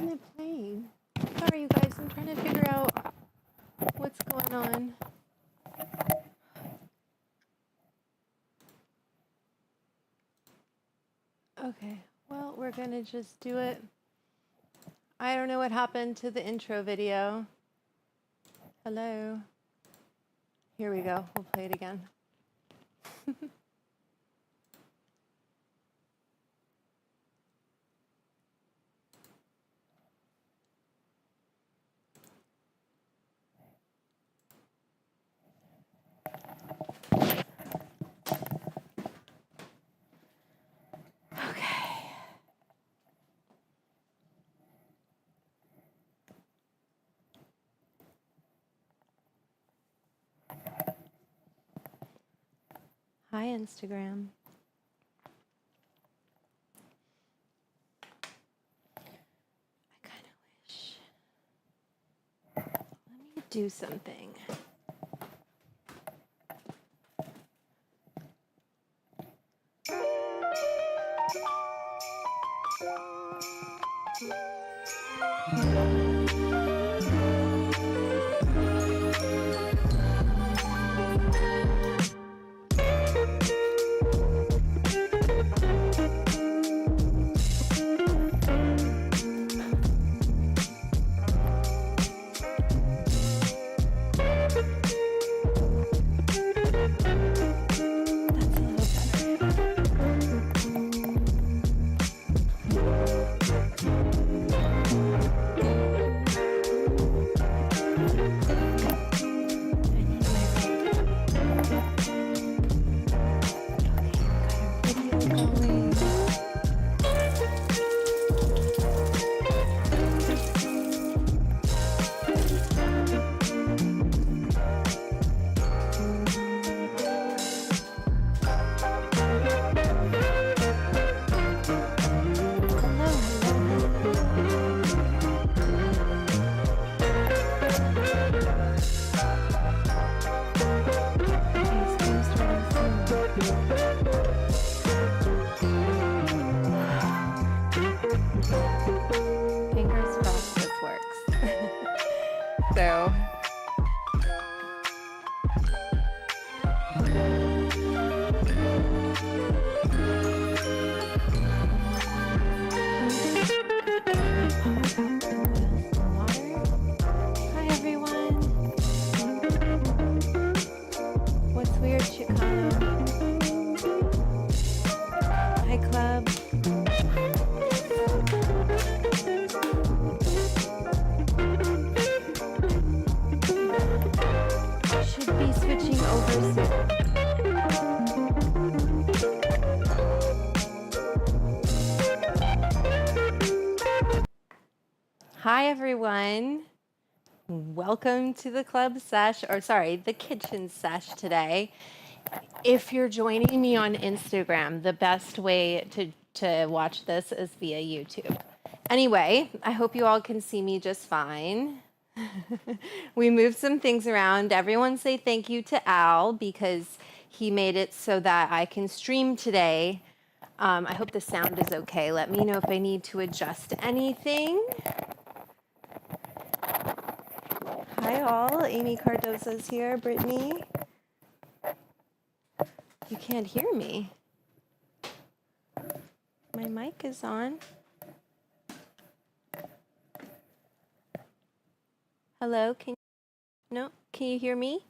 isn't it playing? Sorry, you guys. I'm trying to figure out what's going on. Okay. Well, we're going to just do it. I don't know what happened to the intro video. Hello. Here we go. We'll play it again. Hi, Instagram. I kind of wish. Let me do something. Fingers crossed this works. So. Hi everyone. What's weird, Chicano? Hi club. Should be switching over soon. Hi everyone. Welcome to the club sesh, or sorry, the kitchen sesh today. If you're joining me on Instagram, the best way to watch this is via YouTube. Anyway, I hope you all can see me just fine. We moved some things around. Everyone say thank you to Al because he made it so that I can stream today. I hope the sound is okay. Let me know if I need to adjust anything. Hi all, Amy Cardoza's here, Brittany. You can't hear me. My mic is on. Hello, can you hear me?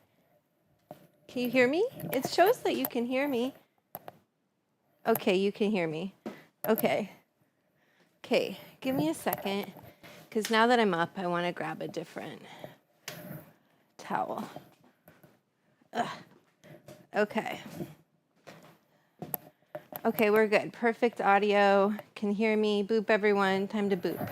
Can you hear me? It shows that you can hear me. Okay, you can hear me. Okay. Okay, give me a second, because now that I'm up, I want to grab a different towel. Ugh. Okay. Okay, we're good. Perfect audio. Can hear me. Boop, everyone. Time to boop.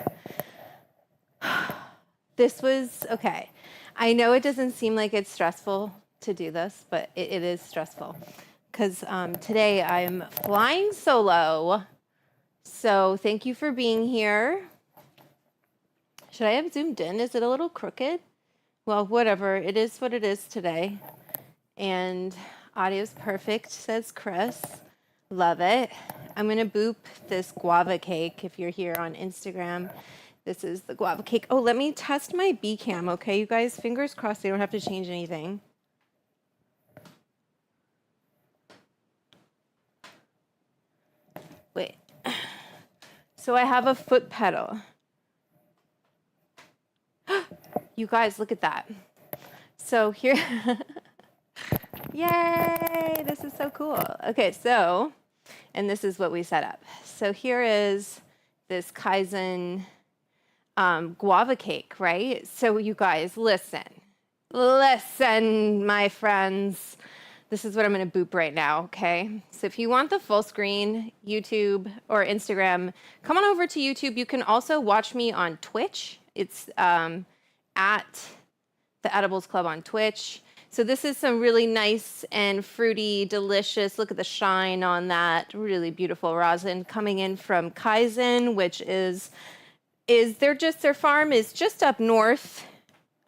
This was, okay. I know it doesn't seem like it's stressful to do this, but it is stressful. Because today I'm flying solo. So thank you for being here. Should I have zoomed in? Is it a little crooked? Well, whatever. It is what it is today. And audio's perfect, says Chris. Love it. I'm going to boop this guava cake if you're here on Instagram. This is the guava cake. Oh, let me test my B cam, okay, you guys? Fingers crossed they don't have to change anything. Wait. So I have a foot pedal. You guys, look at that. So here, yay, this is so cool. Okay, so, and this is what we set up. So here is this Kaizen guava cake, right? So you guys, listen, my friends. This is what I'm going to boop right now, okay? So if you want the full screen, YouTube or Instagram, come on over to YouTube. You can also watch me on Twitch. It's at the Edibles Club on Twitch. So this is some really nice and fruity, delicious, look at the shine on that, really beautiful rosin coming in from Kaizen, which is their farm is just up north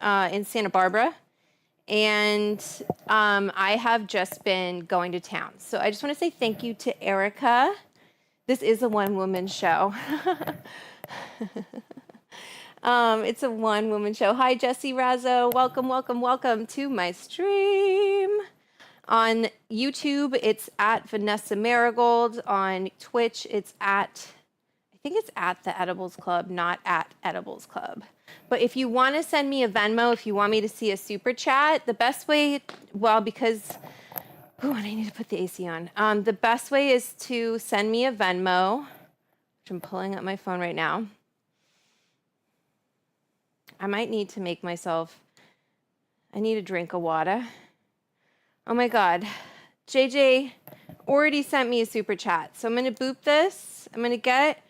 in Santa Barbara. And I have just been going to town. So I just want to say thank you to Erica. This is a one-woman show. It's a one-woman show. Hi, Jesse Razzo. Welcome, welcome, welcome to my stream. On YouTube, it's at Vanessa Marigold. On Twitch, it's at, I think it's at the Edibles Club, not at Edibles Club. But if you want to send me a Venmo, if you want me to see a super chat, the best way, well, because, oh, and I need to put the AC on. The best way is to send me a Venmo, which I'm pulling up my phone right now. I might need to make myself, I need a drink of water. Oh my God. JJ already sent me a super chat. So I'm going to boop this. I'm going to get,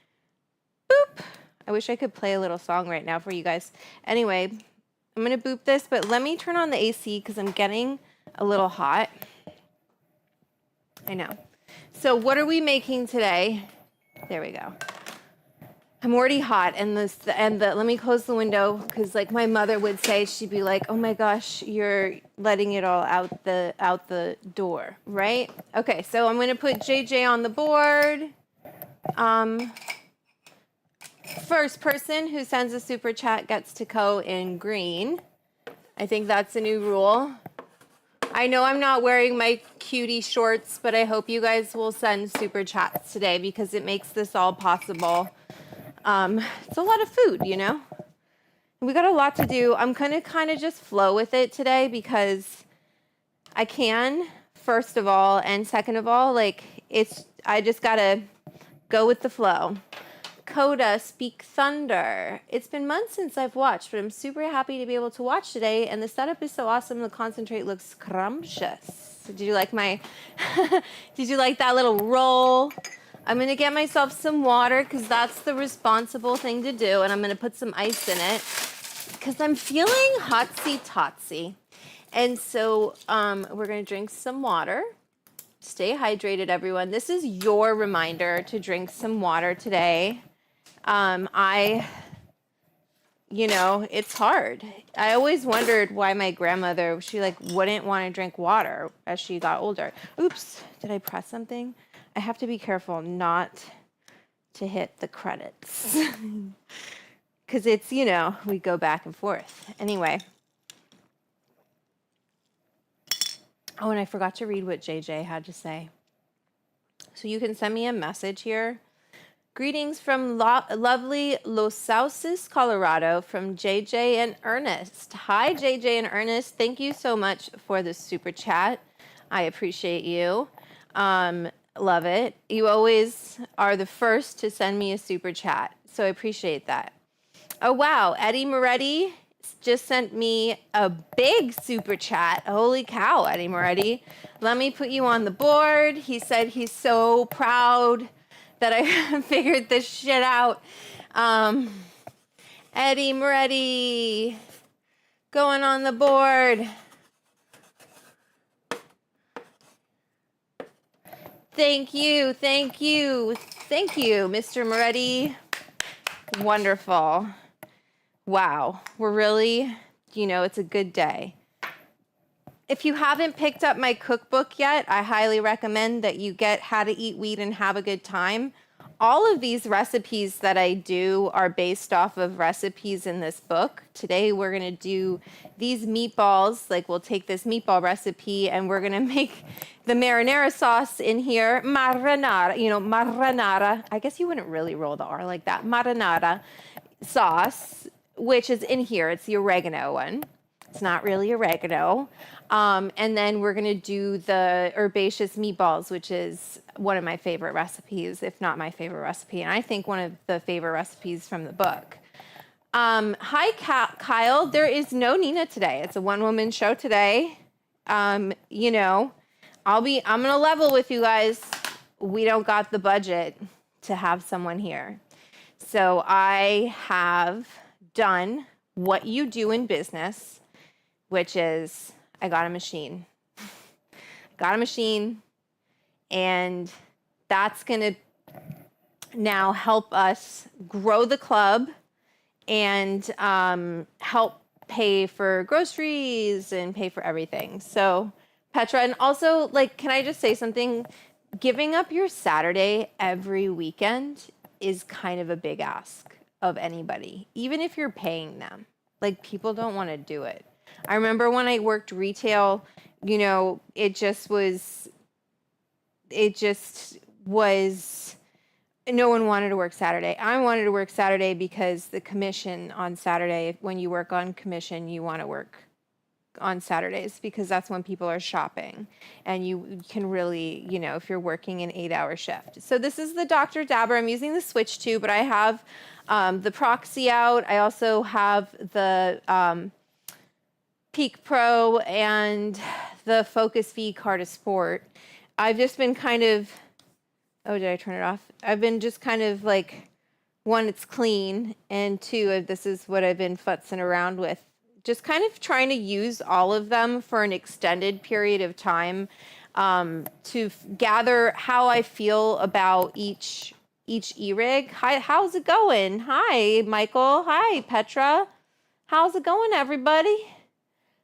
boop. I wish I could play a little song right now for you guys. Anyway, I'm going to boop this, but let me turn on the AC because I'm getting a little hot. I know. So what are we making today? There we go. I'm already hot, and let me close the window because, like my mother would say, she'd be like, "Oh my gosh, you're letting it all out the door, right?" Okay, so I'm going to put JJ on the board. First person who sends a super chat gets to go in green. I think that's a new rule. I know I'm not wearing my cutie shorts, but I hope you guys will send super chats today because it makes this all possible. It's a lot of food, you know? We got a lot to do. I'm going to kind of just flow with it today because I can, first of all, and second of all, like I just got to go with the flow. Coda, Speak Thunder. It's been months since I've watched, but I'm super happy to be able to watch today. And the setup is so awesome. The concentrate looks scrumptious. Did you like my, did you like that little roll? I'm going to get myself some water because that's the responsible thing to do. And I'm going to put some ice in it because I'm feeling hotsy-totsy. And so we're going to drink some water. Stay hydrated, everyone. This is your reminder to drink some water today. You know, it's hard. I always wondered why my grandmother, she like wouldn't want to drink water as she got older. Oops, did I press something? I have to be careful not to hit the credits. Because it's, you know, we go back and forth. Anyway. Oh, and I forgot to read what JJ had to say. So you can send me a message here. Greetings from lovely Los Sauces, Colorado, from JJ and Ernest. Hi, JJ and Ernest. Thank you so much for the super chat. I appreciate you. Love it. You always are the first to send me a super chat, so I appreciate that. Oh, wow. Eddie Moretti just sent me a big super chat. Holy cow, Eddie Moretti. Let me put you on the board. He said he's so proud that I figured this shit out. Eddie Moretti going on the board. Thank you, thank you, thank you, Mr. Moretti. Wonderful. Wow, we're really, you know, it's a good day. If you haven't picked up my cookbook yet, I highly recommend that you get How to Eat Weed and Have a Good Time. all of these recipes that I do are based off of recipes in this book. Today we're going to do these meatballs. Like we'll take this meatball recipe and we're going to make the marinara sauce in here. Marinara, marinara. I guess you wouldn't really roll the R like that. Marinara sauce, which is in here. It's the oregano one. It's not really oregano. And then we're going to do the herbaceous meatballs, which is one of my favorite recipes, if not my favorite recipe. And I think one of the favorite recipes from the book. Hi, Kyle. There is no Nina today. It's a one-woman show today. I'm going to level with you guys. We don't got the budget to have someone here. So I have done what you do in business, which is I got a machine. And that's going to now help us grow the club and help pay for groceries and pay for everything. So Petra, and also, can I just say something? Giving up your Saturday every weekend is kind of a big ask of anybody, even if you're paying them. People don't want to do it. I remember when I worked retail, it just was, no one wanted to work Saturday. I wanted to work Saturday because the commission on Saturday, when you work on commission, you want to work on Saturdays because that's when people are shopping and you can really, if you're working an 8-hour shift. So this is the Dr. Dabber. I'm using the Switch 2, but I have the Proxy out. I also have the Peak Pro and the Focus V Carta Sport. I've just been kind of, did I turn it off? I've been just kind of one, it's clean, and two, this is what I've been futzing around with. Just kind of trying to use all of them for an extended period of time to gather how I feel about each e-rig. Hi, how's it going? Hi, Michael. Hi, Petra. How's it going, everybody?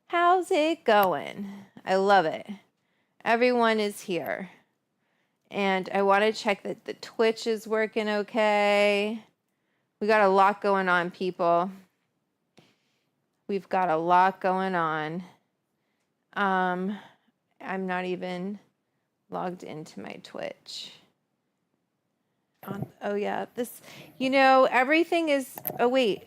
How's it going? I love it. Everyone is here. And I want to check that the Twitch is working okay. We got a lot going on, people. We've got a lot going on. I'm not even logged into my Twitch. Everything is, wait.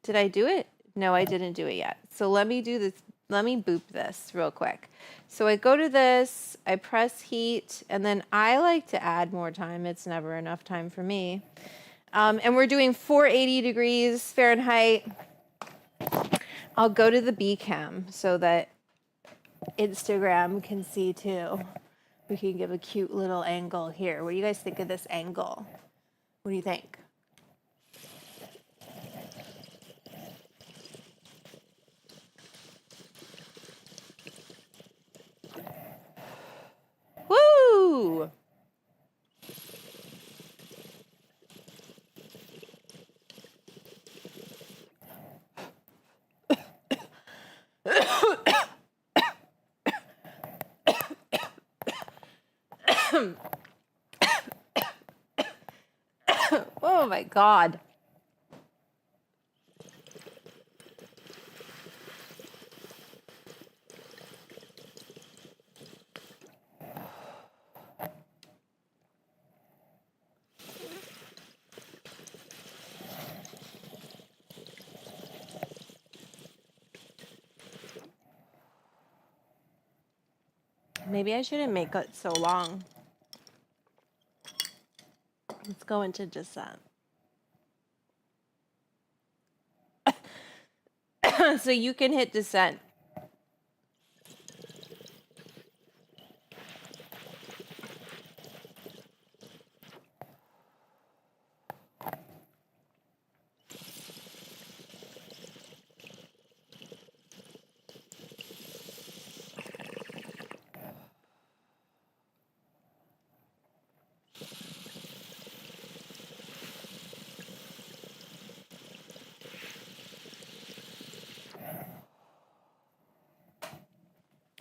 Did I do it? No, I didn't do it yet. So let me do this. Let me boop this real quick. So I go to this, I press heat, and then I like to add more time. It's never enough time for me. And we're doing 480 degrees Fahrenheit. I'll go to the B cam so that Instagram can see too. We can give a cute little angle here. What do you guys think of this angle? What do you think? Woo! Oh my God. Maybe I shouldn't make it so long. Let's go into descent. So you can hit descent.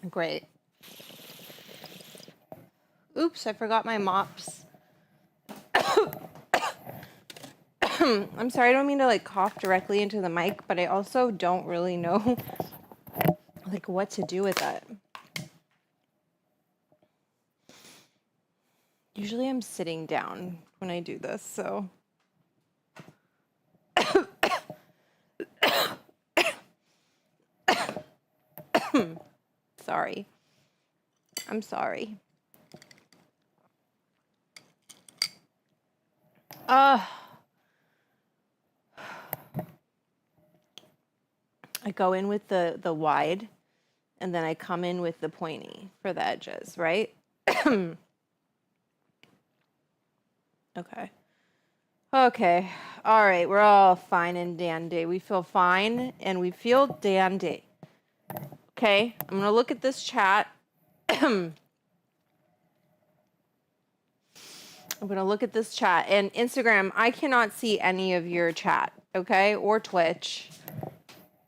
Great. Oops, I forgot my mops. I'm sorry, I don't mean to like cough directly into the mic, but I also don't really know like what to do with it. Usually I'm sitting down when I do this, so. Sorry. I'm sorry. I go in with the wide, and then I come in with the pointy for the edges, right? Okay. Okay. All right. We're all fine and dandy. We feel fine and we feel dandy. Okay. I'm going to look at this chat. I'm going to look at this chat. And Instagram, I cannot see any of your chat. Okay. Or Twitch.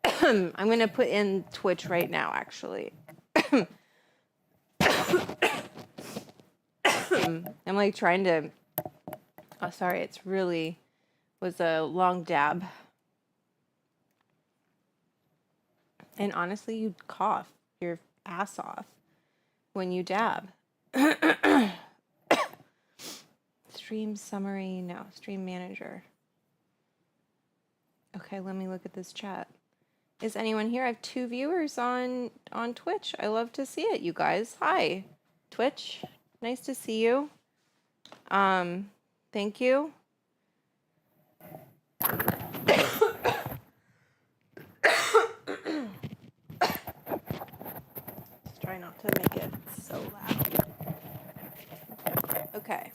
I'm going to put in Twitch right now, actually. I'm like trying to. Oh, sorry. It's really was a long dab. And honestly, you cough your ass off when you dab. Stream summary, no. Stream manager. Okay, let me look at this chat. Is anyone here? I have 2 viewers on Twitch. I love to see it, you guys. Hi, Twitch. Nice to see you. Thank you. Try not to make it so loud. Okay.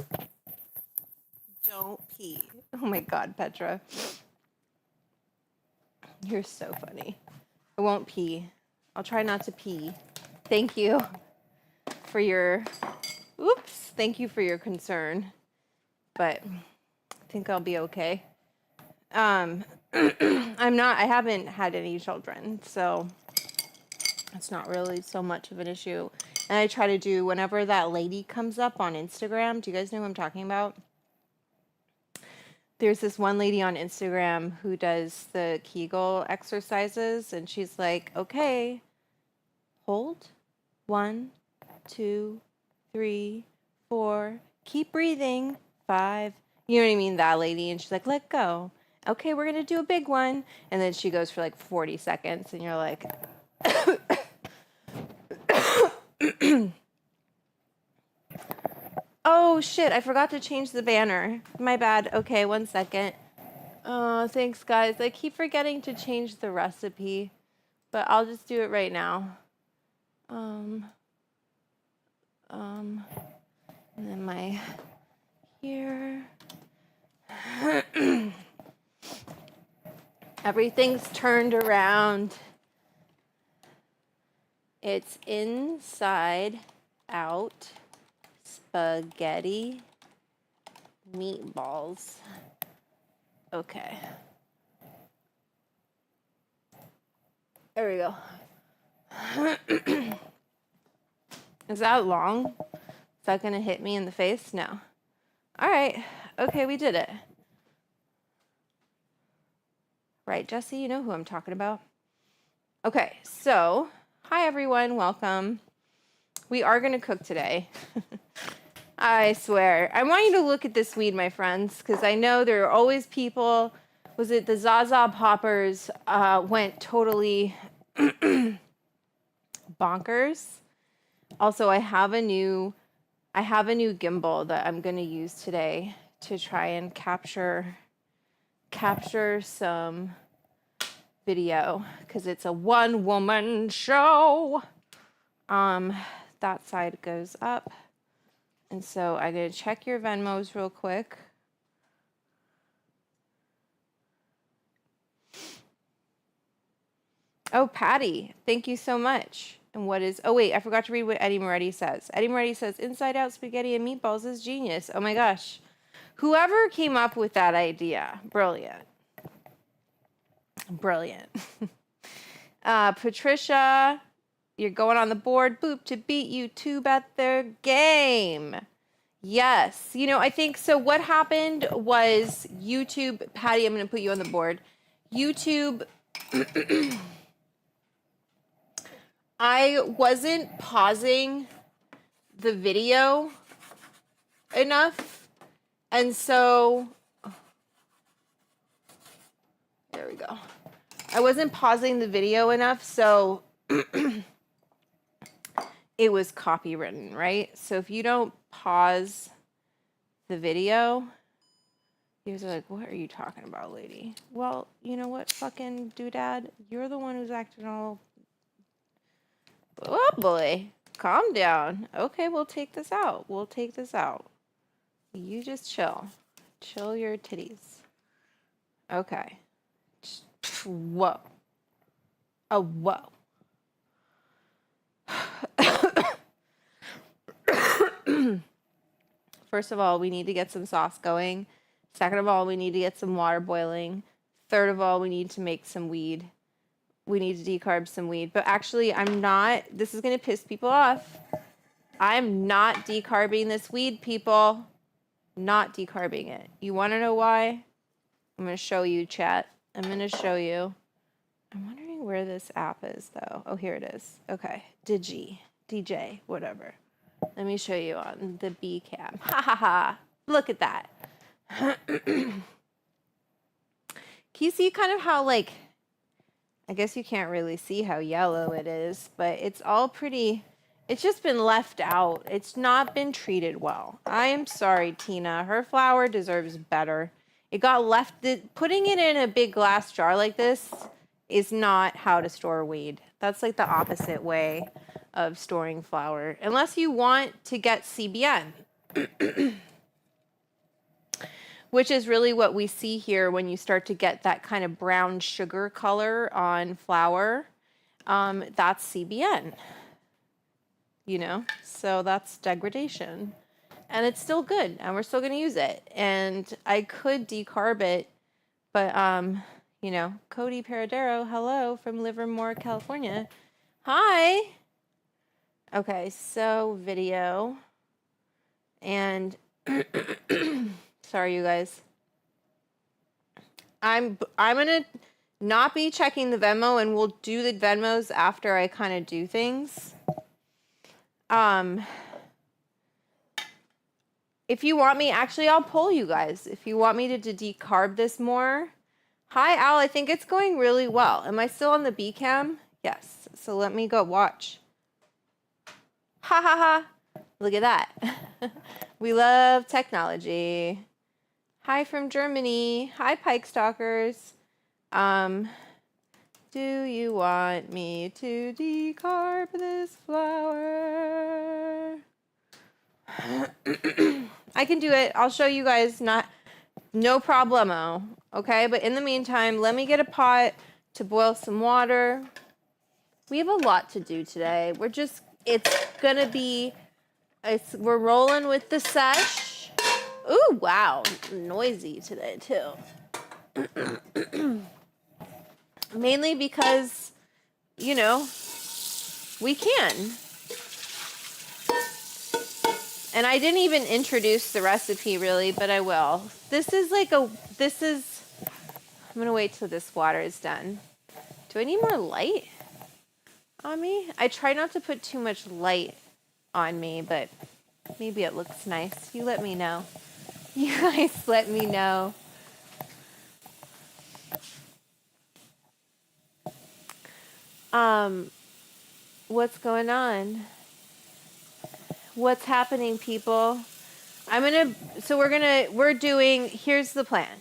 Don't pee. Oh my God, Petra. You're so funny. I won't pee. I'll try not to pee. Thank you for your, thank you for your concern. But I think I'll be okay. I haven't had any children, so it's not really so much of an issue. And I try to do, whenever that lady comes up on Instagram, do you guys know who I'm talking about? There's this one lady on Instagram who does the Kegel exercises, and she's like, okay, hold, 1, 2, 3, 4, keep breathing, 5. You know what I mean? That lady. And she's like, let go. Okay, we're going to do a big one. And then she goes for like 40 seconds, and you're like, oh shit, I forgot to change the banner. My bad. Okay, 1 second. Thanks guys. I keep forgetting to change the recipe, but I'll just do it right now. And then my here. Everything's turned around. It's Inside Out Spagheddie Meatballs. Okay. There we go. Is that long? Is that going to hit me in the face? No. All right. Okay, we did it. Right, Jesse, you know who I'm talking about. Okay, so hi everyone, welcome. We are going to cook today. I swear. I want you to look at this weed, my friends, because I know there are always people. Was it the Zaza Poppers went totally bonkers? Also, I have a new gimbal that I'm going to use today to try and capture some video because it's a one-woman show. That side goes up. And so I'm going to check your Venmos real quick. Oh, Patty, thank you so much. And what is, oh wait, I forgot to read what Eddie Moretti says. Eddie Moretti says, Inside Out Spaghetti and Meatballs is genius. Oh my gosh. Whoever came up with that idea, brilliant. Brilliant. Patricia, you're going on the board. Boop to beat YouTube at their game. Yes. You know, I think so. What happened was YouTube, Patty, I'm going to put you on the board. YouTube, I wasn't pausing the video enough. And so, there we go. I wasn't pausing the video enough. So it was copywritten, right? So if you don't pause the video, he was like, what are you talking about, lady? Well, you know what, fucking doodad? You're the one who's acting all... Oh, boy. Calm down. Okay, we'll take this out. We'll take this out. You just chill. Chill your titties. Okay. Whoa. Oh, whoa. First of all, we need to get some sauce going. Second of all, we need to get some water boiling. Third of all, we need to make some weed. We need to decarb some weed. But actually, I'm not. This is going to piss people off. I'm not decarbing this weed, people. Not decarbing it. You want to know why? I'm going to show you, chat. I'm going to show you. I'm wondering where this app is, though. Oh, here it is. Okay. DJ, whatever. Let me show you on the B cam. Ha ha ha. Look at that. Can you see kind of how, like, I guess you can't really see how yellow it is, but it's all pretty, it's just been left out. It's not been treated well. I am sorry, Tina. Her flour deserves better. It got left, putting it in a big glass jar like this is not how to store weed. That's like the opposite way of storing flour, unless you want to get CBN. Which is really what we see here when you start to get that kind of brown sugar color on flour. That's CBN, you know? So that's degradation. And it's still good, and we're still going to use it. And I could decarb it, but, you know, Cody Paradero, hello, from Livermore, California. Hi! Okay, so video. And... Sorry, you guys. I'm gonna not be checking the Venmo, and we'll do the Venmos after I kind of do things. If you want me, actually, I'll poll you guys. If you want me to decarb this more. Hi, Al. I think it's going really well. Am I still on the B cam? Yes. So let me go watch. Ha ha ha. Look at that. We love technology. Hi from Germany. Hi, Pike Stalkers. Do you want me to decarb this flour? I can do it. I'll show you guys. No problemo. Okay, but in the meantime, let me get a pot to boil some water. We have a lot to do today. We're rolling with the sesh. Ooh, wow. Noisy today, too. Mainly because, you know, we can. And I didn't even introduce the recipe, really, but I will. I'm going to wait till this water is done. Do I need more light on me? I try not to put too much light on me, but maybe it looks nice. You let me know. You guys let me know. What's going on? What's happening, people? Here's the plan.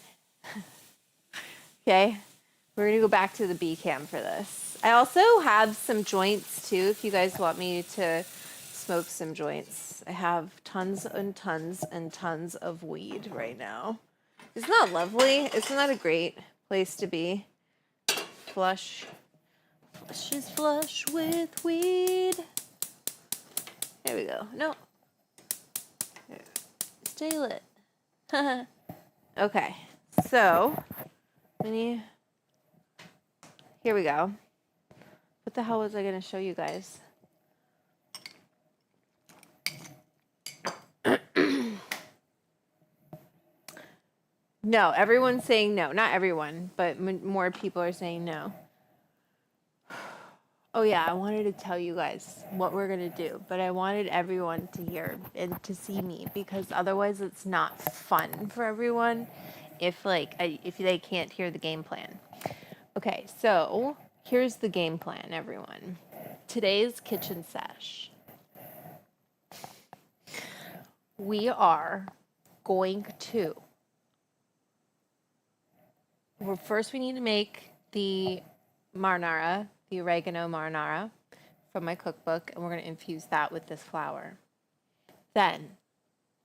Okay? We're going to go back to the B cam for this. I also have some joints, too, if you guys want me to smoke some joints. I have tons and tons and tons of weed right now. Isn't that lovely? Isn't that a great place to be? Flush. Flush is flush with weed. There we go. No. Stay lit. Okay. So, here we go. What the hell was I going to show you guys? No, everyone's saying no. Not everyone, but more people are saying no. Oh yeah, I wanted to tell you guys what we're gonna do, but I wanted everyone to hear and to see me, because otherwise it's not fun for everyone if if they can't hear the game plan. Okay, so here's the game plan, everyone. Today's kitchen sesh. We are going to, well, first we need to make the marinara, the oregano marinara from my cookbook, and we're going to infuse that with this flour. Then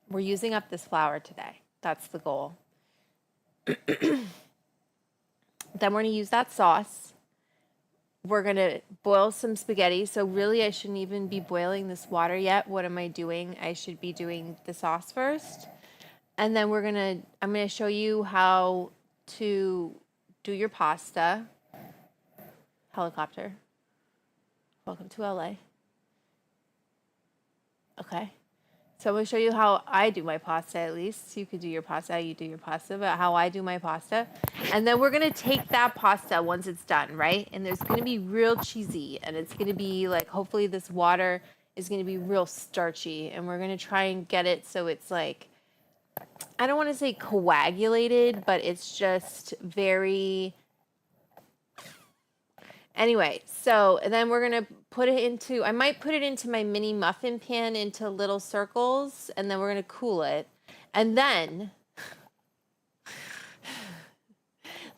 we're using up this flour today. That's the goal. Then we're going to use that sauce. We're going to boil some spaghetti. So really I shouldn't even be boiling this water yet. What am I doing? I should be doing the sauce first. And then I'm going to show you how to do your pasta. Helicopter. Welcome to LA. Okay. So I'm going to show you how I do my pasta, at least. You could do your pasta, you do your pasta, but how I do my pasta. And then we're going to take that pasta once it's done, right? And it's going to be real cheesy. And it's going to be like, hopefully this water is going to be real starchy. And we're going to try and get it so it's like, I don't want to say coagulated, but it's just very... Anyway, so and then we're going to put it into, I might put it into my mini muffin pan into little circles, and then we're going to cool it. And then,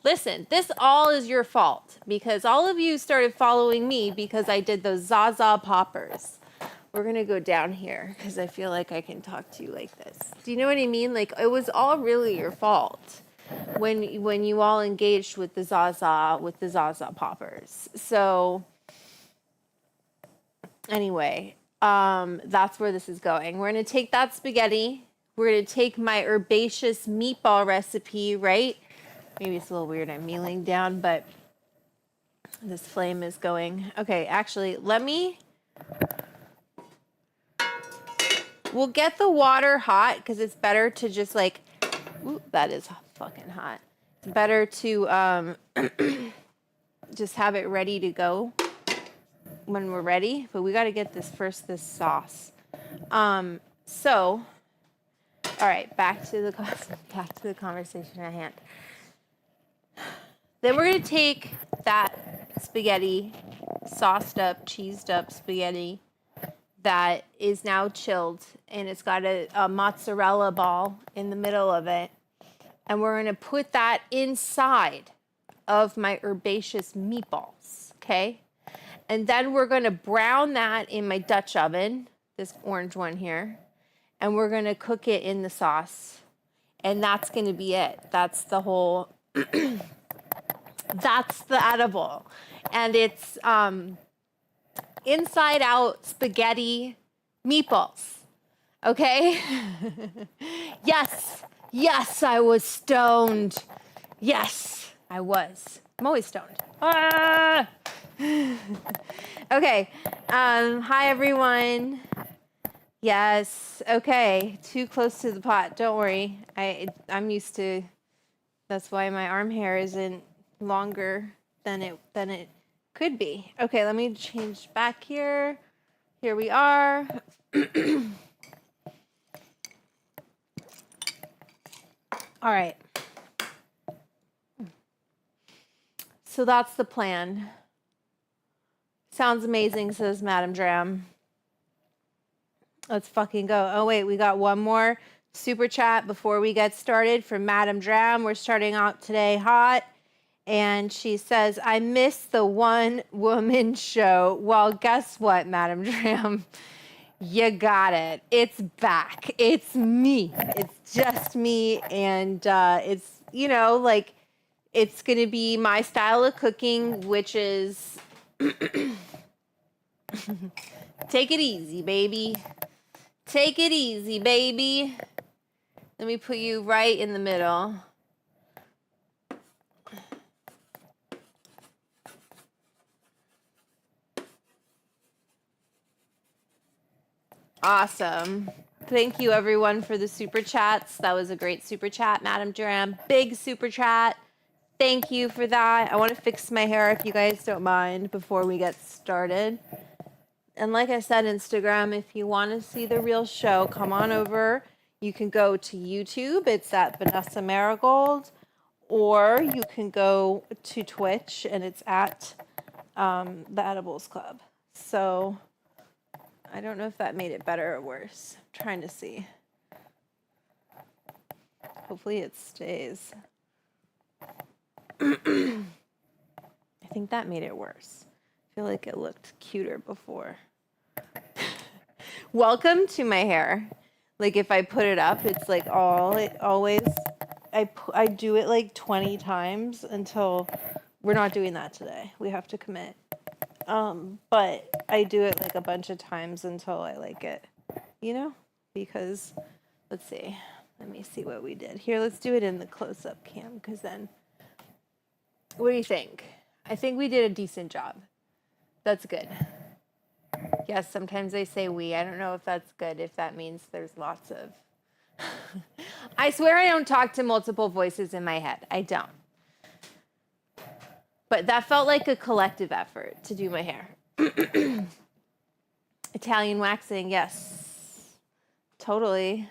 listen, this all is your fault, because all of you started following me because I did those Zaza poppers. We're going to go down here because I feel like I can talk to you like this. Do you know what I mean? Like, it was all really your fault when you all engaged with the Zaza poppers. So anyway, that's where this is going. We're going to take that spaghetti. We're going to take my herbaceous meatball recipe, right? Maybe it's a little weird. I'm kneeling down, but this flame is going. Okay, actually, we'll get the water hot because it's better to just like, ooh, that is fucking hot. It's better to just have it ready to go when we're ready. But we got to get this sauce. So, all right, back to the conversation at hand. Then we're gonna take that spaghetti, sauced up, cheesed up spaghetti that is now chilled, and it's got a mozzarella ball in the middle of it. And we're going to put that inside of my herbaceous meatballs, okay? And then we're going to brown that in my Dutch oven, this orange one here, and we're going to cook it in the sauce. And that's going to be it. That's the whole, that's the edible. And it's Inside Out Spagheddie Meatballs, okay? Yes, I was stoned. Yes, I was. I'm always stoned. Ah! Okay. Hi, everyone. Yes. Okay. Too close to the pot. Don't worry. I'm used to. That's why my arm hair isn't longer than it could be. Okay. Let me change back here. Here we are. All right. So that's the plan. Sounds amazing, says Madam Dram. Let's fucking go. Oh, wait, we got one more super chat before we get started from Madam Dram. We're starting out today hot. And she says, I miss the one-woman show. Well, guess what, Madam Dram? You got it. It's back. It's me. It's just me. And it's, like, it's going to be my style of cooking, which is take it easy, baby. Take it easy, baby. Let me put you right in the middle. Awesome. Thank you, everyone, for the super chats. That was a great super chat, Madam Duran. Big super chat. Thank you for that. I want to fix my hair if you guys don't mind before we get started. And like I said, Instagram, if you want to see the real show, come on over. You can go to YouTube. It's at Vanessa Marigold. Or you can go to Twitch, and it's at the Edibles Club. So I don't know if that made it better or worse. I'm trying to see. Hopefully it stays. I think that made it worse. I feel like it looked cuter before. Welcome to my hair. Like if I put it up, it's like I do it like 20 times until we're not doing that today. We have to commit. But I do it like a bunch of times until I like it, because let's see. Let me see what we did. Here, let's do it in the close-up cam because then what do you think? I think we did a decent job. That's good. Yes, sometimes they say we. I don't know if that's good, if that means there's lots of... I swear I don't talk to multiple voices in my head. I don't. But that felt like a collective effort to do my hair. Italian waxing, yes. Totally.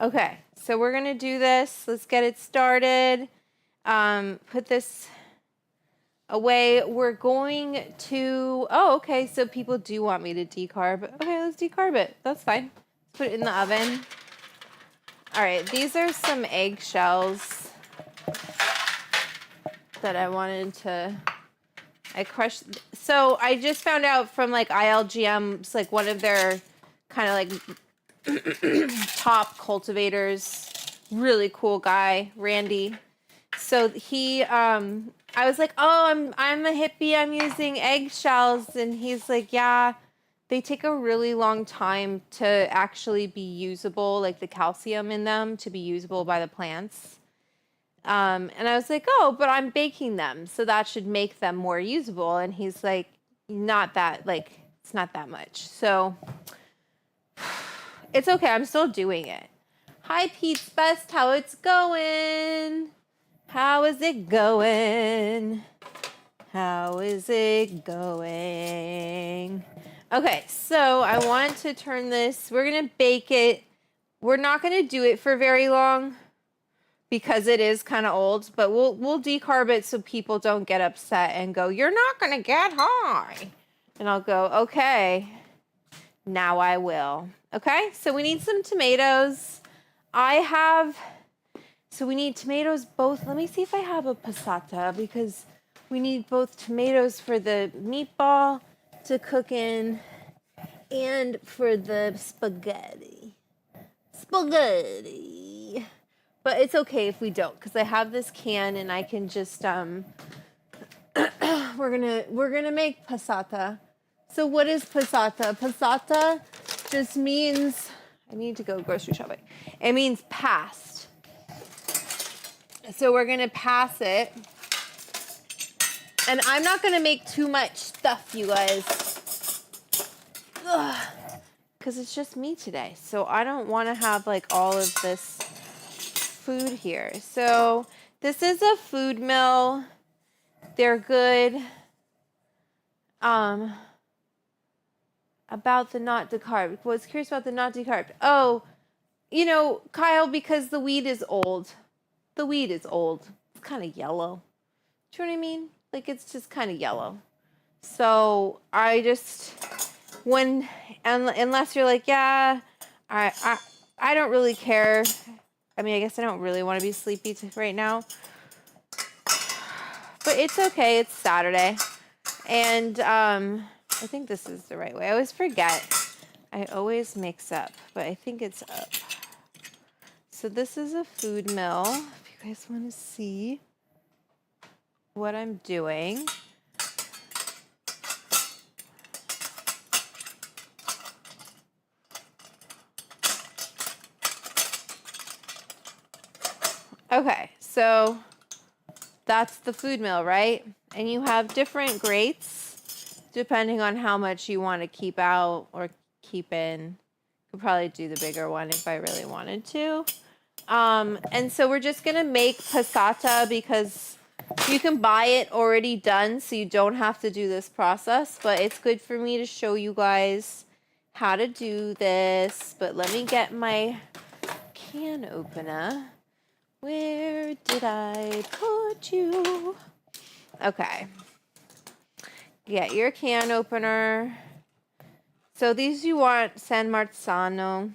Okay, so we're going to do this. Let's get it started. Put this away. We're going to... Oh, okay, so people do want me to decarb. Okay, let's decarb it. That's fine. Let's put it in the oven. All right, these are some eggshells that I wanted to... I crushed... So I just found out from like ILGM, it's like one of their kind of like top cultivators, really cool guy, Randy. So he, I was like, oh, I'm a hippie, I'm using eggshells. And he's like, yeah, they take a really long time to actually be usable, like the calcium in them to be usable by the plants. And I was like, oh, but I'm baking them, so that should make them more usable. And he's like, not that, like, it's not that much. So it's okay. I'm still doing it. Hi, Pete's Best. How it's going? How is it going? How is it going? Okay, so I want to turn this. We're going to bake it. We're not going to do it for very long because it is kind of old, but we'll decarb it so people don't get upset and go, you're not going to get high. And I'll go, okay, now I will. Okay, so we need some tomatoes. So we need tomatoes both. Let me see if I have a passata because we need both tomatoes for the meatball to cook in and for the spaghetti. Spaghetti. But it's okay if we don't because I have this can and I can just we're gonna make passata. So what is passata? Passata just means I need to go grocery shopping. It means passed. So we're gonna pass it. And I'm not gonna make too much stuff, you guys. Because it's just me today. So I don't wanna have like all of this food here. So this is a food mill. They're good. About the not decarbed. I was curious about the not decarbed. Oh, Kyle, because the weed is old. The weed is old. It's kind of yellow. Do you know what I mean? Like it's just kind of yellow. So I just unless you're like, yeah, I don't really care. I mean, I guess I don't really want to be sleepy right now. But it's okay. It's Saturday. And I think this is the right way. I always forget. I always mix up. But I think it's up. So this is a food mill. If you guys want to see what I'm doing. Okay, so that's the food mill, right? And you have different grates. depending on how much you want to keep out or keep in. Could probably do the bigger one if I really wanted to. And so we're just going to make passata because you can buy it already done, so you don't have to do this process, but it's good for me to show you guys how to do this. But let me get my can opener. Where did I put you? Okay. Get your can opener. So these you want San Marzano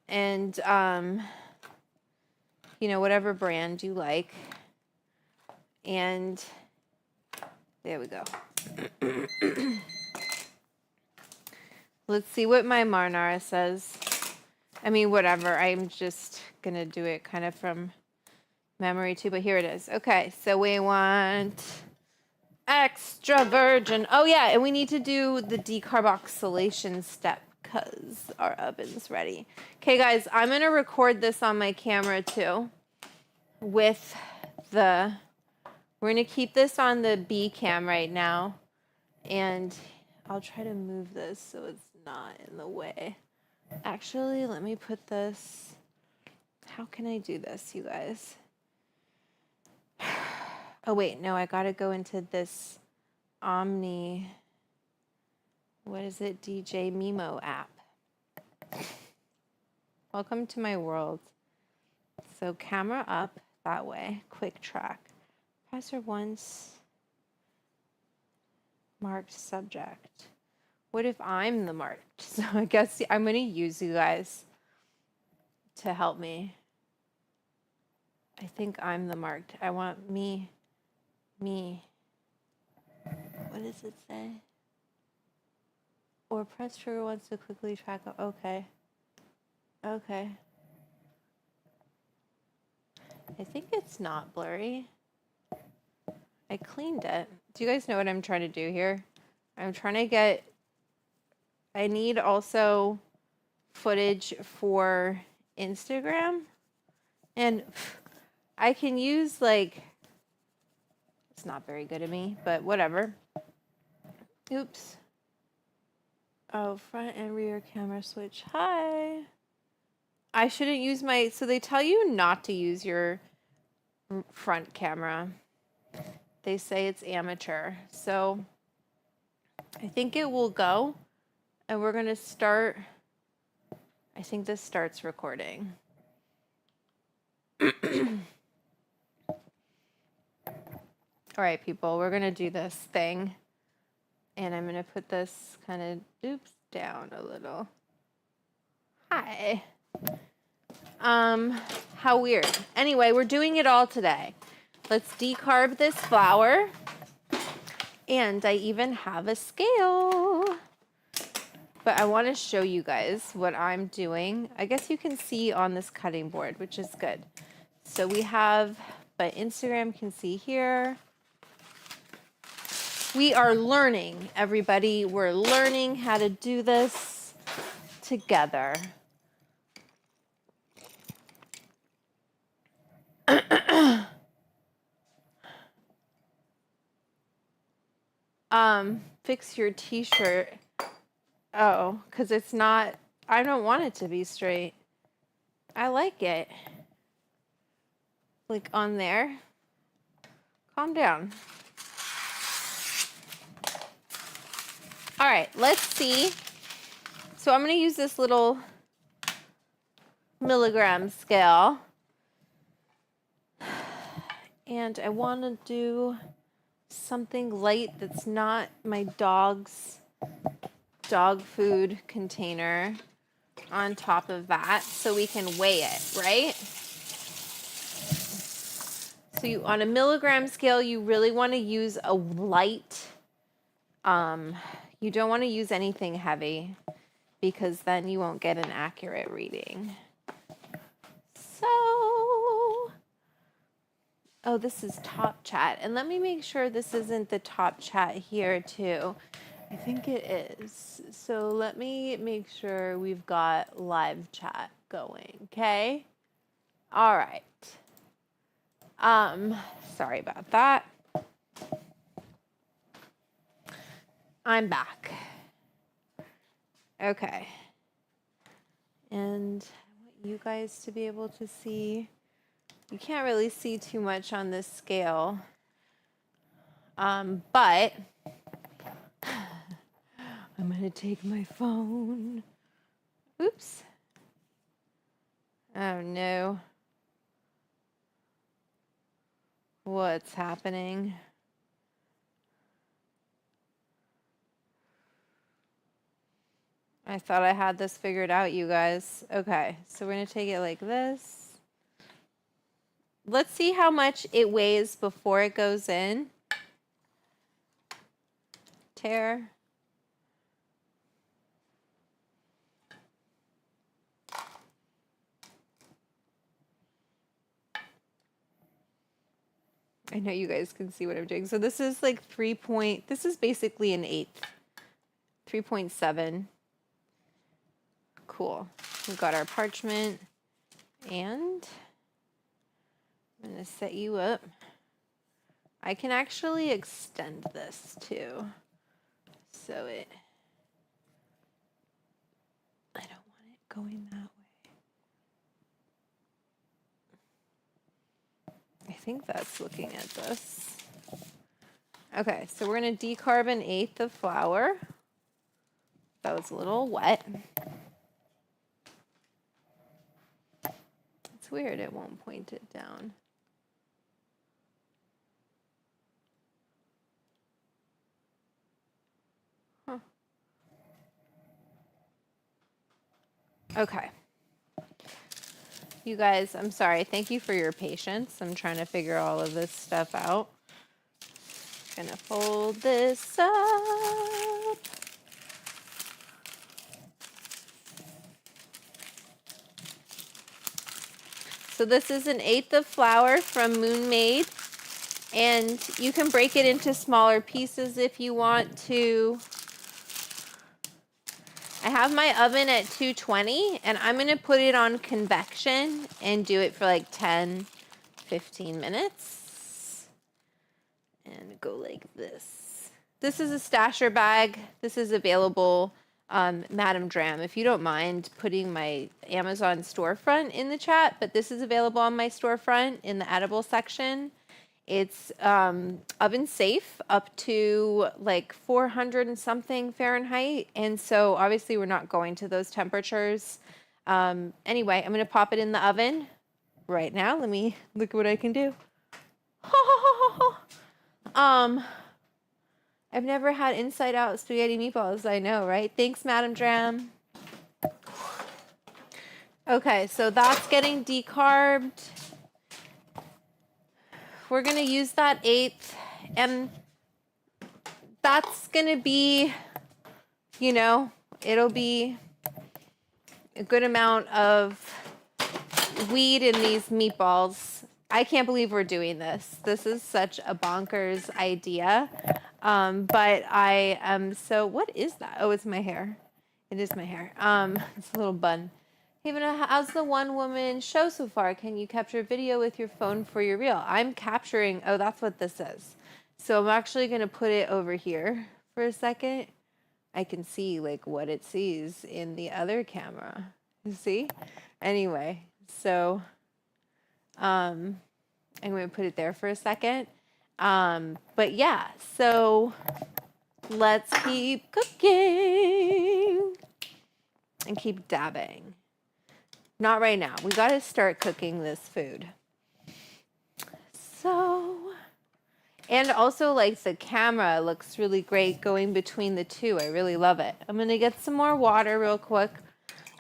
and you know, whatever brand you like. And there we go. Let's see what my marinara says. I mean, whatever. I'm just going to do it kind of from memory too, but here it is. Okay, so we want extra virgin. Oh yeah, and we need to do the decarboxylation step because our oven's ready. Okay guys, I'm going to record this on my camera too with the... We're going to keep this on the B cam right now, and I'll try to move this so it's not in the way. Actually, let me put this... How can I do this, you guys? Oh, wait, no, I got to go into this Omni... What is it? DJ Mimo app. Welcome to my world. So camera up that way, quick track. Pressure once marked subject. What if I'm the marked? So I guess I'm going to use you guys to help me. I think I'm the marked. I want me. What does it say? Or press trigger once to quickly track. Okay. Okay. I think it's not blurry. I cleaned it. Do you guys know what I'm trying to do here? I'm trying to get... I need also footage for Instagram. And I can use like... It's not very good of me, but whatever. Oops. Oh, front and rear camera switch. Hi. I shouldn't use my... So they tell you not to use your front camera. They say it's amateur. So I think it will go. And we're going to start... I think this starts recording. All right, people. We're going to do this thing. And I'm going to put this kind of... Oops, down a little. Hi. How weird. Anyway, we're doing it all today. Let's decarb this flour. And I even have a scale. But I want to show you guys what I'm doing. I guess you can see on this cutting board, which is good. So we have, but Instagram can see here. We are learning, everybody. We're learning how to do this together. Fix your t-shirt. Oh, because it's not, I don't want it to be straight. I like it. Like on there. Calm down. All right, let's see. So I'm going to use this little milligram scale. And I want to do something light that's not my dog's dog food container on top of that so we can weigh it, right? So you, on a milligram scale, you really want to use a light, you don't want to use anything heavy because then you won't get an accurate reading. So, oh, this is top chat. And let me make sure this isn't the top chat here too. I think it is. So let me make sure we've got live chat going, okay? All right. Sorry about that. I'm back. Okay. And I want you guys to be able to see. You can't really see too much on this scale. But I'm going to take my phone. Oops. Oh no. What's happening? I thought I had this figured out, you guys. Okay, so we're going to take it like this. Let's see how much it weighs before it goes in. Tear. I know you guys can see what I'm doing. So this is like this is basically an eighth. 3.7. Cool. We've got our parchment, and I'm going to set you up. I can actually extend this too. So I don't want it going that way. I think that's looking at this. Okay, so we're going to decarb an eighth of flour. That was a little wet. It's weird, it won't point it down. Huh. Okay. You guys, I'm sorry. Thank you for your patience. I'm trying to figure all of this stuff out. Gonna fold this up. So this is an eighth of flour from Moon Made, and you can break it into smaller pieces if you want to. I have my oven at 220, and I'm gonna put it on convection and do it for like 10, 15 minutes. And go like this. This is a stasher bag. This is available, Madam Dram, if you don't mind putting my Amazon storefront in the chat, but this is available on my storefront in the edible section. It's oven safe up to like 400 and something Fahrenheit. And so obviously we're not going to those temperatures. Anyway, I'm going to pop it in the oven right now. Let me look at what I can do. I've never had Inside Out Spagheddie Meatballs. I know, right? Thanks, Madam Dram. Okay, so that's getting decarbed. We're going to use that eighth, and that's going to be, you know, it'll be a good amount of weed in these meatballs. I can't believe we're doing this. This is such a bonkers idea. But I am so, what is that? Oh, it's my hair. It is my hair. It's a little bun. Haven, how's the one woman show so far? Can you capture video with your phone for your reel? I'm capturing, oh, that's what this is. So I'm actually going to put it over here for a second. I can see like what it sees in the other camera. You see? Anyway, so I'm going to put it there for a second. But yeah, so let's keep cooking and keep dabbing. Not right now. We got to start cooking this food. So, and also like the camera looks really great going between the two. I really love it. I'm going to get some more water real quick.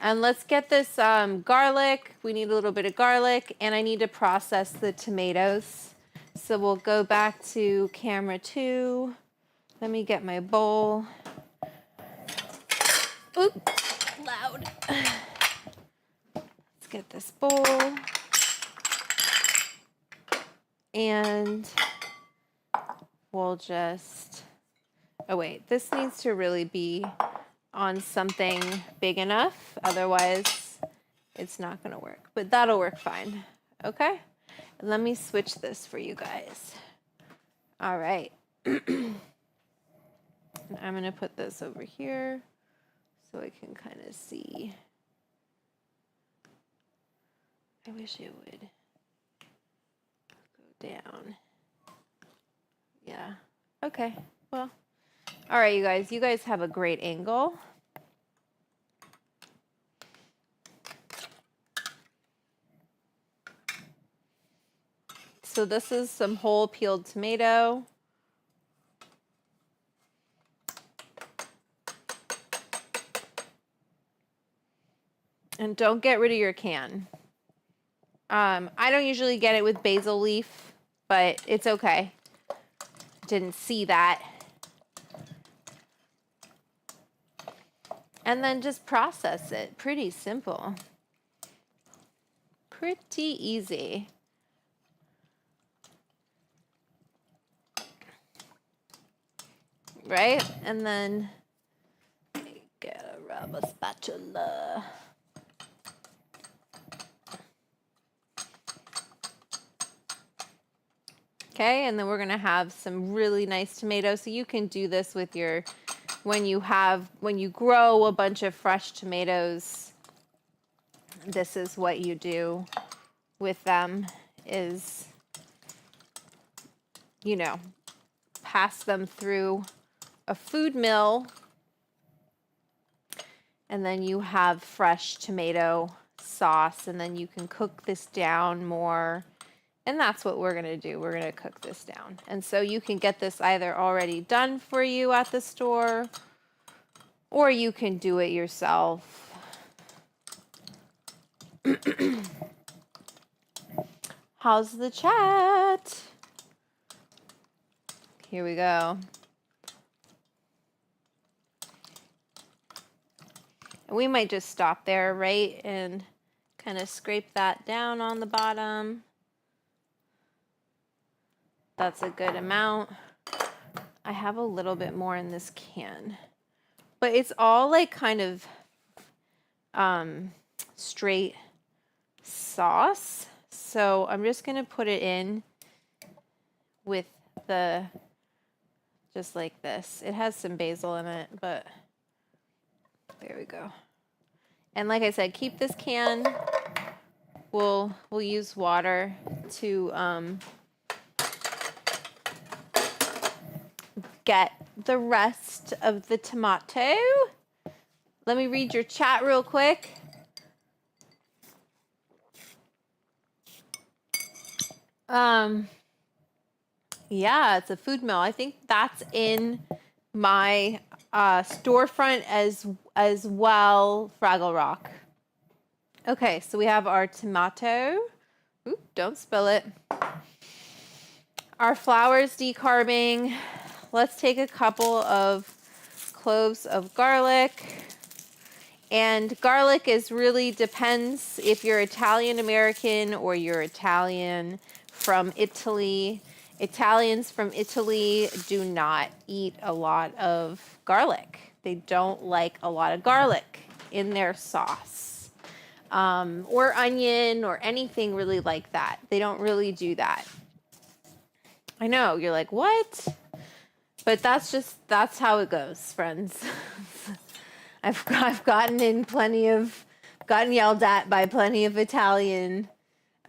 And let's get this garlic. We need a little bit of garlic, and I need to process the tomatoes. So we'll go back to camera 2. Let me get my bowl. Oop, loud. Let's get this bowl. And we'll just, oh wait, this needs to really be on something big enough. Otherwise, it's not going to work. But that'll work fine. Okay? And let me switch this for you guys. All right. I'm going to put this over here so I can kind of see. I wish it would go down. Yeah. Okay. Well, all right, you guys. You guys have a great angle. So this is some whole peeled tomato. And don't get rid of your can. I don't usually get it with basil leaf, but it's okay. Didn't see that. And then just process it. Pretty simple. Pretty easy. Right? And then get a rubber spatula. Okay, and then we're gonna have some really nice tomatoes. So you can do this with your, when you grow a bunch of fresh tomatoes, this is what you do with them is, you know, pass them through a food mill, and then you have fresh tomato sauce, and then you can cook this down more. And that's what we're going to do. We're going to cook this down. And so you can get this either already done for you at the store, or you can do it yourself. How's the chat? Here we go. And we might just stop there, right? And kind of scrape that down on the bottom. That's a good amount. I have a little bit more in this can. But it's all like kind of straight sauce. So I'm just going to put it in with the, just like this. It has some basil in it, but there we go. And like I said, keep this can. We'll use water to get the rest of the tomato. Let me read your chat real quick. Yeah, it's a food mill. I think that's in my storefront as well, Fraggle Rock. Okay, so we have our tomato. Oop, don't spill it. Our flour's decarbing. Let's take a couple of cloves of garlic. And garlic is really depends if you're Italian American or you're Italian from Italy. Italians from Italy do not eat a lot of garlic. They don't like a lot of garlic in their sauce or onion or anything really like that. They don't really do that. I know, you're like, what? But that's how it goes, friends. I've gotten yelled at by plenty of Italian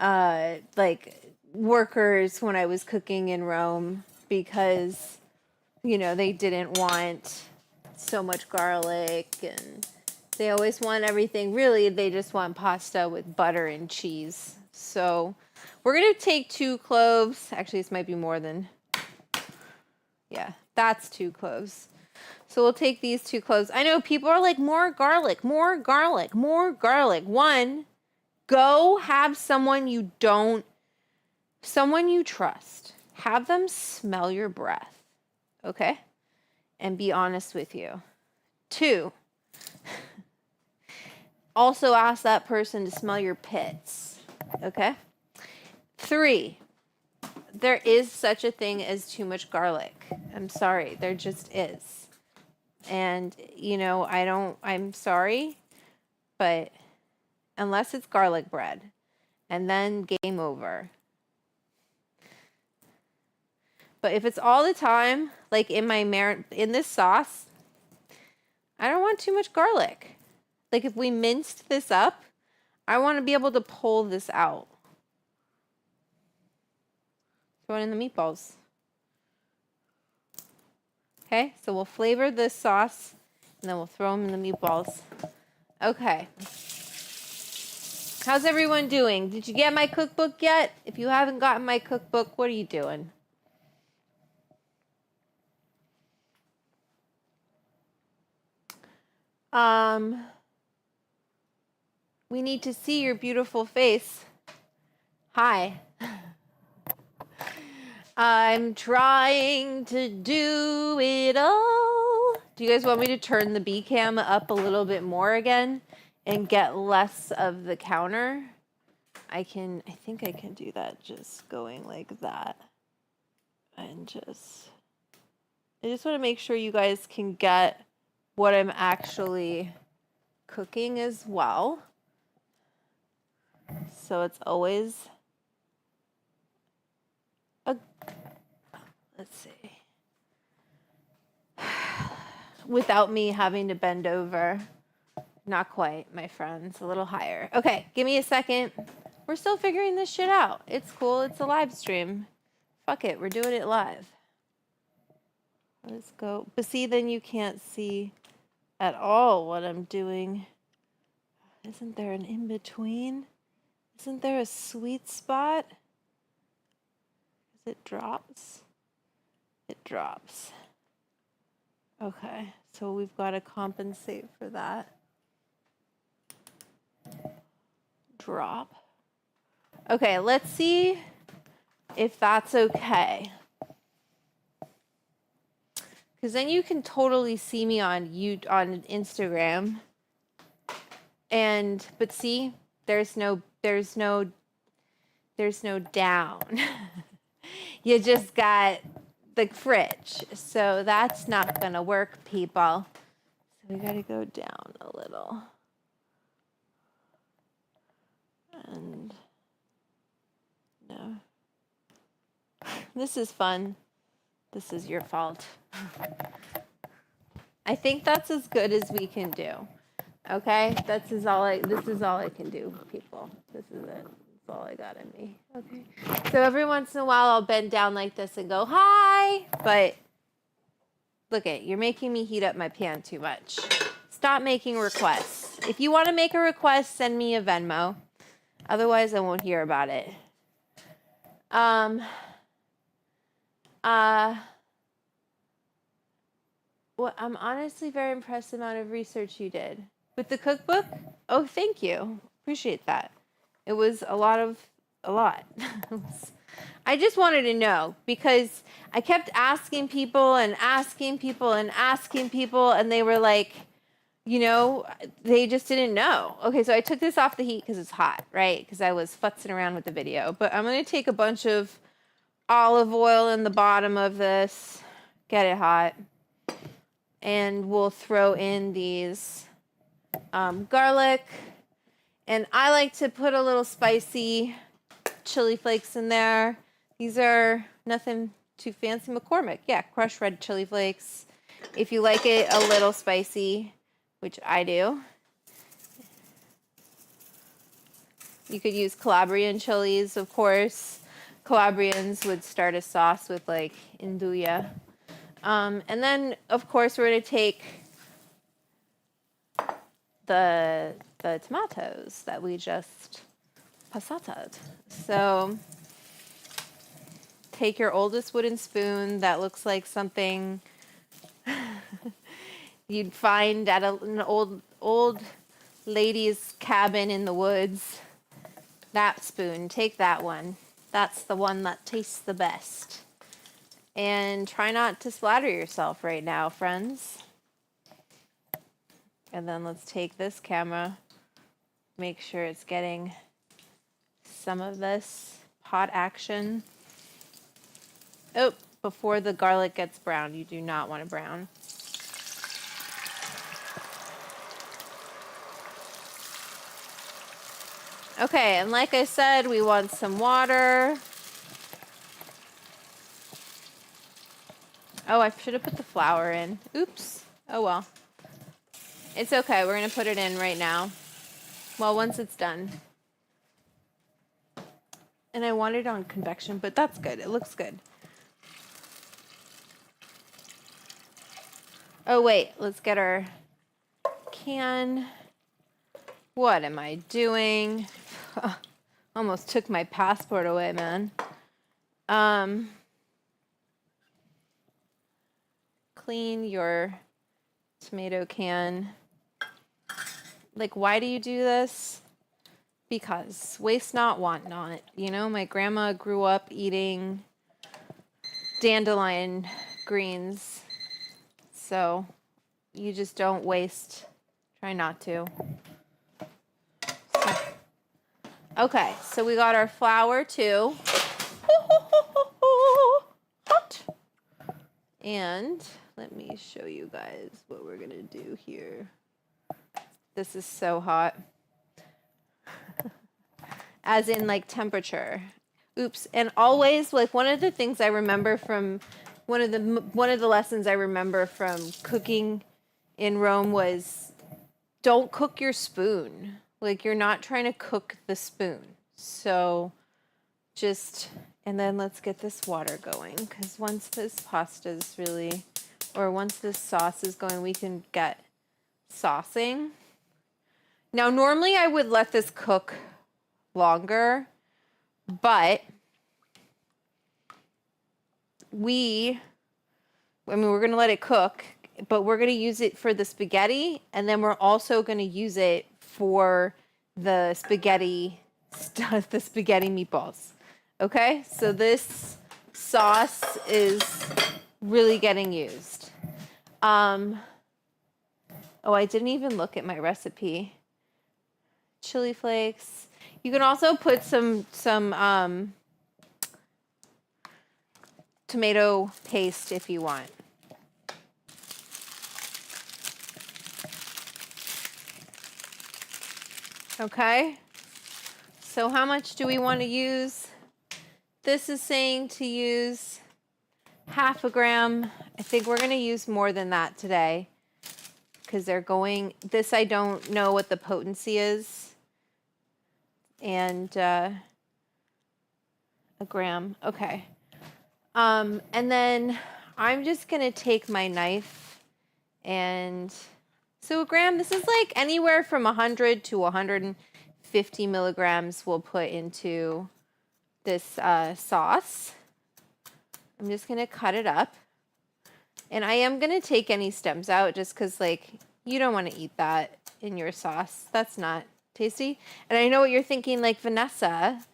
like workers when I was cooking in Rome because, you know, they didn't want so much garlic and they always want everything. Really, they just want pasta with butter and cheese. So we're going to take 2 cloves. Actually, this might be more than, yeah, that's 2 cloves. So we'll take these 2 cloves. I know people are like, more garlic, more garlic, more garlic. 1, go have someone you trust. Have them smell your breath, okay? And be honest with you. 2, also ask that person to smell your pits, okay? 3, there is such a thing as too much garlic. I'm sorry, there just is. And, you know, I'm sorry, but unless it's garlic bread, and then game over. But if it's all the time, like in in this sauce, I don't want too much garlic. Like if we minced this up, I want to be able to pull this out. Throw it in the meatballs. Okay, so we'll flavor this sauce and then we'll throw them in the meatballs. Okay. How's everyone doing? Did you get my cookbook yet? If you haven't gotten my cookbook, what are you doing? We need to see your beautiful face. Hi. I'm trying to do it all. Do you guys want me to turn the B cam up a little bit more again and get less of the counter? I think I can do that just going like that. And I just want to make sure you guys can get what I'm actually cooking as well. So it's always let's see. Without me having to bend over. Not quite, my friends. A little higher. Okay, give me a second. We're still figuring this shit out. It's cool. It's a live stream. Fuck it. We're doing it live. Let's go. But see, then you can't see at all what I'm doing. Isn't there an in-between? Isn't there a sweet spot? It drops. It drops. Okay, so we've got to compensate for that. Drop. Okay, let's see if that's okay. Because then you can totally see me on Instagram. But see, there's no down. You just got the fridge. So that's not gonna work, people. So we gotta go down a little. And no. This is fun. This is your fault. I think that's as good as we can do. Okay? This is all I can do, people. This is it. That's all I got in me. Okay. So every once in a while I'll bend down like this and go, hi! But look you're making me heat up my pan too much. Stop making requests. If you want to make a request, send me a Venmo. Otherwise, I won't hear about it. Well, I'm honestly very impressed with the amount of research you did. With the cookbook? Oh, thank you. Appreciate that. It was a lot. I just wanted to know because I kept asking people and asking people and asking people, and they were like, they just didn't know. Okay, so I took this off the heat because it's hot, right? Because I was futzing around with the video. But I'm going to take a bunch of olive oil in the bottom of this, get it hot, and we'll throw in these garlic. And I like to put a little spicy chili flakes in there. These are nothing too fancy. McCormick, yeah, crushed red chili flakes. If you like it a little spicy, which I do. You could use Calabrian chilies, of course. Calabrians would start a sauce with like nduja. And then, of course, we're going to take the tomatoes that we just passated. So take your oldest wooden spoon that looks like something you'd find at an old lady's cabin in the woods. That spoon, take that one. That's the one that tastes the best. And try not to splatter yourself right now, friends. And then let's take this camera, make sure it's getting some of this hot action. Oh, before the garlic gets brown, you do not want to brown. Okay, and like I said, we want some water. Oh, I should have put the flour in. Oops. Oh well. It's okay. We're going to put it in right now. Well, once it's done. And I want it on convection, but that's good. It looks good. Oh, wait. Let's get our can. What am I doing? Almost took my passport away, man. Clean your tomato can. Like, why do you do this? Because waste not, want not. You know, my grandma grew up eating dandelion greens. So you just don't waste. Try not to. Okay, so we got our flour too. Hot. And let me show you guys what we're gonna do here. This is so hot. As in like temperature. Oops. And always, like, one of the things I remember from one of the lessons I remember from cooking in Rome was don't cook your spoon. Like, you're not trying to cook the spoon. So just, and then let's get this water going, because once this pasta is really, or once this sauce is going, we can get saucing. Now, normally I would let this cook longer, but we're going to let it cook, but we're going to use it for the spaghetti, and then we're also going to use it for the spaghetti meatballs. Okay? So this sauce is really getting used. Oh, I didn't even look at my recipe. Chili flakes. You can also put some tomato paste if you want. Okay. So how much do we want to use? This is saying to use 1/2 gram. I think we're going to use more than that today, because they're going, this I don't know what the potency is. And 1 gram. Okay. And then I'm just going to take my knife, and so 1 gram, this is like anywhere from 100 to 150 milligrams we'll put into this sauce. I'm just going to cut it up, and I am going to take any stems out just because, like, you don't want to eat that in your sauce. That's not tasty. And I know what you're thinking, like, Vanessa,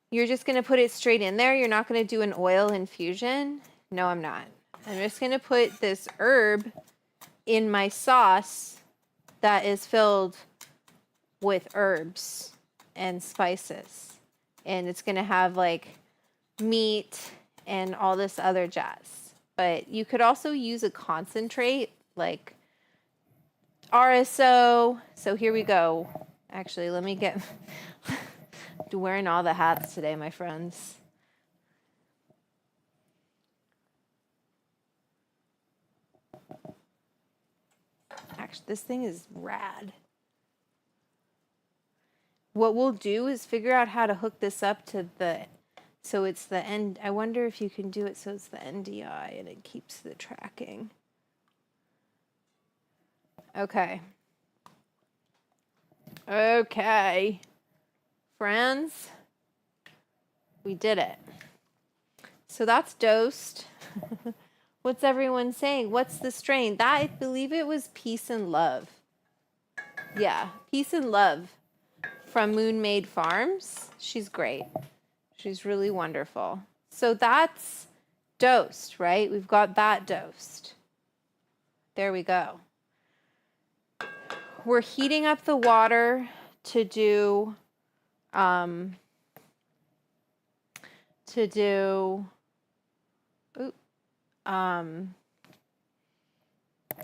you're just going to put it straight in there. You're not going to do an oil infusion. No, I'm not. I'm just going to put this herb in my sauce that is filled with herbs and spices. And it's going to have like meat and all this other jazz. But you could also use a concentrate like RSO. So here we go. Actually, let me get wearing all the hats today, my friends. Actually, this thing is rad. What we'll do is figure out how to hook this up to so it's the end. I wonder if you can do it so it's the NDI and it keeps the tracking. Okay. Okay. Friends, we did it. So that's dosed. What's everyone saying? What's the strain? That, I believe it was Peace and Love. Yeah, Peace and Love from Moon Made Farms. She's great. She's really wonderful. So that's dosed, right? We've got that dosed. There we go. We're heating up the water to do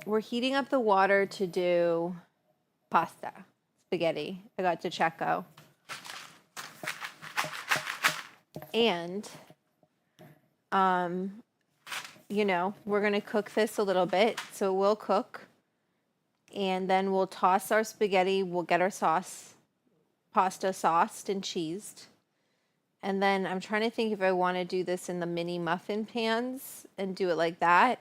we're heating up the water to do pasta, spaghetti. I got to Checo. And you know, we're going to cook this a little bit. So we'll cook and then we'll toss our spaghetti. We'll get our sauce, pasta sauced and cheesed. And then I'm trying to think if I want to do this in the mini muffin pans and do it like that.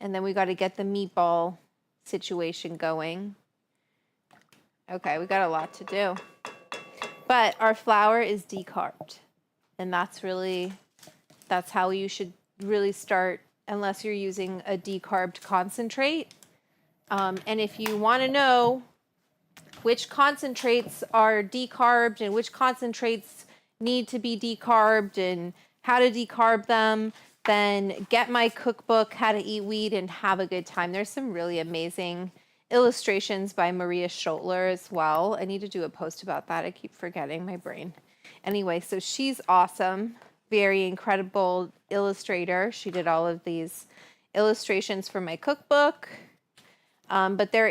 And then we got to get the meatball situation going. Okay, we got a lot to do. But our flour is decarbed. And that's how you should really start, unless you're using a decarbed concentrate. And if you want to know which concentrates are decarbed and which concentrates need to be decarbed and how to decarb them, then get my cookbook, How to Eat Wheat and Have a Good Time. There's some really amazing illustrations by Maria Schotler as well. I need to do a post about that. I keep forgetting, my brain. Anyway, so she's awesome, very incredible illustrator. She did all of these illustrations for my cookbook. But there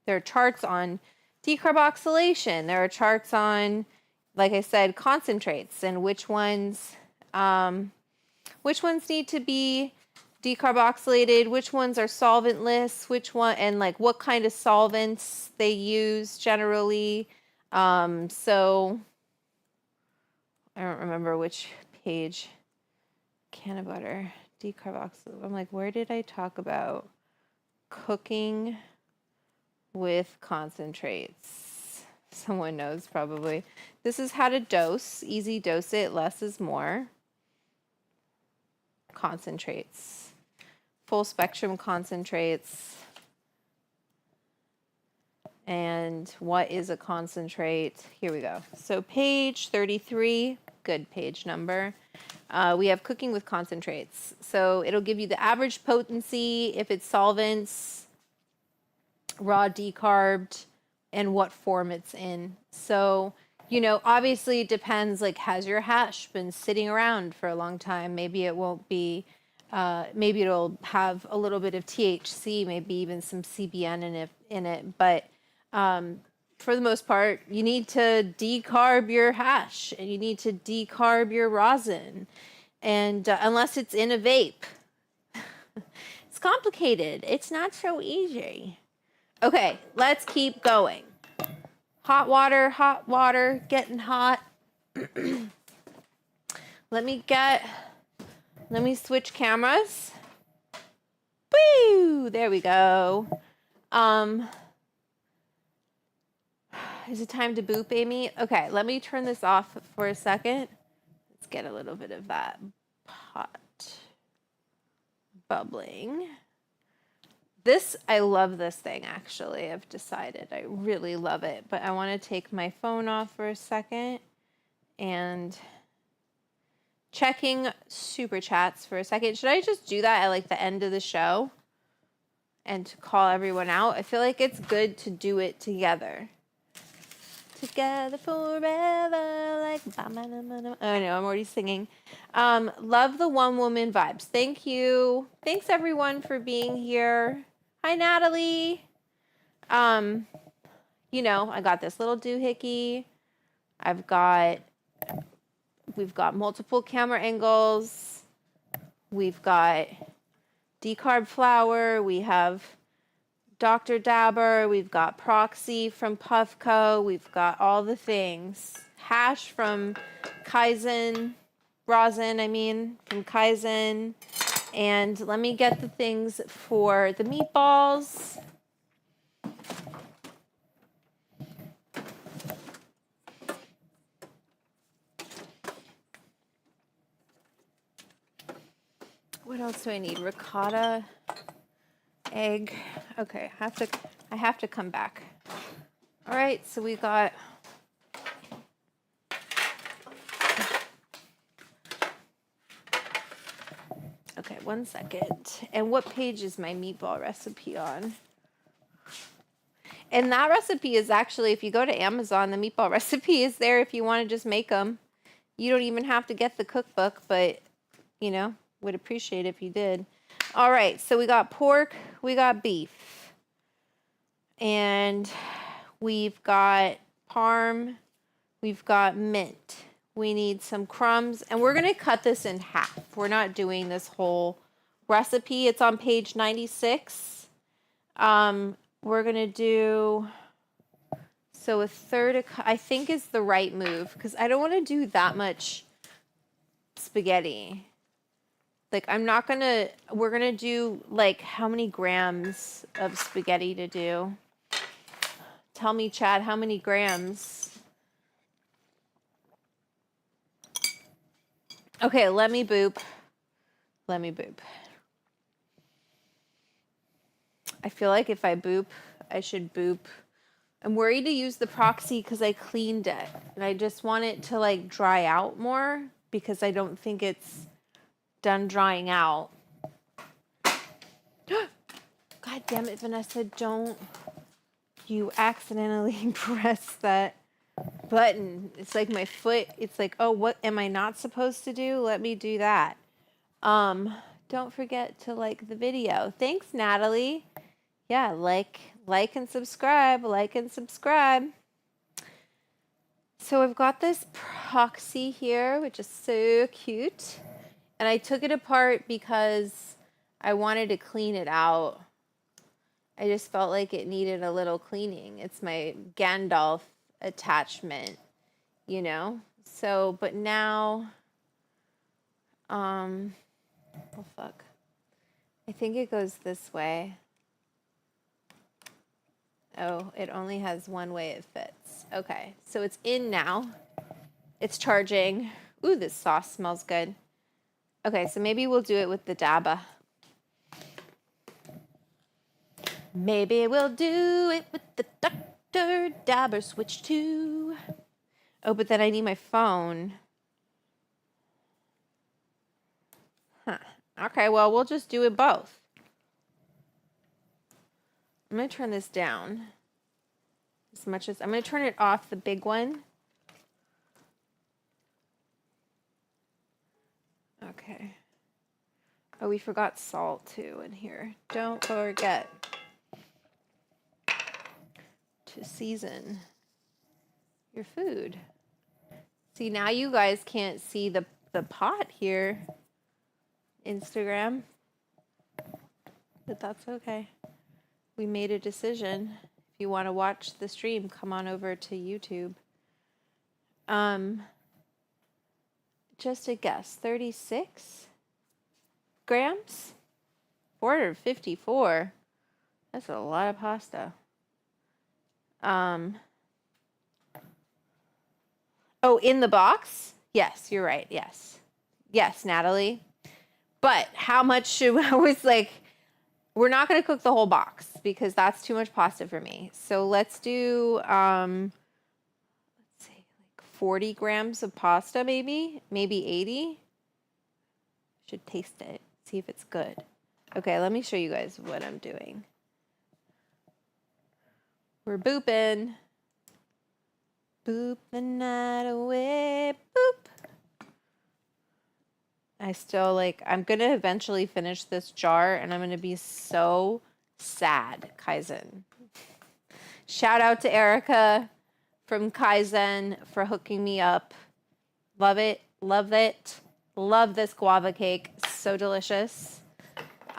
are charts on decarboxylation. There are charts on, like I said, concentrates and which ones need to be decarboxylated, which ones are solventless, and like what kind of solvents they use generally. So I don't remember which page. Can of butter, decarboxylate. I'm like, where did I talk about cooking with concentrates? Someone knows probably. This is how to dose. Easy dose it, less is more. Concentrates. Full spectrum concentrates. And what is a concentrate? Here we go. So page 33, good page number. We have cooking with concentrates. So it'll give you the average potency, if it's solvents, raw, decarbed, and what form it's in. So, you know, obviously it depends, like, has your hash been sitting around for a long time? Maybe it won't be, maybe it'll have a little bit of THC, maybe even some CBN in it. But for the most part, you need to decarb your hash and you need to decarb your rosin. And unless it's in a vape, it's complicated. It's not so easy. Okay, let's keep going. Hot water, getting hot. Let me switch cameras. Woo! There we go. Is it time to boop, Amy? Okay, let me turn this off for a second. Let's get a little bit of that pot bubbling. I love this thing, actually. I've decided I really love it, but I want to take my phone off for a second and checking super chats for a second. Should I just do that at like the end of the show and to call everyone out? I feel like it's good to do it together. Together forever, like, oh no, I'm already singing. Love the one woman vibes. Thank you. Thanks everyone for being here. Hi, Natalie. You know, I got this little doohickey. We've got multiple camera angles. We've got decarb flour. We have Dr. Dabber, we've got Proxy from Puffco, we've got all the things. Hash from Kaizen, from Kaizen. And let me get the things for the meatballs. What else do I need? Ricotta, egg. Okay, I have to come back. All right, so we got okay, 1 second. And what page is my meatball recipe on? And that recipe is actually, if you go to Amazon, the meatball recipe is there if you want to just make them. You don't even have to get the cookbook, but, you know, would appreciate if you did. All right, so we got pork, we got beef, and we've got parm, we've got mint, We need some crumbs, and we're going to cut this in half. We're not doing this whole recipe. It's on page 96. We're going to do, so a third, I think is the right move, because I don't want to do that much spaghetti. Like, I'm not going to, we're going to do, like, how many grams of spaghetti to do? Tell me, Chad, how many grams? Okay, let me boop. Let me boop. I feel like if I boop, I should boop. I'm worried to use the proxy because I cleaned it. And I just want it to, like, dry out more because I don't think it's done drying out. God damn it, Vanessa, don't you accidentally press that button. It's like my foot, it's like, oh, what am I not supposed to do? Let me do that. Don't forget to like the video. Thanks, Natalie. Yeah, like and subscribe, like and subscribe. So I've got this proxy here, which is so cute. And I took it apart because I wanted to clean it out. I just felt like it needed a little cleaning. It's my Gandalf attachment, you know? So, but now, oh fuck. I think it goes this way. Oh, it only has one way it fits. Okay, so it's in now. It's charging. Ooh, this sauce smells good. Okay, so maybe we'll do it with the dabba. Maybe we'll do it with the Dr. Dabber Switch 2. Oh, but then I need my phone. Huh. Okay, well, we'll just do it both. I'm going to turn this down as much as I'm going to turn it off, the big one. Okay. Oh, we forgot salt too in here. Don't forget to season your food. See, now you guys can't see the pot here, Instagram, but that's okay. We made a decision. If you want to watch the stream, come on over to YouTube. Just a guess, 36 grams? 454. That's a lot of pasta. Oh, in the box? Yes, you're right. Yes. Yes, Natalie. But how much should I was like, we're not going to cook the whole box because that's too much pasta for me. So let's do, let's say like 40 grams of pasta, maybe 80. Should taste it, see if it's good. Okay, let me show you guys what I'm doing. We're booping. Boop the night away, boop. I still like, I'm going to eventually finish this jar and I'm going to be so sad, Kaizen. Shout out to Erica from Kaizen for hooking me up. Love it. Love it. Love this guava cake. So delicious.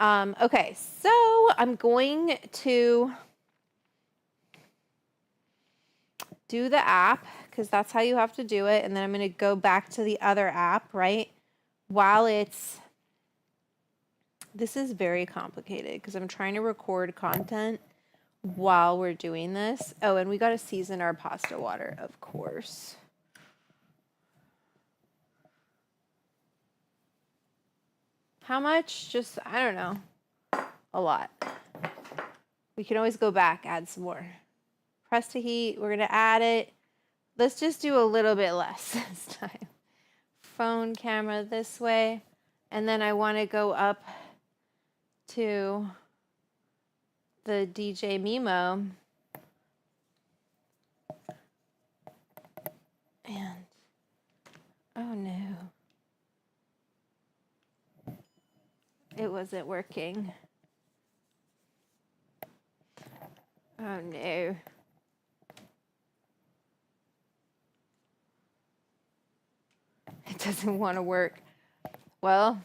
Okay, so I'm going to do the app because that's how you have to do it. And then I'm going to go back to the other app, right? While it's, this is very complicated because I'm trying to record content while we're doing this. Oh, and we got to season our pasta water, of course. How much? Just, I don't know. A lot. We can always go back, add some more. Press to heat. We're going to add it. Let's just do a little bit less this time. Phone camera this way. And then I want to go up to the DJ Mimo. And, oh no. It wasn't working. Oh no. doesn't want to work. Well,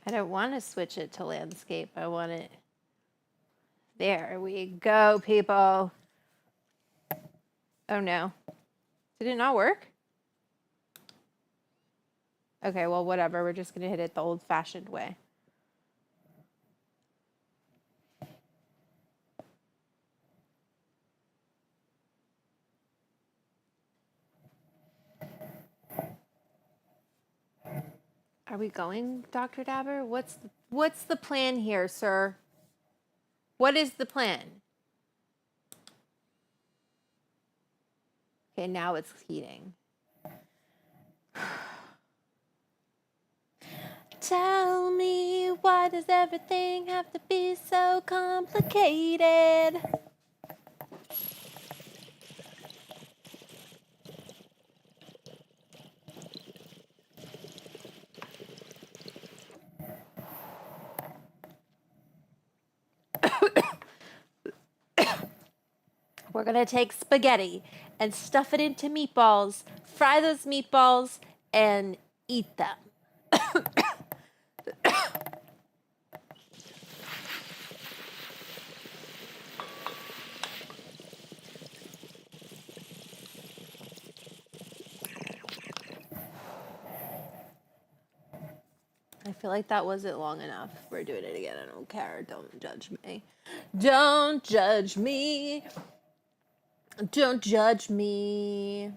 I don't want to switch it to landscape. I want it. There we go, people. Oh no. Did it not work? Okay, well, whatever. We're just going to hit it the old-fashioned way. Are we going, Dr. Dabber? What's the plan here, sir? What is the plan? Okay, now it's heating. Tell me, why does everything have to be so complicated? We're gonna take spaghetti and stuff it into meatballs, fry those meatballs, and eat them. I feel like that wasn't long enough. We're doing it again. I don't care. Don't judge me. Don't judge me. Don't judge me.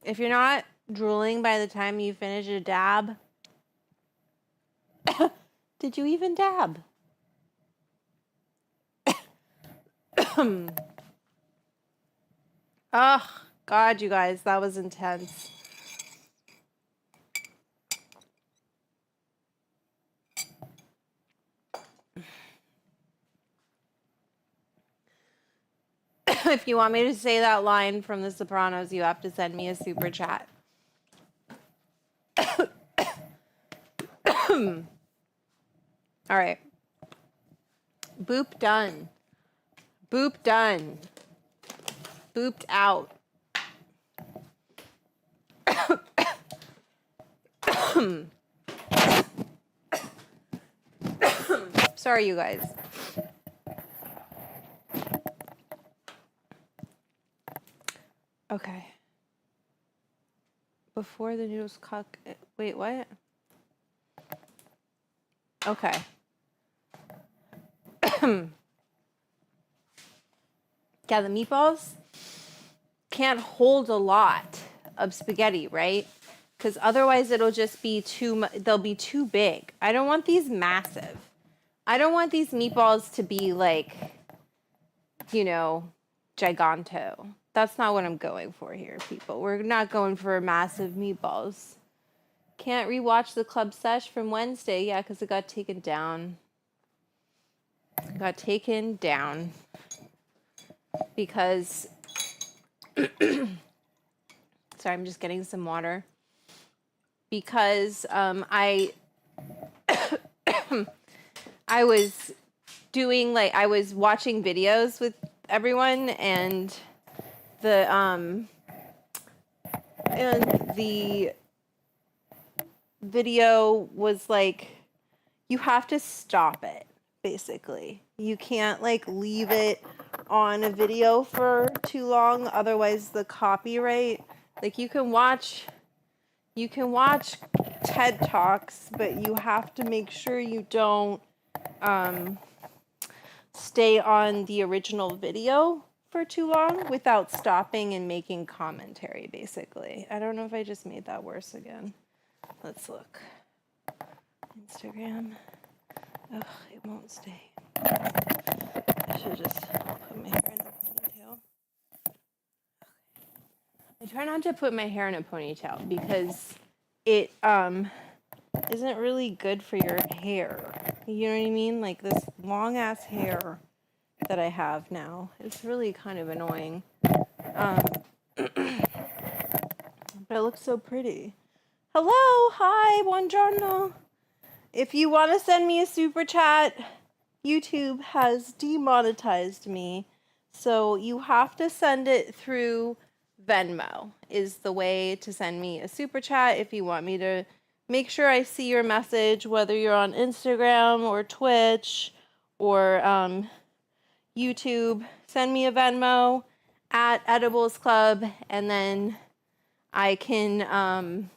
If you're not drooling by the time you finish a dab, did you even dab? Oh, God, you guys, that was intense. If you want me to say that line from The Sopranos, you have to send me a super chat. All right. Boop done. Boop done. Booped out. Sorry, you guys. Okay. Before the noodles cook. Wait, what? Okay. Yeah, the meatballs can't hold a lot of spaghetti, right? Because otherwise it'll just be they'll be too big. I don't want these massive. I don't want these meatballs to be like, you know, giganto. That's not what I'm going for here, people. We're not going for massive meatballs. Can't rewatch the club sesh from Wednesday. Yeah, because it got taken down. It got taken down. Because... Sorry, I'm just getting some water. Because I was doing, like, I was watching videos with everyone, and the video was like, you have to stop it, basically. You can't, like, leave it on a video for too long, otherwise the copyright, like, you can watch TED Talks, but you have to make sure you don't stay on the original video for too long without stopping and making commentary, basically. I don't know if I just made that worse again. Let's look. Instagram. Ugh, it won't stay. I should just put my hair in a ponytail. I try not to put my hair in a ponytail because it isn't really good for your hair. You know what I mean? Like this long ass hair that I have now. It's really kind of annoying. But it looks so pretty. Hello, hi, buongiorno. If you want to send me a super chat, YouTube has demonetized me. So you have to send it through Venmo is the way to send me a super chat if you want me to make sure I see your message, whether you're on Instagram or Twitch or YouTube. Send me a Venmo at Edibles Club, and then I can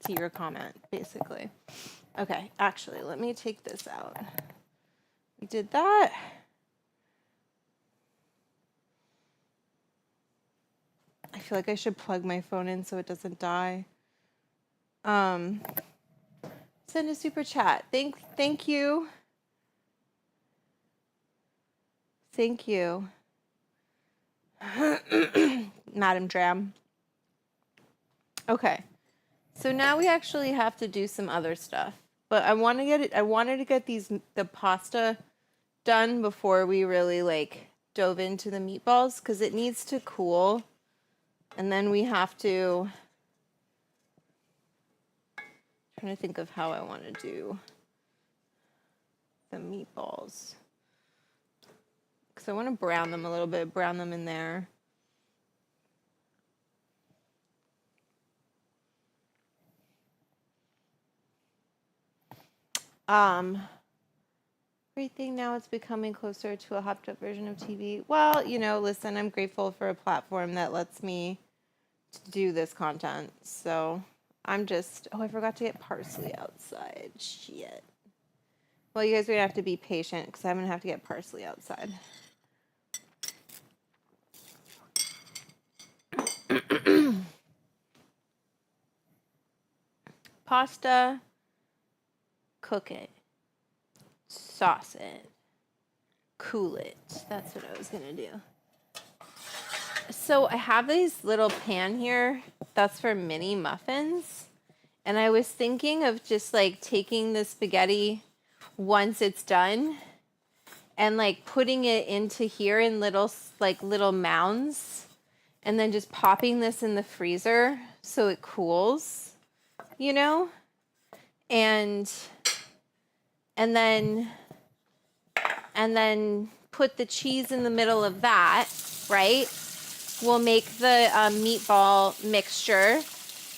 see your comment, basically. Okay, actually, let me take this out. We did that. I feel like I should plug my phone in so it doesn't die. Send a super chat. Thank you. Thank you. Madam Dram. Okay. So now we actually have to do some other stuff. But I wanted to get the pasta done before we really like dove into the meatballs because it needs to cool. And then we have to trying to think of how I want to do the meatballs. Because I want to brown them a little bit, brown them in there. Great thing now it's becoming closer to a hopped up version of TV. Well, you know, listen, I'm grateful for a platform that lets me do this content. So I'm just, oh, I forgot to get parsley outside. Shit. Well, you guys are going to have to be patient because I'm going to have to get parsley outside. Pasta, cook it, sauce it, cool it. That's what I was going to do. So I have this little pan here that's for mini muffins. And I was thinking of just like taking the spaghetti once it's done and like putting it into here in little mounds and then just popping this in the freezer so it cools, you know? And then put the cheese in the middle of that, right? We'll make the meatball mixture.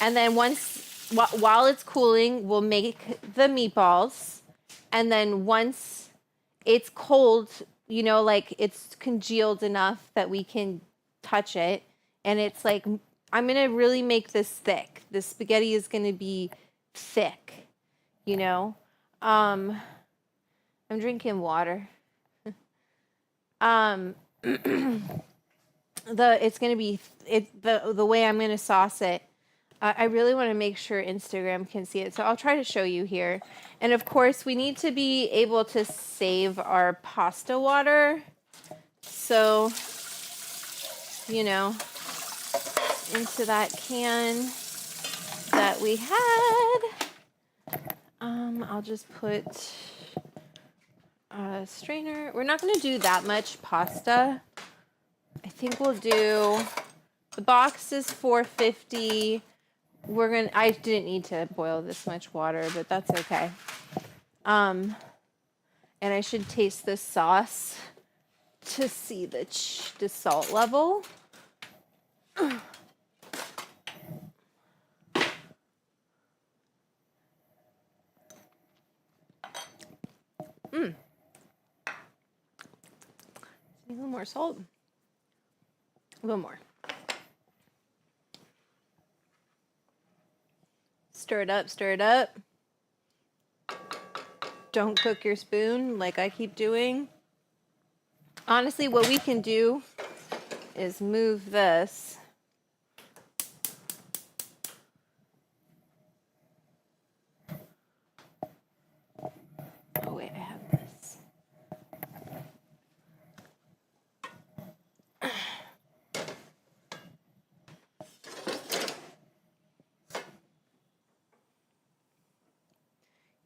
And then while it's cooling, we'll make the meatballs. And then once it's cold, you know, like it's congealed enough that we can touch it. And it's like, I'm going to really make this thick. The spaghetti is going to be thick, you know. I'm drinking water. It's going to be the way I'm going to sauce it. I really want to make sure Instagram can see it. So I'll try to show you here. And of course, we need to be able to save our pasta water. So, you know, into that can that we had, I'll just put a strainer. We're not going to do that much pasta. I think we'll do, the box is $4.50. I didn't need to boil this much water, but that's okay. And I should taste this sauce to see the salt level. A little more salt. A little more. Stir it up, stir it up. don't cook your spoon like I keep doing. Honestly, what we can do is move this. Oh wait, I have this.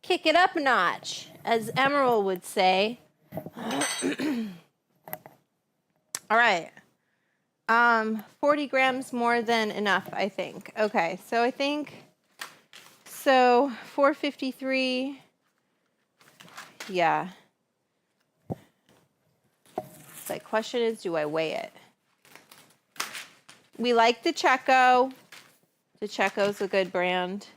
Kick it up a notch, as Emerald would say. All right. 40 grams more than enough, I think. Okay, so I think, so 453, yeah. The question is, do I weigh it? We like the Checo. The Checo's a good brand.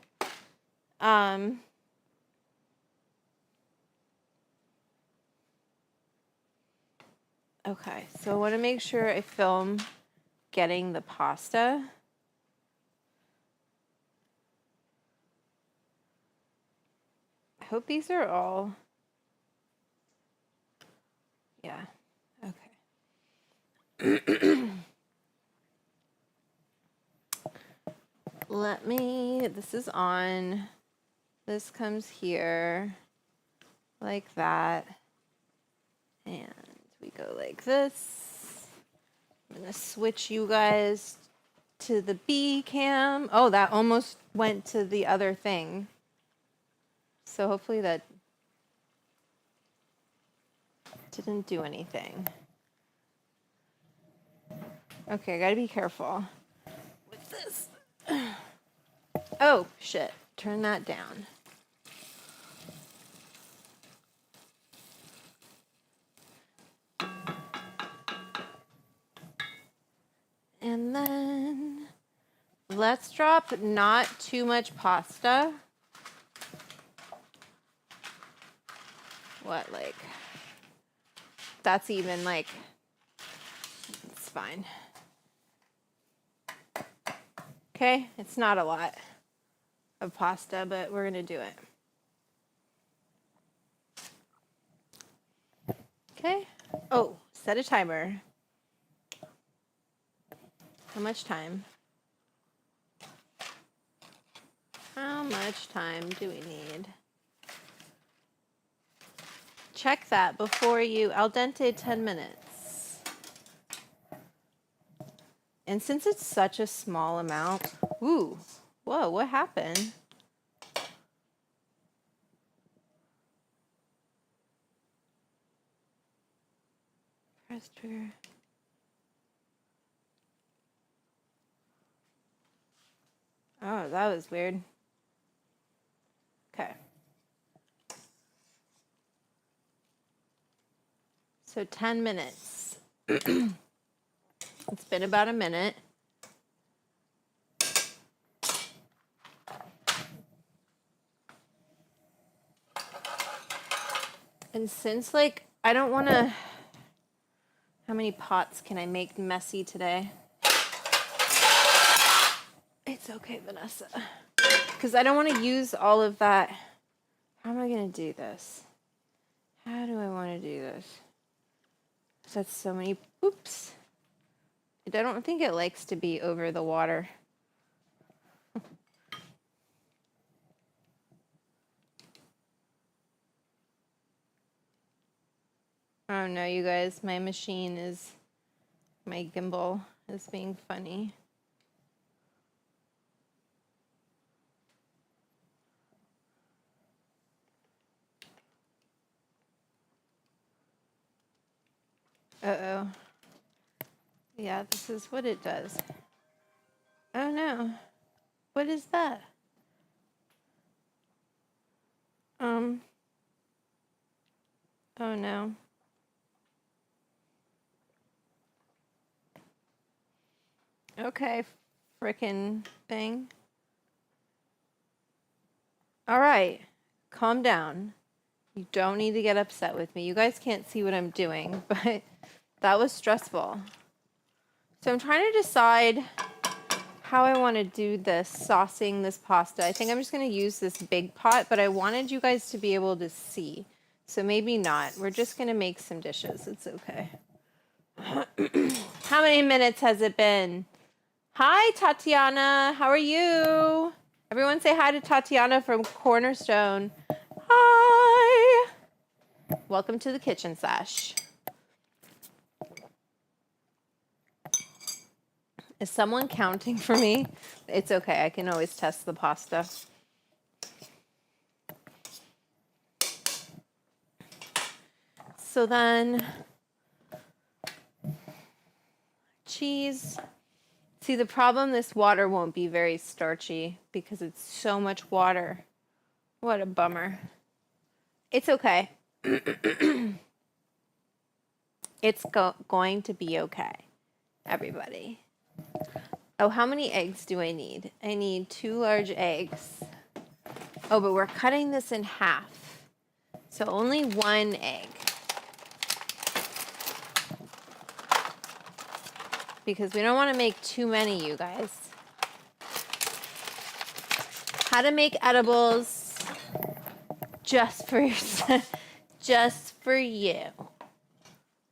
Okay, so I want to make sure I film getting the pasta. I hope these are all, yeah, okay. This is on, this comes here, like that, and we go like this. I'm gonna switch you guys to the B cam. Oh, that almost went to the other thing. So hopefully that didn't do anything. Okay, I gotta be careful with this. Oh, shit. Turn that down. And then let's drop not too much pasta. What, like, that's even like, it's fine. Okay, it's not a lot of pasta, but we're gonna do it. Okay. Oh, set a timer. How much time? How much time do we need? Check that before you, al dente 10 minutes. And since it's such a small amount, ooh, whoa, what happened? Press trigger. Oh, that was weird. Okay. So 10 minutes. It's been about a minute. And since, like, I don't want to... How many pots can I make messy today? It's okay, Vanessa. Because I don't want to use all of that. How am I going to do this? How do I want to do this? That's so many... Oops. I don't think it likes to be over the water. Oh no, you guys, my gimbal is being funny. Uh-oh. Yeah, this is what it does. Oh no. What is that? Oh no. Okay, frickin' thing. All right, calm down. You don't need to get upset with me. You guys can't see what I'm doing, but that was stressful. So I'm trying to decide how I want to do this, saucing this pasta. I think I'm just going to use this big pot, but I wanted you guys to be able to see. So maybe not. We're just going to make some dishes. It's okay. How many minutes has it been? Hi, Tatiana. How are you? Everyone say hi to Tatiana from Cornerstone. Hi. Welcome to the Kitchen Sash. Is someone counting for me? It's okay. I can always test the pasta. So then, cheese. See, the problem, this water won't be very starchy because it's so much water. What a bummer. It's okay. It's going to be okay, everybody. Oh, how many eggs do I need? I need 2 large eggs. Oh, but we're cutting this in half. So only 1 egg. Because we don't want to make too many, you guys. How to make edibles just for yourself, just for you.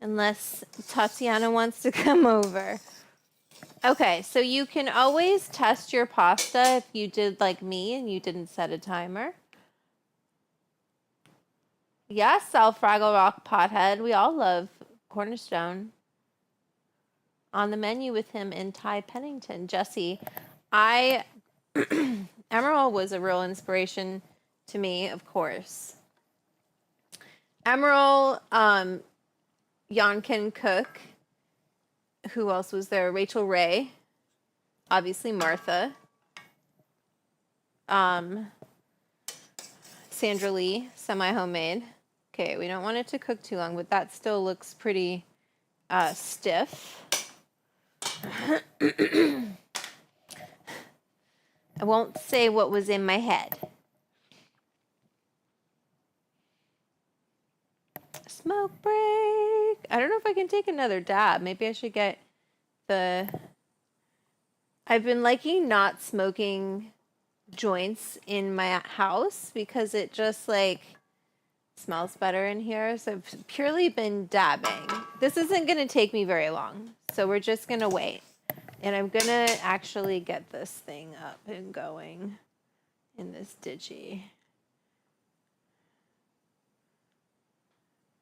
Unless Tatiana wants to come over. Okay, so you can always test your pasta if you did like me and you didn't set a timer. Yes, South Fraggle Rock Pothead. We all love Cornerstone. On the menu with him in Ty Pennington. Jesse, Emerald was a real inspiration to me, of course. Emerald, Yonkin Cook. Who else was there? Rachel Ray. Obviously Martha. Sandra Lee, semi-homemade. Okay, we don't want it to cook too long, but that still looks pretty stiff. I won't say what was in my head. Smoke break. I don't know if I can take another dab. Maybe I should get the... I've been liking not smoking joints in my house because it just like smells better in here. So I've purely been dabbing. This isn't going to take me very long. So we're just going to wait. And I'm going to actually get this thing up and going in this digi.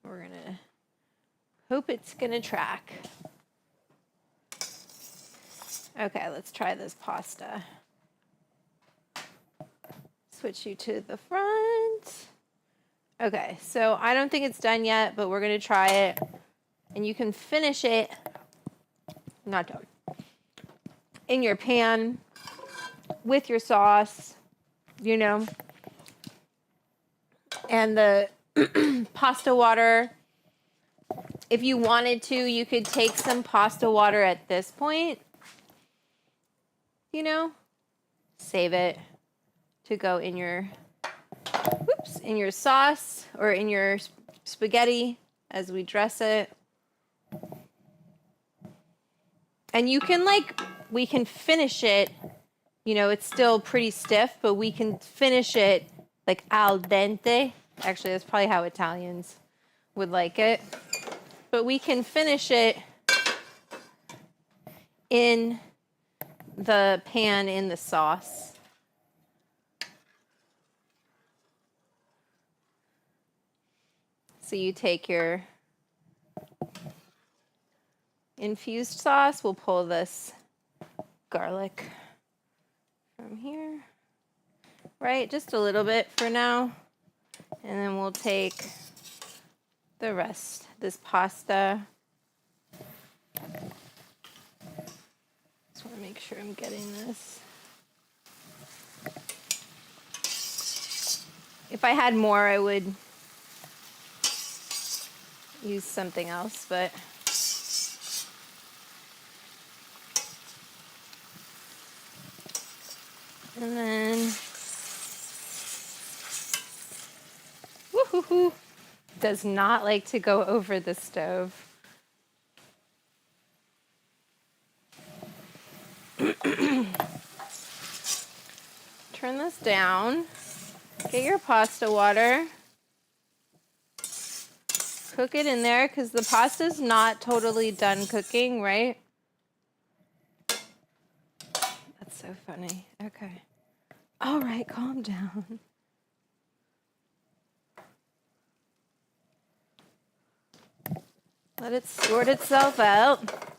We're going to hope it's going to track. Okay, let's try this pasta. Switch you to the front. Okay, so I don't think it's done yet, but we're going to try it. And you can finish it, not done, in your pan with your sauce, you know. And the pasta water, if you wanted to, you could take some pasta water at this point, you know, save it to go in your, in your sauce or in your spaghetti as we dress it. And you can we can finish it, you know, it's still pretty stiff, but we can finish it like al dente. Actually, that's probably how Italians would like it. But we can finish it in the pan in the sauce. So you take your infused sauce. We'll pull this garlic from here, right? Just a little bit for now. And then we'll take the rest, this pasta. Just want to make sure I'm getting this. If I had more, I would use something else, but and then woo-hoo-hoo, does not like to go over the stove. turn this down. Get your pasta water. Cook it in there because the pasta's not totally done cooking, right? That's so funny. Okay. All right, calm down. Let it sort itself out.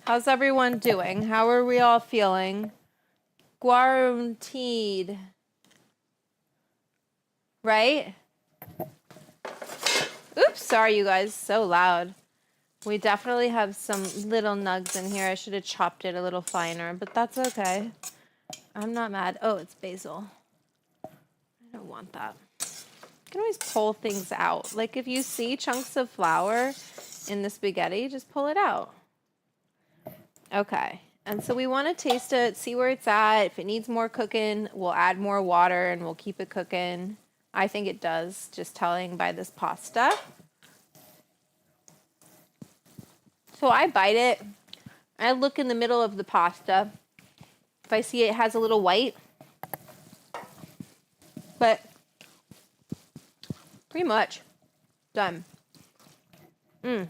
How's everyone doing? How are we all feeling? Quarantined. Right? Oops, sorry you guys, so loud. We definitely have some little nugs in here. I should have chopped it a little finer, but that's okay. I'm not mad. Oh, it's basil. I don't want that. You can always pull things out. Like if you see chunks of flour in the spaghetti, just pull it out. Okay, and so we want to taste it, see where it's at. If it needs more cooking, we'll add more water and we'll keep it cooking. I think it does, just telling by this pasta. So I bite it. I look in the middle of the pasta. If I see it has a little white, but pretty much done. And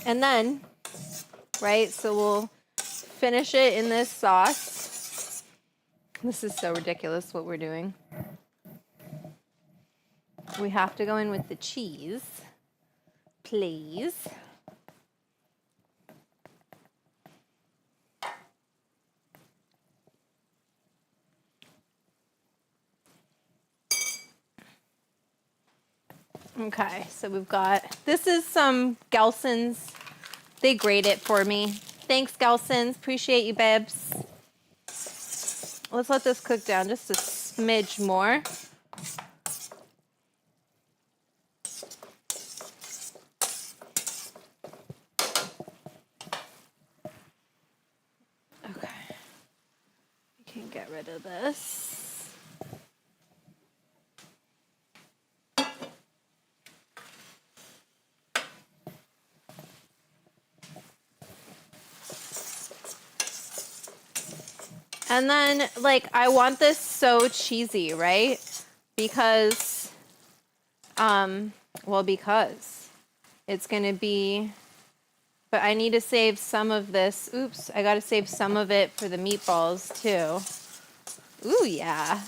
then, right, so we'll finish it in this sauce. This is so ridiculous what we're doing. We have to go in with the cheese, please. Okay, so we've got, this is some Gelson's. They grate it for me. Thanks, Gelson's. Appreciate you, babes. Let's let this cook down just a smidge more. Okay. We can get rid of this. And then, like, I want this so cheesy, right? Because, because it's going to be, but I need to save some of this. Oops, I got to save some of it for the meatballs, too. Ooh, yeah.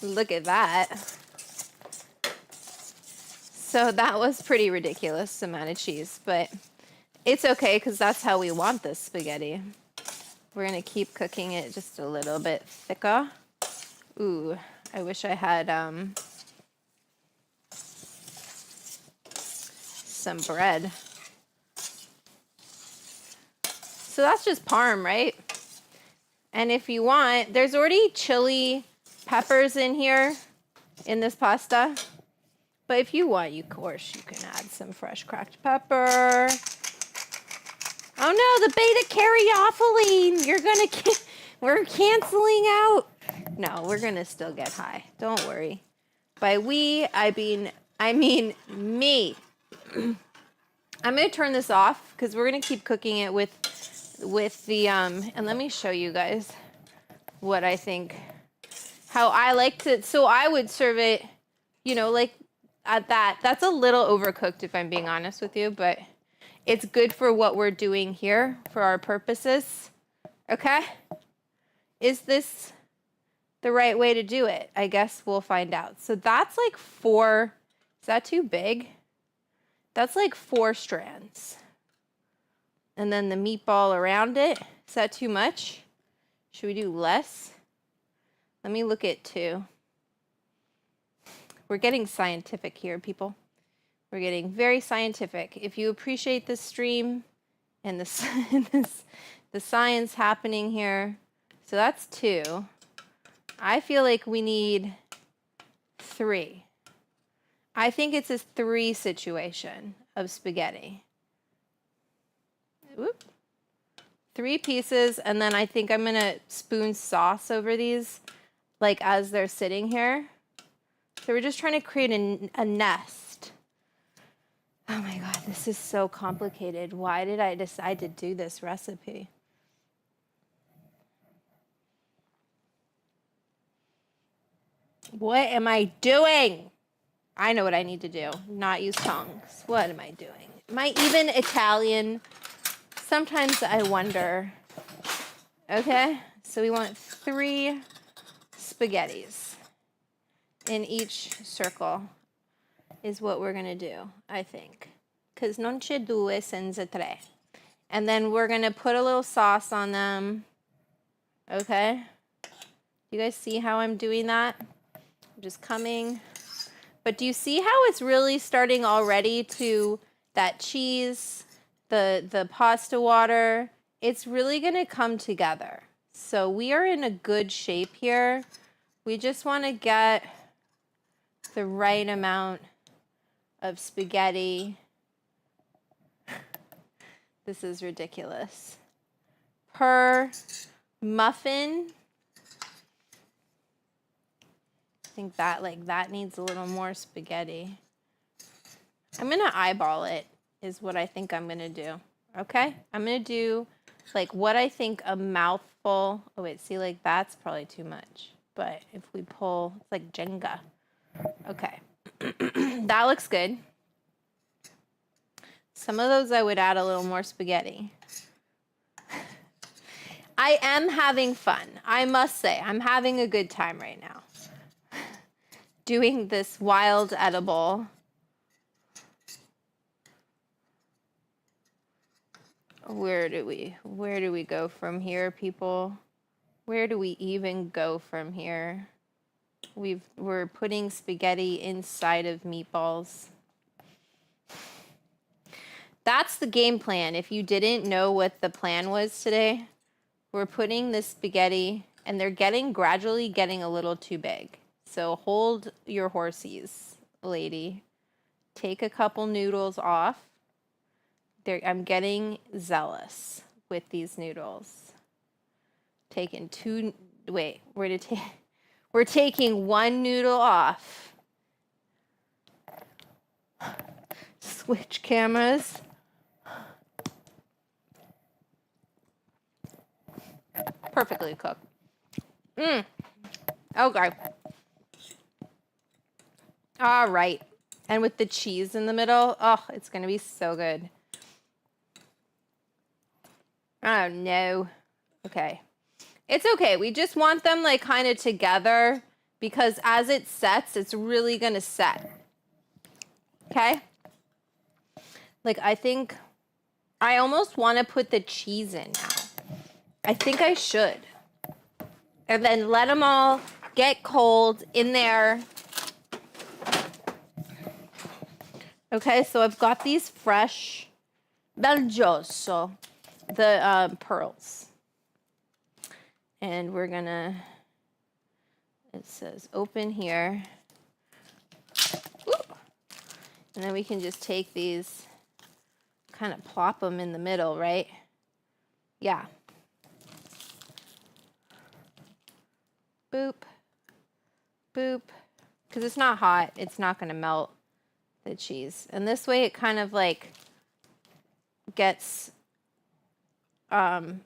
Look at that. So that was pretty ridiculous amount of cheese, but it's okay because that's how we want this spaghetti. We're going to keep cooking it just a little bit thicker. Ooh, I wish I had some bread. So that's just parm, right? And if you want, there's already chili peppers in here in this pasta. But if you want, of course, you can add some fresh cracked pepper. Oh no, the beta-caryophyllene! We're canceling out. No, we're gonna still get high. Don't worry. By we, I mean me. I'm gonna turn this off because we're gonna keep cooking it with the and let me show you guys what I think, how I like to. So I would serve it, you know, like at that. That's a little overcooked if I'm being honest with you, but it's good for what we're doing here for our purposes. Okay? Is this the right way to do it? I guess we'll find out. So that's like 4, is that too big? That's like 4 strands. And then the meatball around it, is that too much? Should we do less? Let me look at 2. We're getting scientific here, people. We're getting very scientific. If you appreciate this stream and the science happening here, so that's 2. I feel like we need 3. I think it's a 3 situation of spaghetti. Whoop. 3 pieces, and then I think I'm gonna spoon sauce over these, like as they're sitting here. So we're just trying to create a nest. Oh my God, this This is so complicated. Why did I decide to do this recipe? What am I doing? I know what I need to do. Not use tongs. What am I doing? Am I even Italian? Sometimes I wonder. Okay, so we want 3 spaghettis in each circle is what we're gonna do, I think. Because non c'è due senza tre. And then we're gonna put a little sauce on them. Okay? You guys see how I'm doing that? I'm just coming. But do you see how it's really starting already to that cheese, the pasta water? It's really gonna come together. So we are in a good shape here. We just wanna get the right amount of spaghetti. This is ridiculous. Per muffin. I think that needs a little more spaghetti. I'm gonna eyeball it is what I think I'm gonna do. Okay? I'm gonna do like what I think a mouthful. Oh wait, see, like that's probably too much. But if we pull, it's like Jenga. Okay. That looks good. Some of those I would add a little more spaghetti. I am having fun. I must say, I'm having a good time right now. Doing this wild edible. Where do we go from here, people? Where do we even go from here? We're putting spaghetti inside of meatballs. That's the game plan. If you didn't know what the plan was today, we're putting this spaghetti, and they're gradually getting a little too big. So hold your horses, lady. Take a couple noodles off. I'm getting zealous with these noodles. We're taking 1 noodle off. Switch cameras. Perfectly cooked. Okay. All right. And with the cheese in the middle, oh, it's going to be so good. Oh, no. Okay. It's okay. We just want them like kind of together because as it sets, it's really going to set. Okay? Like, I think I almost want to put the cheese in now. I think I should. And then let them all get cold in there. Okay, so I've got these fresh Belgioso, the pearls. And we're gonna, it says open here. Ooh. And then we can just take these, kind of plop them in the middle, right? Yeah. Boop, boop. Because it's not hot, it's not gonna melt the cheese. And this way it kind of like gets kind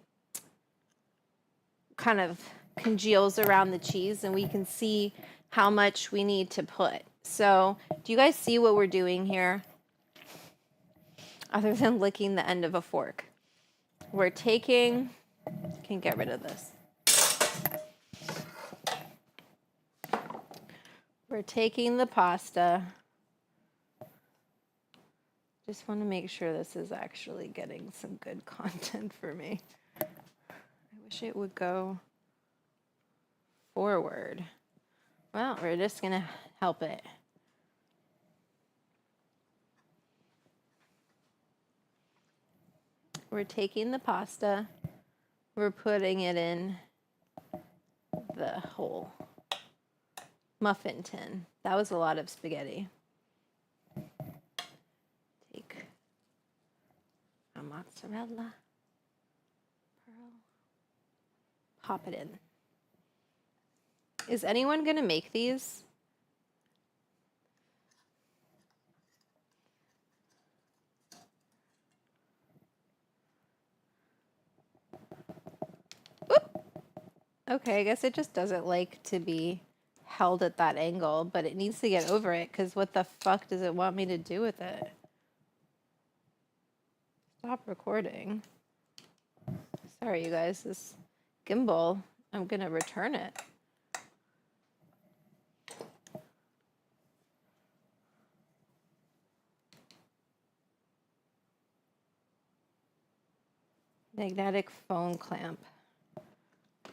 of congeals around the cheese, and we can see how much we need to put. So do you guys see what we're doing here? Other than licking the end of a fork. We're taking, can get rid of this. We're taking the pasta. Just want to make sure this is actually getting some good content for me. I wish it would go forward. Well, we're just going to help it. We're taking the pasta. We're putting it in the whole muffin tin. That was a lot of spaghetti. Take a mozzarella pearl. Pop it in. Is anyone going to make these? Okay, I guess it just doesn't like to be held at that angle, but it needs to get over it, because what the fuck does it want me to do with it? Stop recording. Sorry, you guys, this gimbal, I'm gonna return it. Magnetic phone clamp.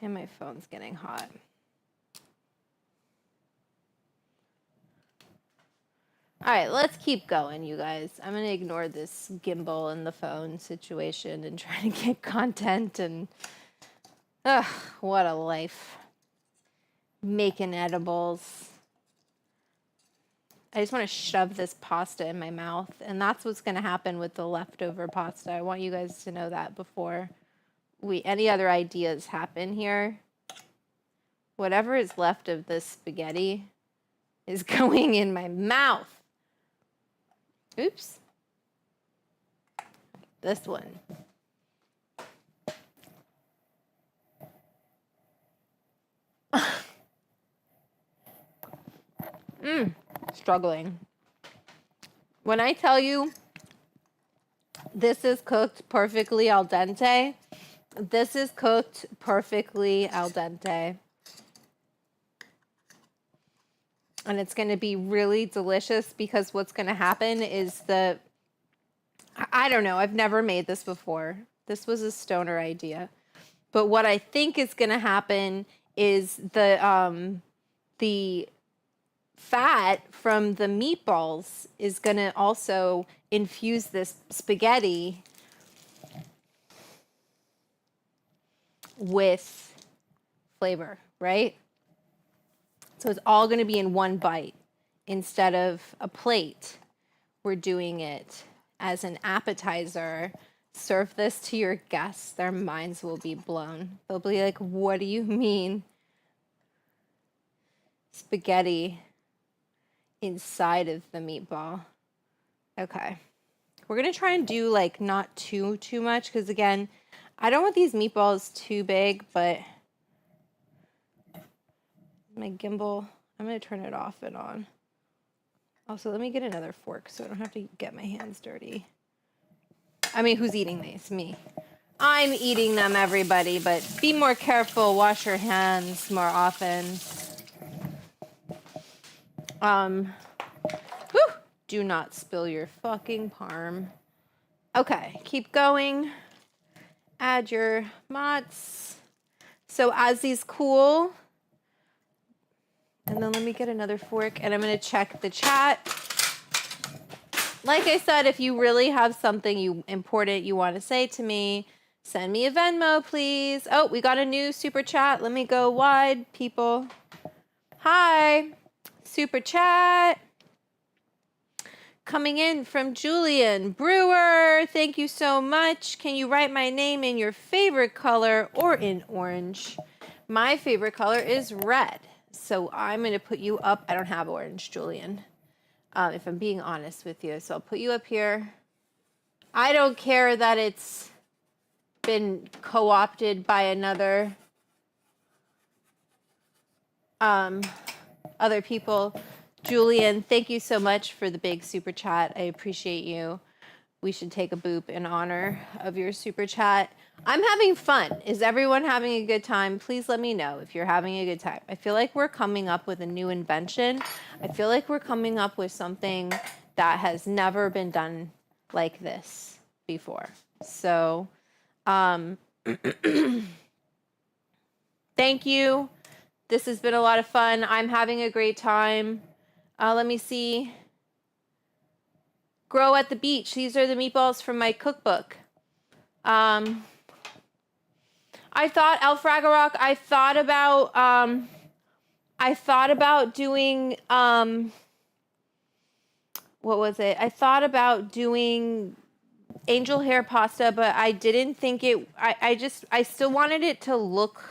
And my phone's getting hot. All right, let's keep going, you guys. I'm going to ignore this gimbal and the phone situation and try to get content. And what a life. Making edibles. I just want to shove this pasta in my mouth. And that's what's going to happen with the leftover pasta. I want you guys to know that before any other ideas happen here. Whatever is left of this spaghetti is going in my mouth. Oops. This one. Struggling. When I tell you this is cooked perfectly al dente, this is cooked perfectly al dente. And it's going to be really delicious, because what's going to happen is I don't know, I've never made this before. This was a stoner idea. But what I think is going to happen is the fat from the meatballs is going to also infuse this spaghetti with flavor, right? So it's all going to be in one bite instead of a plate. We're doing it as an appetizer. Serve this to your guests. Their minds will be blown. They'll be like, what do you mean? Spaghetti inside of the meatball. Okay. We're going to try and do like not too much, because again, I don't want these meatballs too big, but my gimbal, I'm going to turn it off and on. Also, let me get another fork so I don't have to get my hands dirty. I mean, who's eating these? Me. I'm eating them, everybody, but be more careful. Wash your hands more often. Do not spill your fucking parm. Okay, keep going. Add your mozz. So as these cool, and then let me get another fork, and I'm going to check the chat. Like I said, if you really have something important you want to say to me, send me a Venmo, please. Oh, we got a new super chat. Let me go wide, people. Hi, super chat. Coming in from Julian Brewer. Thank you so much. Can you write my name in your favorite color or in orange? My favorite color is red. So I'm going to put you up. I don't have orange, Julian, if I'm being honest with you. So I'll put you up here. I don't care that it's been co-opted by another other people. Julian, thank you so much for the big super chat. I appreciate you. We should take a boop in honor of your super chat. I'm having fun. Is everyone having a good time? Please let me know if you're having a good time. I feel like we're coming up with a new invention. I feel like we're coming up with something that has never been done like this before. So, thank you. This has been a lot of fun. I'm having a great time. Let me see. Grow at the beach. These are the meatballs from my cookbook. I thought Alfragarok, I thought about doing, what was it? I thought about doing angel hair pasta, but I didn't think it, I still wanted it to look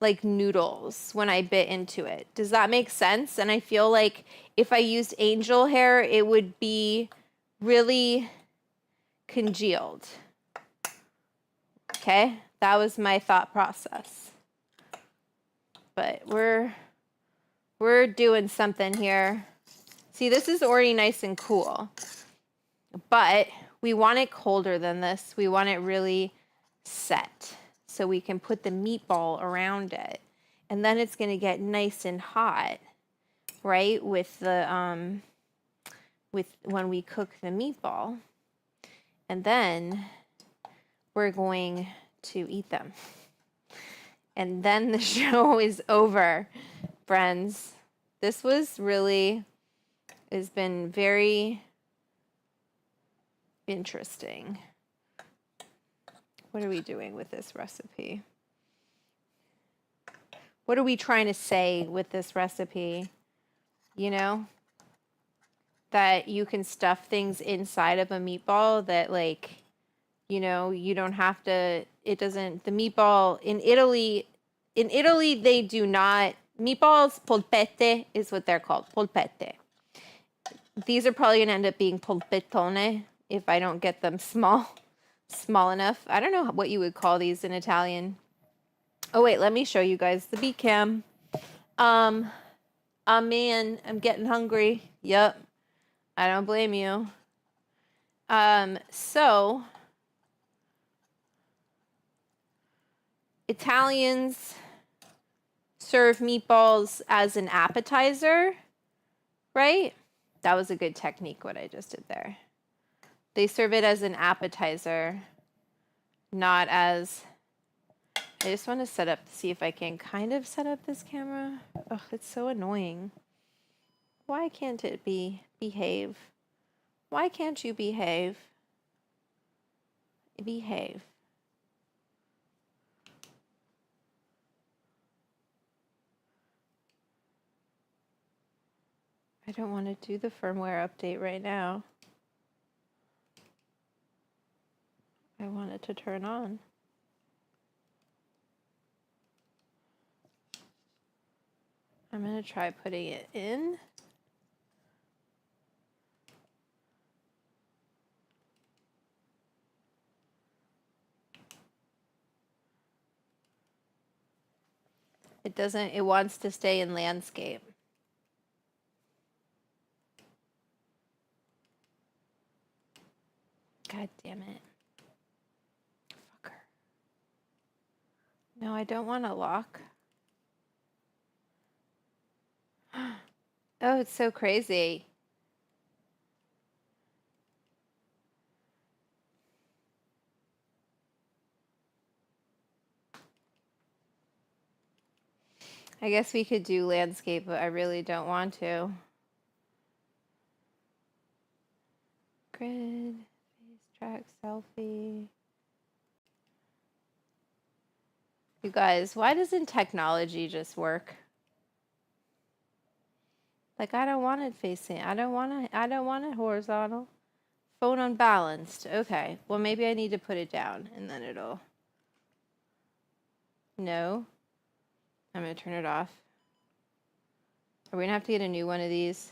like noodles when I bit into it. Does that make sense? And I feel like if I used angel hair, it would be really congealed. Okay? That was my thought process. but we're doing something here. See, this is already nice and cool, but we want it colder than this. We want it really set so we can put the meatball around it. And then it's going to get nice and hot, right? With the when we cook the meatball. And then we're going to eat them. And then the show is over, friends. This has been very interesting. What are we doing with this recipe? What are we trying to say with this recipe? You know, that you can stuff things inside of a meatball that, like, you know, you don't have to, it doesn't, the meatball in Italy, they do not, meatballs, polpette is what they're called, polpette. These are probably going to end up being polpettone if I don't get them small enough. I don't know what you would call these in Italian. Oh, wait, let me show you guys the beat cam. Oh, man, I'm getting hungry. Yep. I don't blame you. So Italians serve meatballs as an appetizer, right? That was a good technique, what I just did there. They serve it as an appetizer, not as... I just want to see if I can kind of set up this camera. Oh, it's so annoying. Why can't it behave? Why can't you behave? Behave. I don't want to do the firmware update right now. I want it to turn on. I'm going to try putting it in. It wants to stay in landscape. God damn it. Fucker. No, I don't want to lock. Oh, it's so crazy. I guess we could do landscape, but I really don't want to. Grid, face track, selfie. You guys, why doesn't technology just work? Like, I don't want it facing. I don't want it horizontal. Phone unbalanced. Okay. Well, maybe I need to put it down and then it'll... No. I'm going to turn it off. Are we going to have to get a new one of these?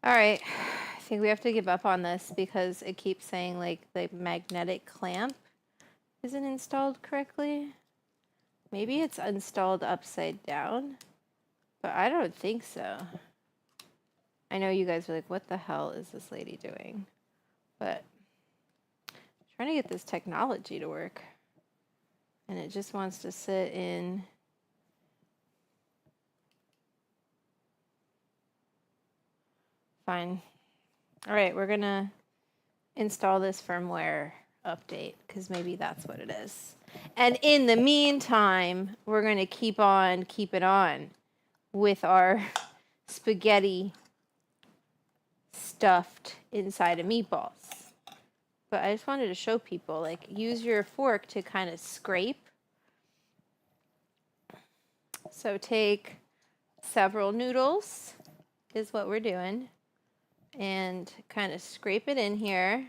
All right. I think we have to give up on this because it keeps saying, like, the magnetic clamp isn't installed correctly. Maybe it's installed upside down, but I don't think so. I know you guys are like, what the hell is this lady doing? But I'm trying to get this technology to work. And it just wants to sit in. Fine. All right, we're going to install this firmware update because maybe that's what it is. And in the meantime, we're going to keep it on with our spaghetti stuffed inside of meatballs. But I just wanted to show people, like, use your fork to kind of scrape. So take several noodles is what we're doing and kind of scrape it in here.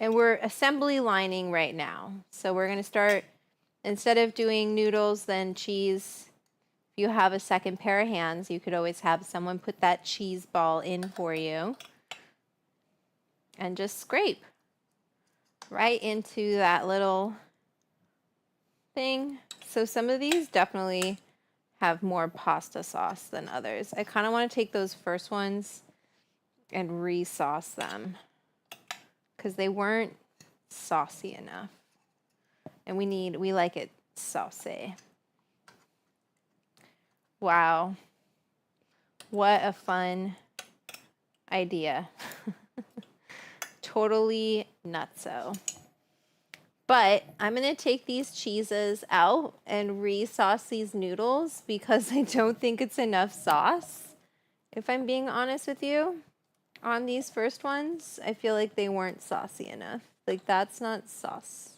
And we're assembly lining right now. So we're going to start, instead of doing noodles, then cheese. If you have a second pair of hands, you could always have someone put that cheese ball in for you and just scrape right into that little thing. So some of these definitely have more pasta sauce than others. I kind of want to take those first ones and re-sauce them because they weren't saucy enough. And we like it saucy. Wow. What a fun idea. Totally nutso. But I'm going to take these cheeses out and re-sauce these noodles because I don't think it's enough sauce. If I'm being honest with you, on these first ones, I feel like they weren't saucy enough. Like, that's not sauce.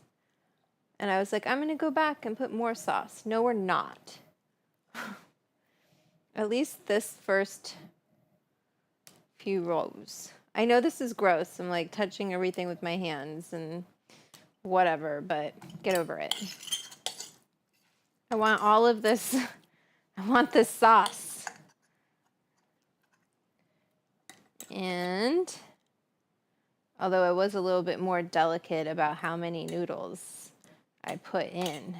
And I was like, I'm going to go back and put more sauce. No, we're not. At least this first few rows. I know this is gross. I'm like touching everything with my hands and whatever, but get over it. I want all of this. I want this sauce. And although I was a little bit more delicate about how many noodles I put in,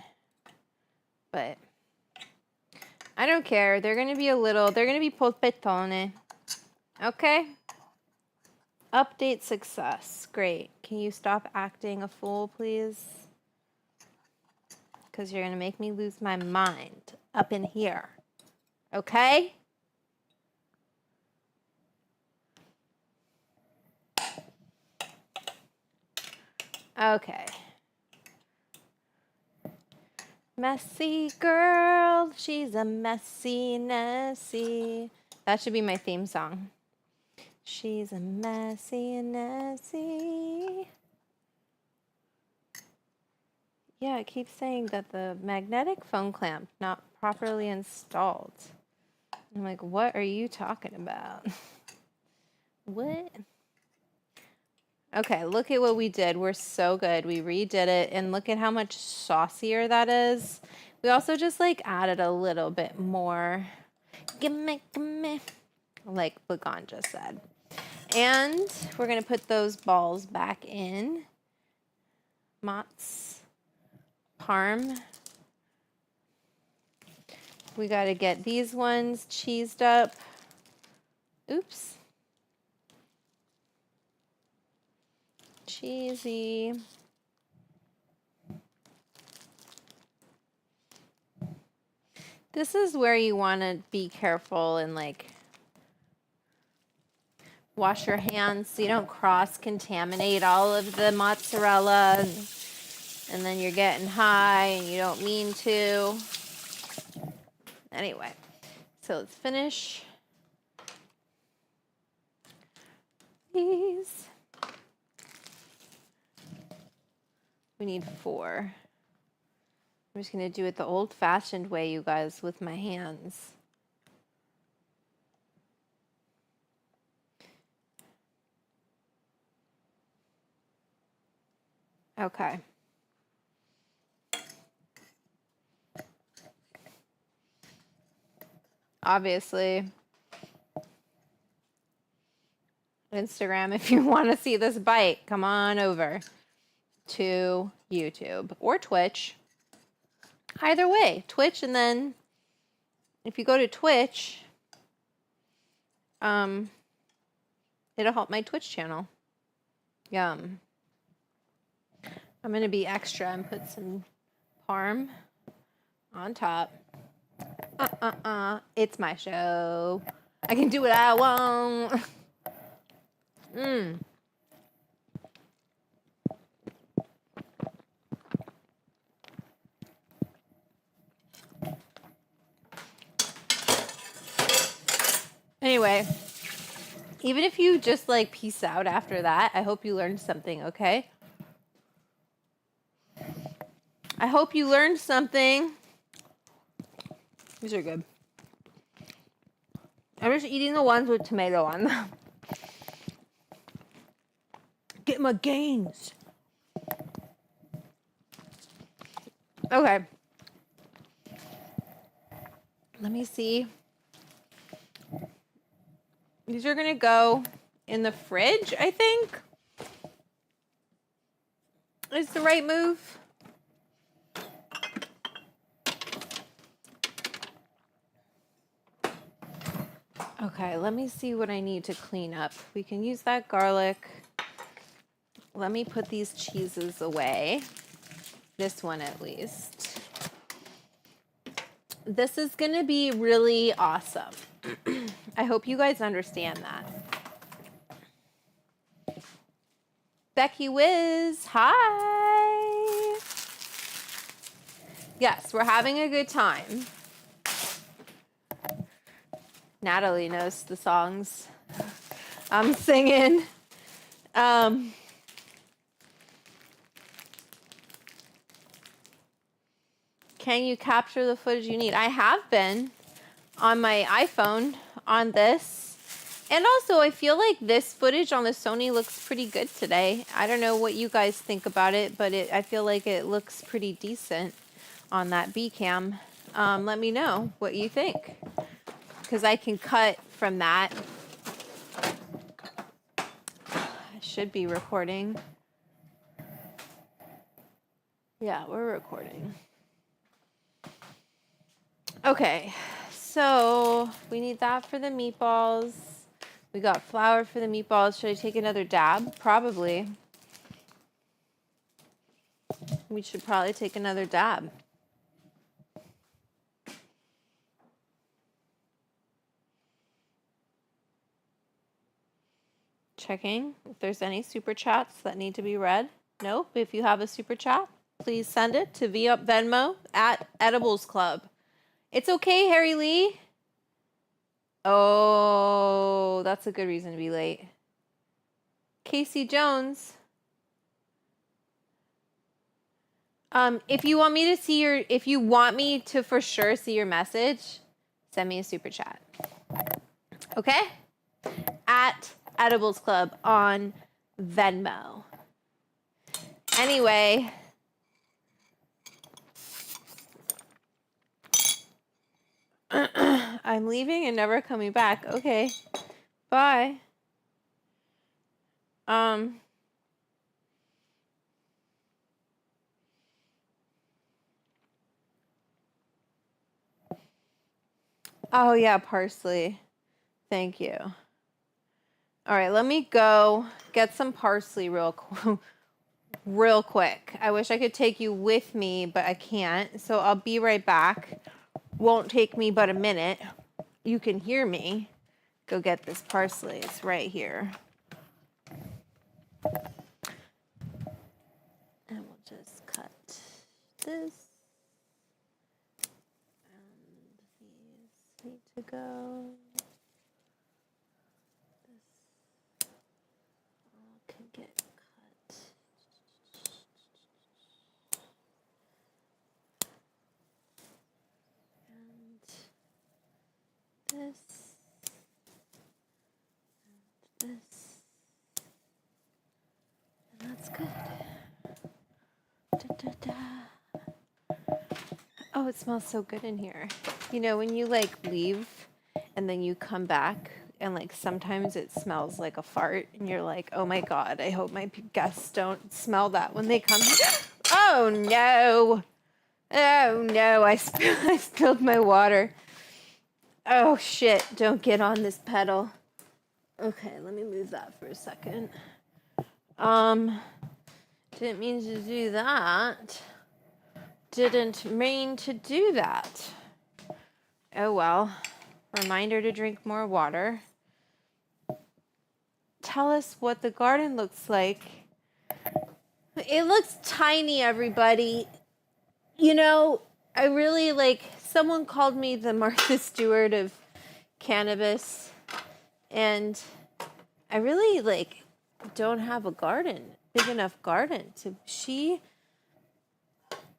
but I don't care. They're going to be polpettone. Okay? Update success. Great. Can you stop acting a fool, please? Because you're going to make me lose my mind up in here. Okay? Okay. Messy girl, she's a messy Nessie. That should be my theme song. She's a messy Nessie. Yeah, it keeps saying that the magnetic phone clamp not properly installed. I'm like, what are you talking about? What? Okay, look at what we did. We're so good. We redid it, and look at how much saucier that is. We also just like added a little bit more. Gimme, like Lagan just said. And we're gonna put those balls back in. Mott's Parm. We gotta get these ones cheesed up. Oops. Cheesy. This is where you want to be careful and like wash your hands so you don't cross-contaminate all of the mozzarella and then you're getting high and you don't mean to. Anyway, so let's finish these. We need 4. I'm just going to do it the old-fashioned way, you guys, with my hands. Okay. Obviously, Instagram, if you want to see this bite, come on over to YouTube or Twitch. Either way, Twitch, and then if you go to Twitch, it'll help my Twitch channel. Yum. I'm going to be extra and put some parm on top. It's my show. I can do what I want. Anyway, even if you just like peace out after that, I hope you learned something, okay? I hope you learned something. These are good. I'm just eating the ones with tomato on them. Get my gains. Okay. Let me see. These are gonna go in the fridge, I think. Is the right move. Okay, let me see what I need to clean up. We can use that garlic. Let me put these cheeses away. This one at least. This is gonna be really awesome. I hope you guys understand that. Becky Wiz, hi. Yes, we're having a good time. Natalie knows the songs I'm singing. Can you capture the footage you need? I have been on my iPhone on this. And also, I feel like this footage on the Sony looks pretty good today. I don't know what you guys think about it, but I feel like it looks pretty decent on that B cam. Let me know what you think, because I can cut from that. I should be recording. Yeah, we're recording. Okay, so we need that for the meatballs. We got flour for the meatballs. Should I take another dab? Probably. We should probably take another dab. Checking if there's any super chats that need to be read. Nope. If you have a super chat, please send it to Venmo at Edibles Club. It's okay, Harry Lee. Oh, that's a good reason to be late. Casey Jones. If you want me to for sure see your message, send me a super chat. Okay? At Edibles Club on Venmo. Anyway. I'm leaving and never coming back. Okay. Bye. Oh yeah, parsley. Thank you. All right, let me go get some parsley real quick. I wish I could take you with me, but I can't. So I'll be right back. Won't take me but a minute. You can hear me. Go get this parsley. It's right here. And we'll just cut this. And these need to go. This all can get cut. And this. And this. And that's good. Da, da, da. Oh, it smells so good in here. You know, when you like leave and then you come back and like sometimes it smells like a fart and you're like, oh my God, I hope my guests don't smell that when they come. Oh no. Oh no, I spilled my water. Oh shit, don't get on this pedal. Okay, let me move that for a second. Didn't mean to do that. Didn't mean to do that. Oh well. Reminder to drink more water. Tell us what the garden looks like. It looks tiny, everybody. You know, I really someone called me the Martha Stewart of cannabis, and I really don't have a big enough garden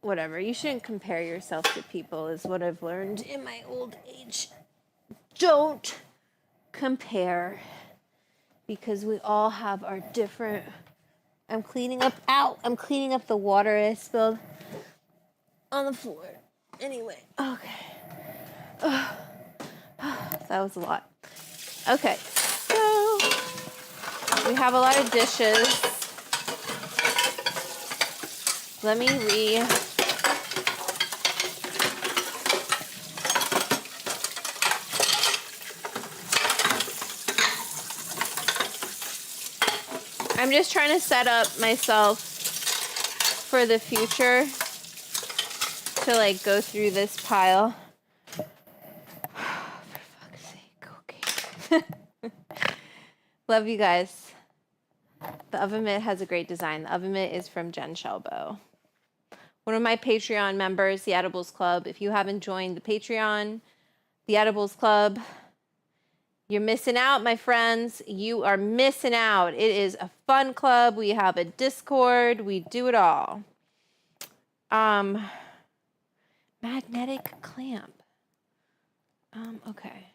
whatever. You shouldn't compare yourself to people is what I've learned in my old age. Don't compare, because we all have our different. I'm cleaning up the water I spilled on the floor. Anyway, okay. That was a lot. Okay, so we have a lot of dishes. Let me I'm just trying to set up myself for the future to like go through this pile. For fuck's sake, okay. Love you guys. The oven mitt has a great design. The oven mitt is from Jen Shelbo, one of my Patreon members, the Edibles Club. If you haven't joined the Patreon, the Edibles Club, you're missing out, my friends. You are missing out. It is a fun club. We have a Discord. We do it all. Magnetic clamp. Okay.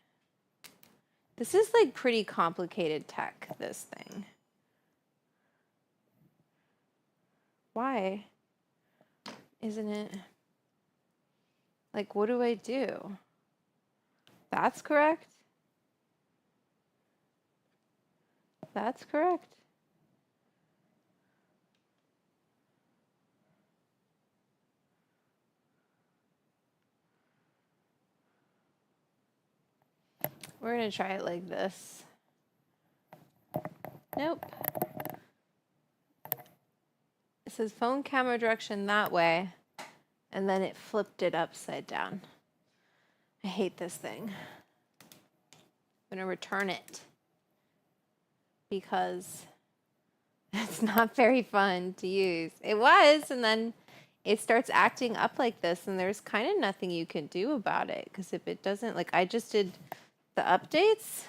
This is like pretty complicated tech, this thing. Why isn't it? Like, what do I do? That's correct. That's correct. We're going to try it like this. Nope. It says phone camera direction that way, and then it flipped it upside down. I hate this thing. I'm going to return it because it's not very fun to use. It was, and then it starts acting up like this, and there's kind of nothing you can do about it, because if it doesn't, like, I just did the updates.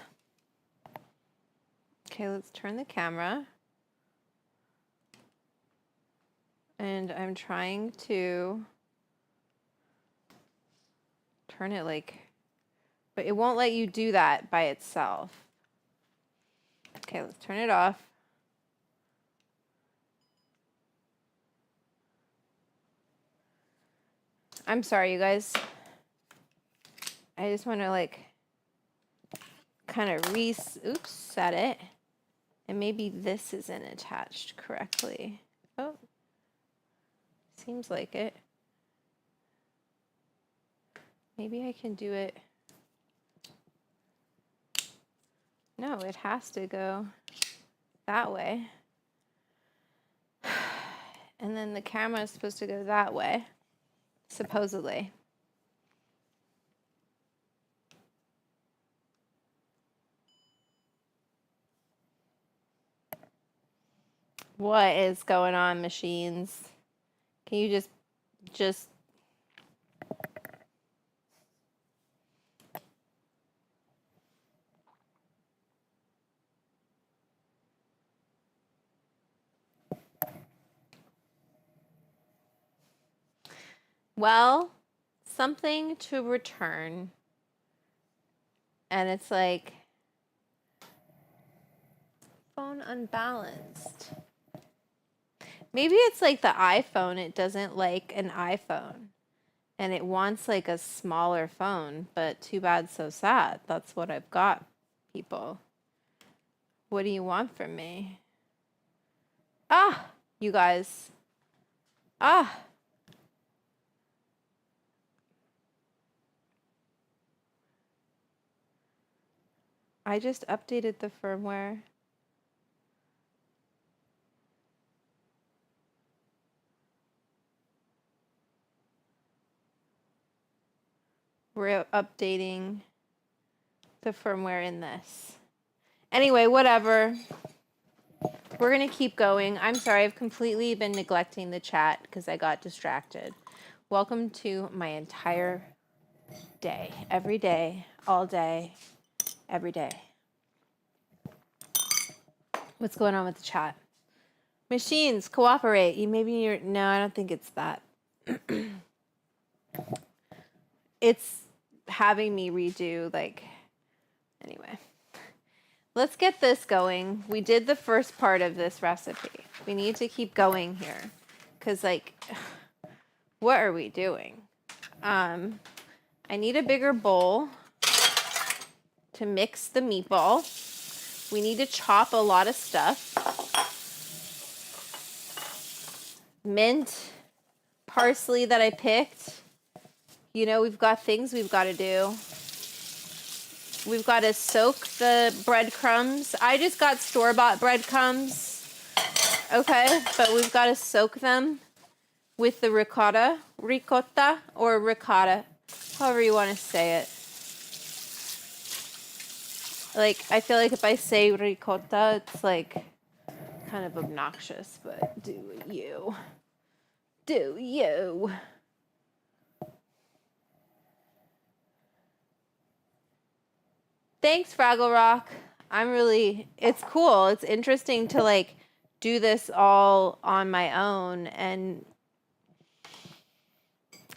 Okay, let's turn the camera. And I'm trying to turn it like, but it won't let you do that by itself. Okay, let's turn it off. I'm sorry, you guys. I just want to like kind of set it. And maybe this isn't attached correctly. Oh, seems like it. Maybe I can do it. No, it has to go that way. And then the camera is supposed to go that way, supposedly. What is going on, machines? Can you just well, something to return. And it's like phone unbalanced. Maybe it's like the iPhone. It doesn't like an iPhone. And it wants like a smaller phone. But too bad, so sad. That's what I've got, people. What do you want from me? Ah, you guys. Ah. I just updated the firmware. We're updating the firmware in this. Anyway, whatever. We're going to keep going. I'm sorry, I've completely been neglecting the chat because I got distracted. Welcome to my entire day. Every day, all day, every day. What's going on with the chat? Machines, cooperate. No, I don't think it's that. It's having me redo, like, anyway. Let's get this going. We did the first part of this recipe. We need to keep going here. Because, like, what are we doing? I'm I need a bigger bowl to mix the meatball. We need to chop a lot of stuff. Mint, parsley that I picked. You know, we've got things we've got to do. We've got to soak the breadcrumbs. I just got store-bought breadcrumbs. Okay, but we've got to soak them with the ricotta, or ricotta, however you want to say it. Like, I feel like if I say ricotta, it's like kind of obnoxious, but do you. Do you. Thanks, Fraggle Rock. It's cool. It's interesting to like do this all on my own and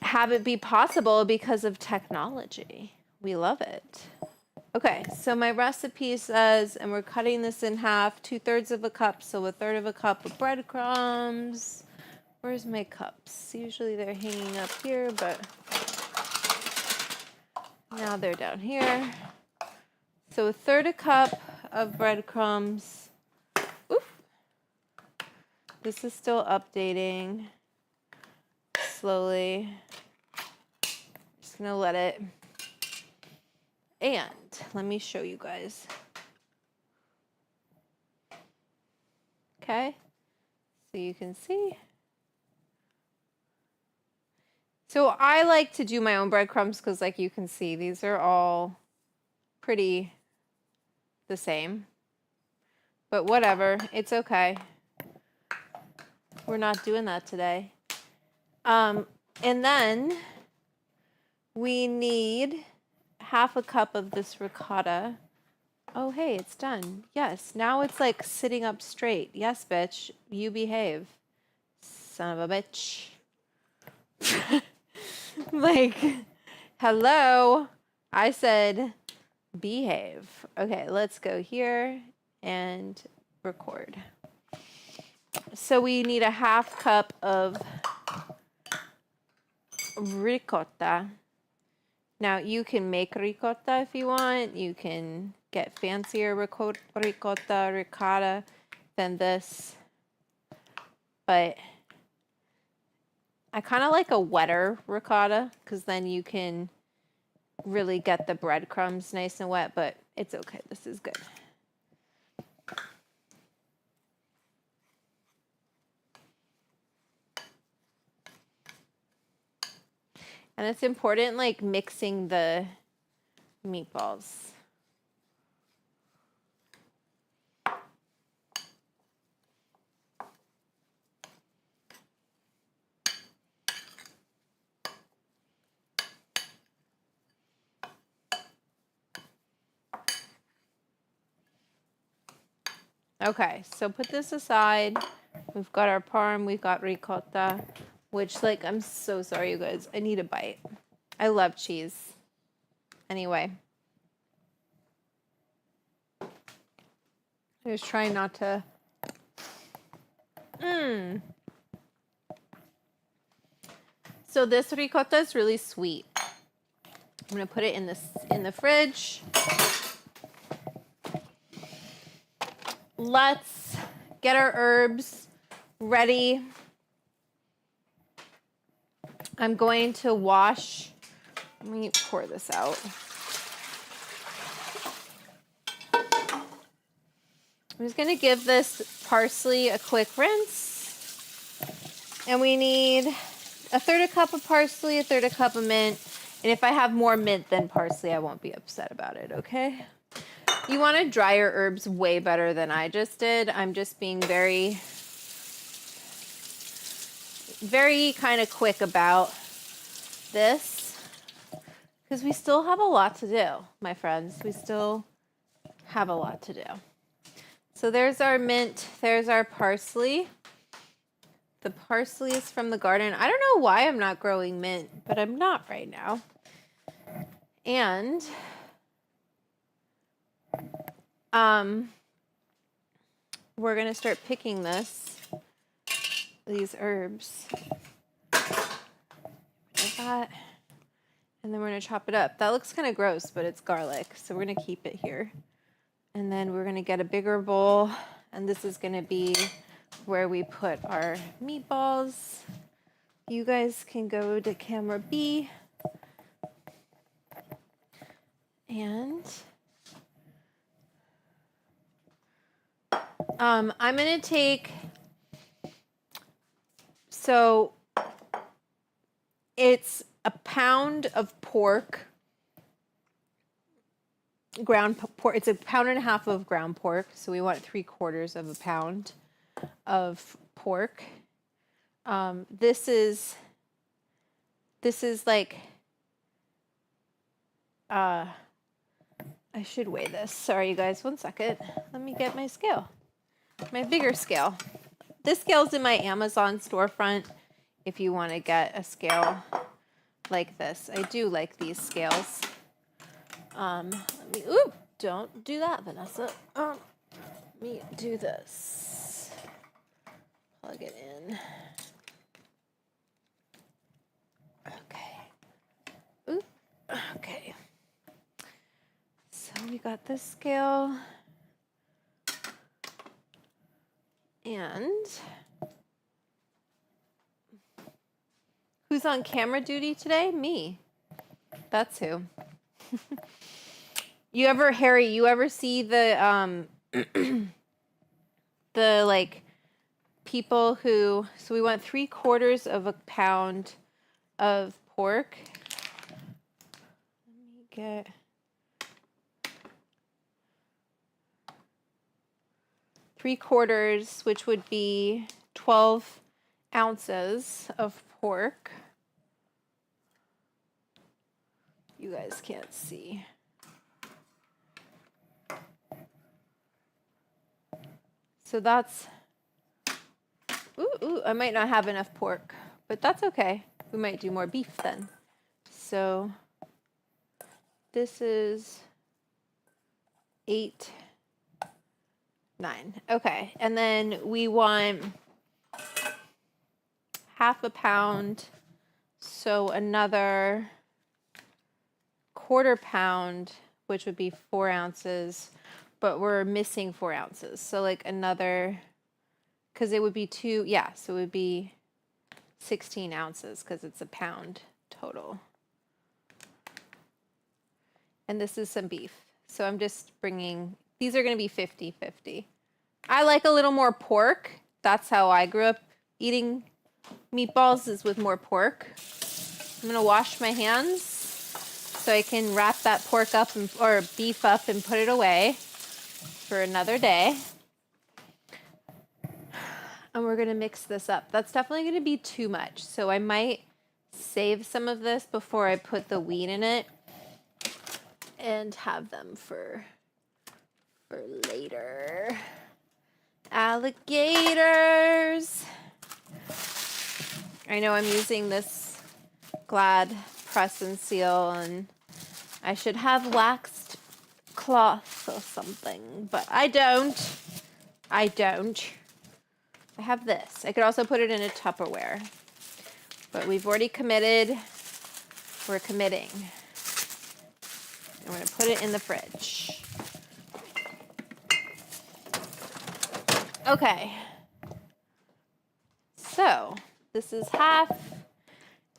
have it be possible because of technology. We love it. Okay, so my recipe says, and we're cutting this in half, 2/3 of a cup, so 1/3 of a cup of breadcrumbs. Where's my cups? Usually they're hanging up here, but now they're down here. So 1/3 a cup of breadcrumbs. Oof. This is still updating slowly. Just gonna let it. And let me show you guys. Okay, so you can see. So I like to do my own breadcrumbs because, like you can see, these are all pretty the same. But whatever, it's okay. We're not doing that today. And then we need 1/2 cup of this ricotta. Oh, hey, it's done. Yes, now it's like sitting up straight. Yes, bitch, you behave. Son of a bitch. Like, hello. I said behave. Okay, let's go here and record. So we need 1/2 cup of ricotta. Now, you can make ricotta if you want. You can get fancier ricotta than this. But I kind of like a wetter ricotta because then you can really get the breadcrumbs nice and wet, but it's okay. This is good. And it's important, like, mixing the meatballs. Okay, so put this aside. We've got our parm, we've got ricotta, which, like, I'm so sorry, you guys. I need a bite. I love cheese. Anyway. I was trying not to. So this ricotta is really sweet. I'm gonna put it in the fridge. Let's get our herbs ready. I'm going to wash. Let me pour this out. I'm just going to give this parsley a quick rinse. And we need 1/3 a cup of parsley, 1/3 a cup of mint. And if I have more mint than parsley, I won't be upset about it, okay? You want to dry your herbs way better than I just did. I'm just being very kind of quick about this because we still have a lot to do, my friends. We still have a lot to do. So there's our mint, there's our parsley. The parsley is from the garden. I don't know why I'm not growing mint, but I'm not right now. And we're gonna start picking these herbs. Like that. And then we're gonna chop it up. That looks kind of gross, but it's garlic, so we're gonna keep it here. And then we're gonna get a bigger bowl, and this is gonna be where we put our meatballs. You guys can go to camera B. And I'm gonna take, so it's a pound of pork, ground pork. It's a pound and a half of ground pork. So we want 3/4 of a pound of pork. This is like, I should weigh this. Sorry, you guys, 1 second. Let me get my scale, my bigger scale. This scale's in my Amazon storefront if you want to get a scale like this. I do like these scales. Let me, ooh, don't do that, Vanessa. Let me do this. Plug it in. Okay. Ooh, okay. So we got this scale. And who's on camera duty today? Me. That's who. You ever see the the like people who, so we want 3/4 of a pound of pork. Let me get 3/4, which would be 12 ounces of pork. You guys can't see. So that's, ooh, I might not have enough pork, but that's okay. We might do more beef then. So this is 8, 9. Okay, and then we want half a pound, so another 1/4 pound, which would be 4 ounces, but we're missing 4 ounces. So like another, because it would be 2, yeah, so it would be 16 ounces because it's a pound total. And this is some beef. So I'm just bringing, these are going to be 50-50. I like a little more pork. That's how I grew up eating meatballs, is with more pork. I'm going to wash my hands so I can wrap that pork up or beef up and put it away for another day. And we're going to mix this up. That's definitely going to be too much. So I might save some of this before I put the wheat in it and have them for later. Alligators. I know I'm using this Glad press and seal, and I should have waxed cloth or something, but I don't. I have this. I could also put it in a Tupperware, but we've already committed. We're committing. I'm going to put it in the fridge. Okay. So this is half,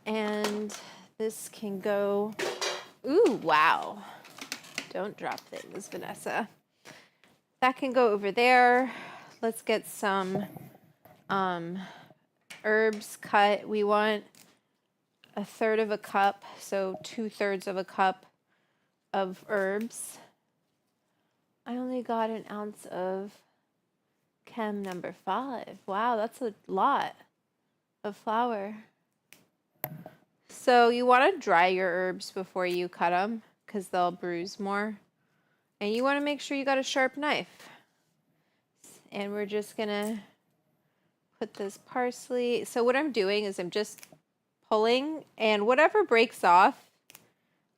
and this can go, ooh, wow. Don't drop things, Vanessa. That can go over there. Let's get some herbs cut. We want 1/3 of a cup, so 2/3 of a cup of herbs. I only got 1 ounce of chem number 5. Wow, that's a lot of flour. So you want to dry your herbs before you cut them because they'll bruise more. And you want to make sure you got a sharp knife. And we're just going to put this parsley. So what I'm doing is I'm just pulling, and whatever breaks off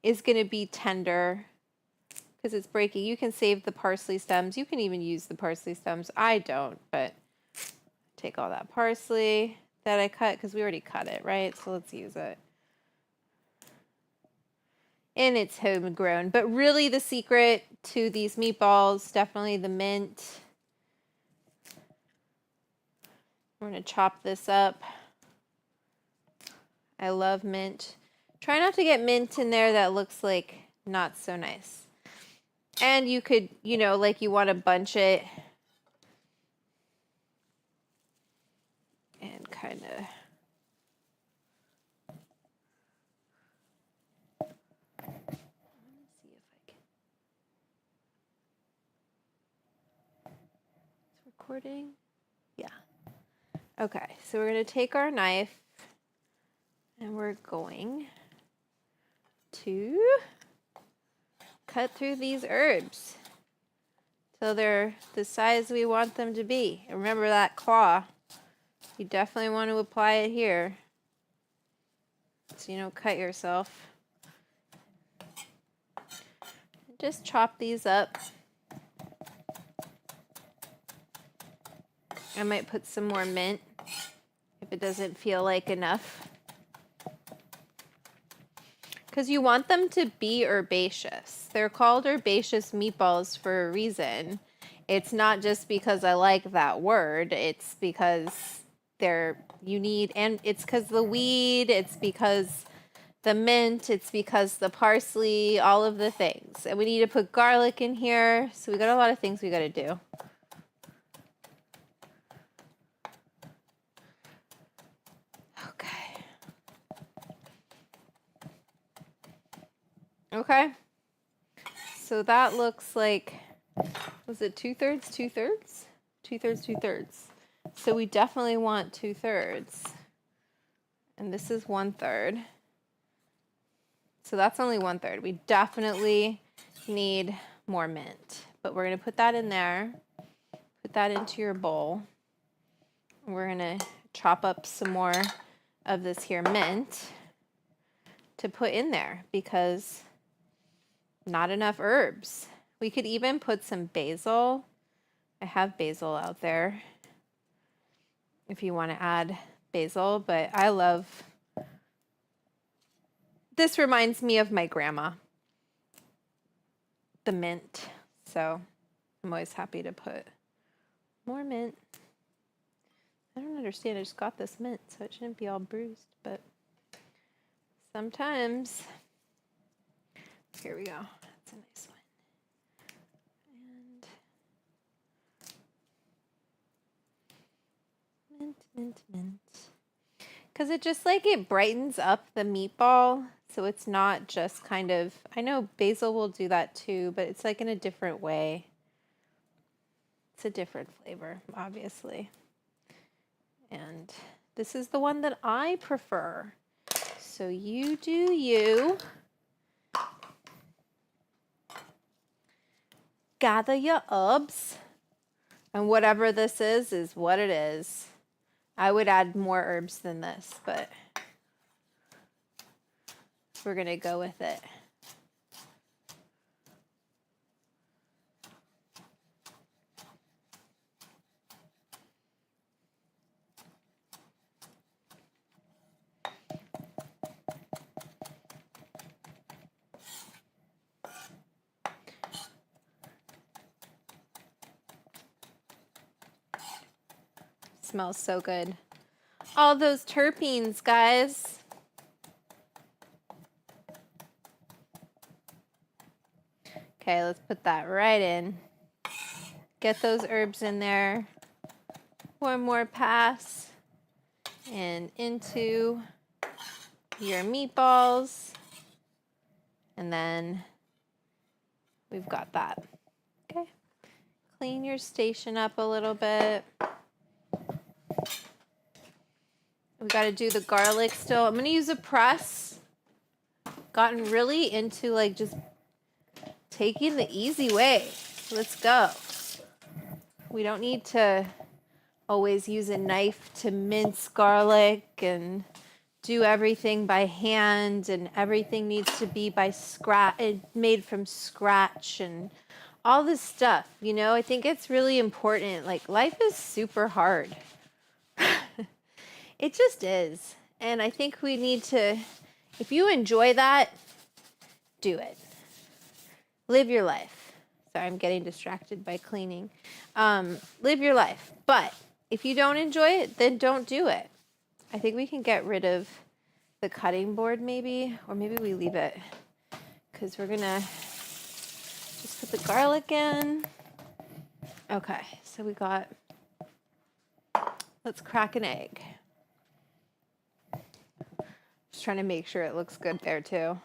is going to be tender because it's breaking. You can save the parsley stems. You can even use the parsley stems. I don't, but take all that parsley that I cut because we already cut it, right? So let's use it. and it's homegrown. But really the secret to these meatballs, definitely the mint. I'm going to chop this up. I love mint. Try not to get mint in there that looks like not so nice. And you could, you know, like you want to bunch it and kind of see if I can. It's recording. Yeah. Okay, so we're going to take our knife and we're going to cut through these herbs till they're the size we want them to be. And remember that claw. You definitely want to apply it here so you don't cut yourself. Just chop these up. I might put some more mint if it doesn't feel like enough. Because you want them to be herbaceous. They're called herbaceous meatballs for a reason. It's not just because I like that word. It's because and it's because the weed, it's because the mint, it's because the parsley, all of the things. And we need to put garlic in here. So we got a lot of things we got to do. Okay, so that looks like, was it 2/3, 2/3? 2/3, 2/3. So we definitely want 2/3. And this is 1/3. So that's only 1/3. We definitely need more mint. But we're going to put that in there. Put that into your bowl. We're going to chop up some more of this here mint to put in there because not enough herbs. We could even put some basil. I have basil out there if you want to add basil, but I love, this reminds me of my grandma, the mint. So I'm always happy to put more mint. I don't understand, I just got this mint, so it shouldn't be all bruised, but sometimes. Here we go. That's a nice one. And mint, mint. Because it just like it brightens up the meatball. So it's not just kind of, I know basil will do that too, but it's like in a different way. It's a different flavor, obviously. And this is the one that I prefer. So you do you. Gather your herbs, and whatever this is what it is. I would add more herbs than this, but we're gonna go with it. Smells so good. All those terpenes, guys. Okay, let's put that right in. Get those herbs in there. One more pass. And into your meatballs. And then we've got that. Okay. Clean your station up a little bit. We got to do the garlic still. I'm going to use a press. Gotten really into like just taking the easy way. Let's go. We don't need to always use a knife to mince garlic and do everything by hand, and everything needs to be made from scratch and all this stuff. You know, I think it's really important. Like, life is super hard. It just is. And I think we need to, if you enjoy that, do it. Live your life. Sorry, I'm getting distracted by cleaning. Live your life. But if you don't enjoy it, then don't do it. I think we can get rid of the cutting board maybe, or maybe we leave it because we're gonna just put the garlic in. Okay, so we got, let's crack an egg. Just trying to make sure it looks good there too.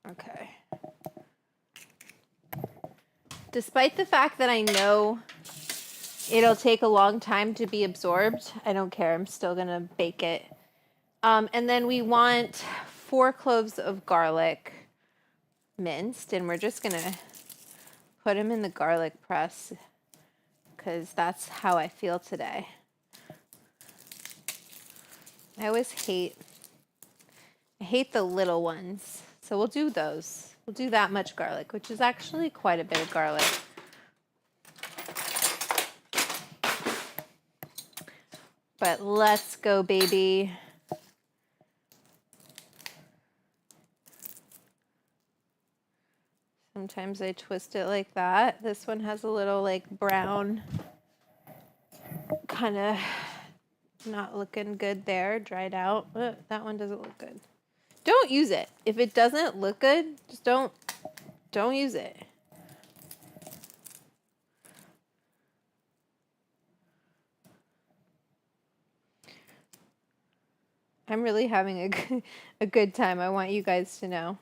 Okay. Despite the fact that I know it'll take a long time to be absorbed, I don't care. I'm still gonna bake it. And then we want 4 cloves of garlic minced, and we're just gonna put them in the garlic press because that's how I feel today. I always hate the little ones. So we'll do those. We'll do that much garlic, which is actually quite a bit of garlic. But let's go, baby. Sometimes I twist it like that. This one has a little like brown, kind of not looking good there, dried out. That one doesn't look good. Don't use it. If it doesn't look good, just don't use it. I'm really having a good time. I want you guys to know.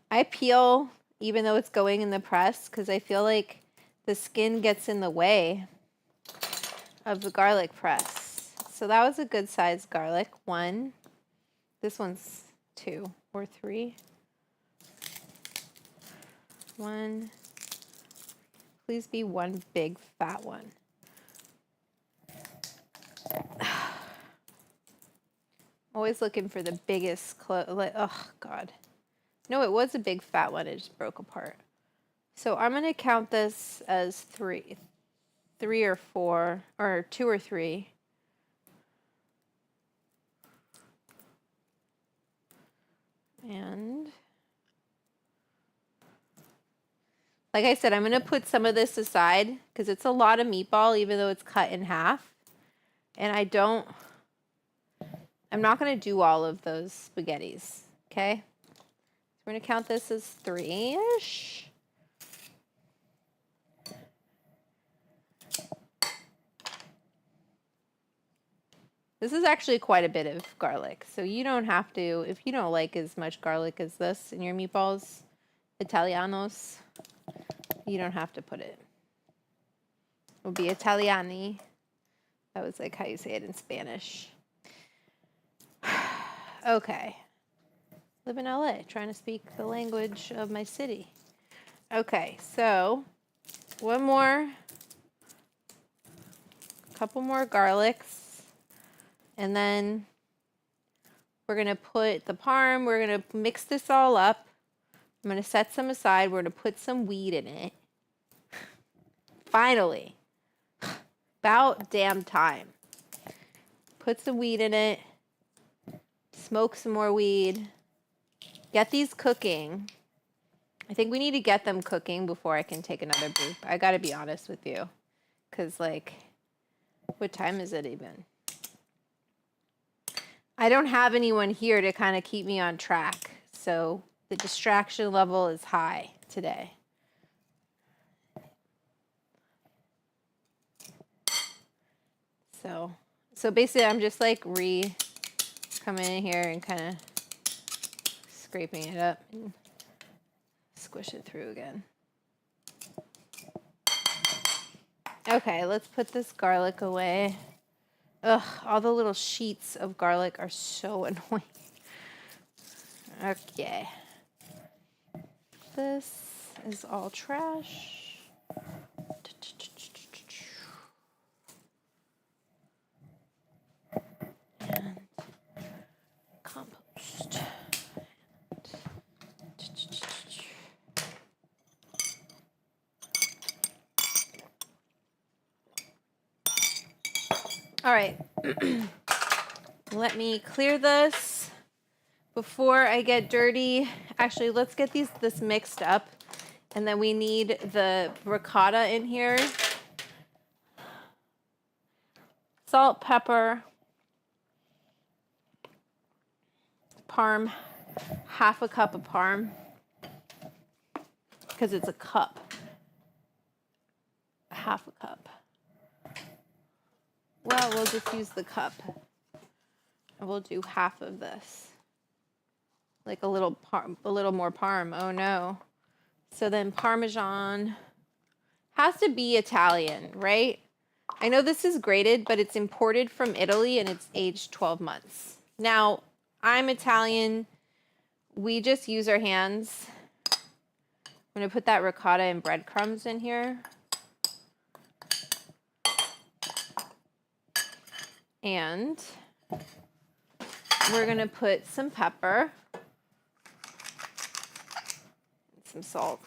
I peel even though it's going in the press because I feel like the skin gets in the way of the garlic press. So that was a good sized garlic. 1. This one's 2 or 3. 1. Please be one big fat one. Always looking for the biggest oh God. No, it was a big fat one. It just broke apart. So I'm going to count this as 3 or 4, or 2 or 3. And like I said, I'm going to put some of this aside because it's a lot of meatball, even though it's cut in half. And I'm not going to do all of those spaghettis. Okay. We're going to count this as 3-ish. This is actually quite a bit of garlic. So you don't have to, if you don't like as much garlic as this in your meatballs, Italianos, you don't have to put it. It will be Italiani. That was like how you say it in Spanish. Okay. Live in LA, trying to speak the language of my city. Okay, so one more, couple more garlics, and then we're gonna put the parm, we're gonna mix this all up. I'm gonna set some aside, we're gonna put some weed in it. Finally, about damn time. Put some weed in it, smoke some more weed. Get these cooking. I think we need to get them cooking before I can take another boop. I gotta be honest with you. Because, like, what time is it even? I don't have anyone here to kind of keep me on track. So the distraction level is high today. So basically I'm just like coming in here and kind of scraping it up and squish it through again. Okay, let's put this garlic away. Ugh, all the little sheets of garlic are so annoying. Okay. This is all trash. And compost. All right. Let me clear this before I get dirty. Actually, let's get this mixed up. And then we need the ricotta in here. Salt, pepper, parm, half a cup of parm, because it's a cup. Half a cup. Well, we'll just use the cup. And we'll do half of this. Like a little more parm. Oh no. So then Parmesan has to be Italian, right? I know this is grated, but it's imported from Italy and it's aged 12 months. Now, I'm Italian. We just use our hands. I'm going to put that ricotta and breadcrumbs in here. And we're going to put some pepper and some salt.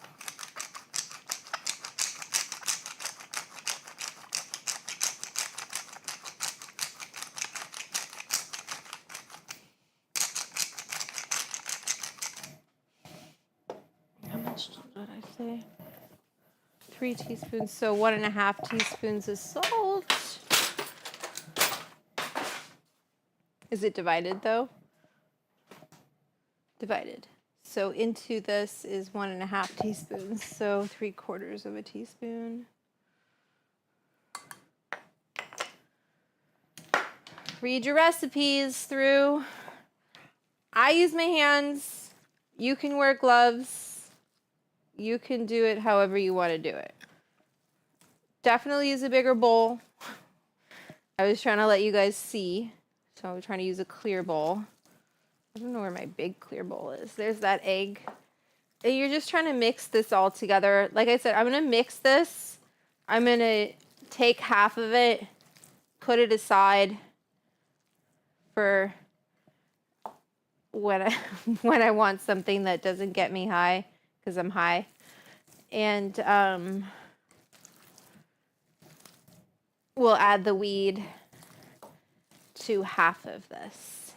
How much did I say? 3 teaspoons, so 1.5 teaspoons of salt. Is it divided though? Divided. So into this is 1.5 teaspoons, so 3/4 of a teaspoon. Read your recipes through. I use my hands. You can wear gloves. You can do it however you want to do it. Definitely use a bigger bowl. I was trying to let you guys see. So I'm trying to use a clear bowl. I don't know where my big clear bowl is. There's that egg. And you're just trying to mix this all together. Like I said, I'm going to mix this. I'm going to take half of it, put it aside for when I want something that doesn't get me high, because I'm high. And we'll add the weed to half of this,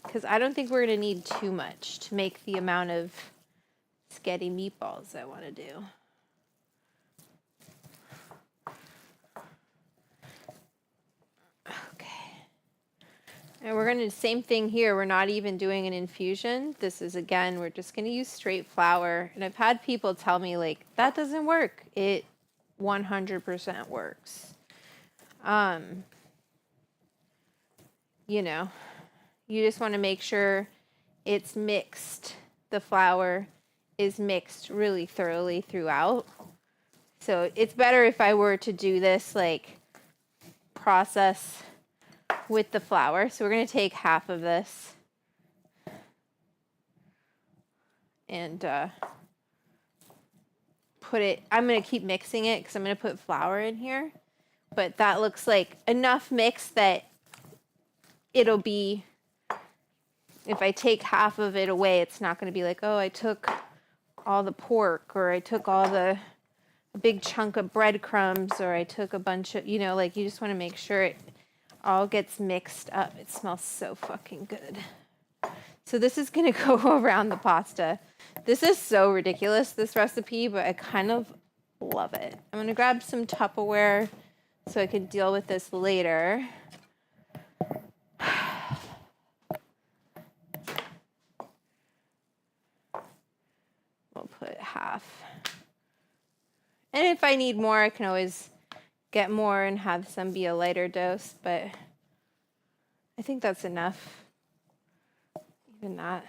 because I don't think we're going to need too much to make the amount of spaghetti meatballs I want to do. Okay. And we're going to do the same thing here. We're not even doing an infusion. This is, again, we're just going to use straight flour. And I've had people tell me, like, that doesn't work. It 100% works. You know, you just want to make sure it's mixed. The flour is mixed really thoroughly throughout. So it's better if I were to do this like process with the flour. So we're going to take half of this and put it, I'm going to keep mixing it because I'm going to put flour in here. But that looks like enough mix that it'll be, if I take half of it away, it's not going to be like, oh, I took all the pork, or I took all a big chunk of breadcrumbs, or I took a bunch of, you know, like, you just want to make sure it all gets mixed up. It smells so fucking good. So this is going to go around the pasta. This is so ridiculous, this recipe, but I kind of love it. I'm going to grab some Tupperware so I can deal with this later. We'll put half. And if I need more, I can always get more and have some be a lighter dose, but I think that's enough. Even that.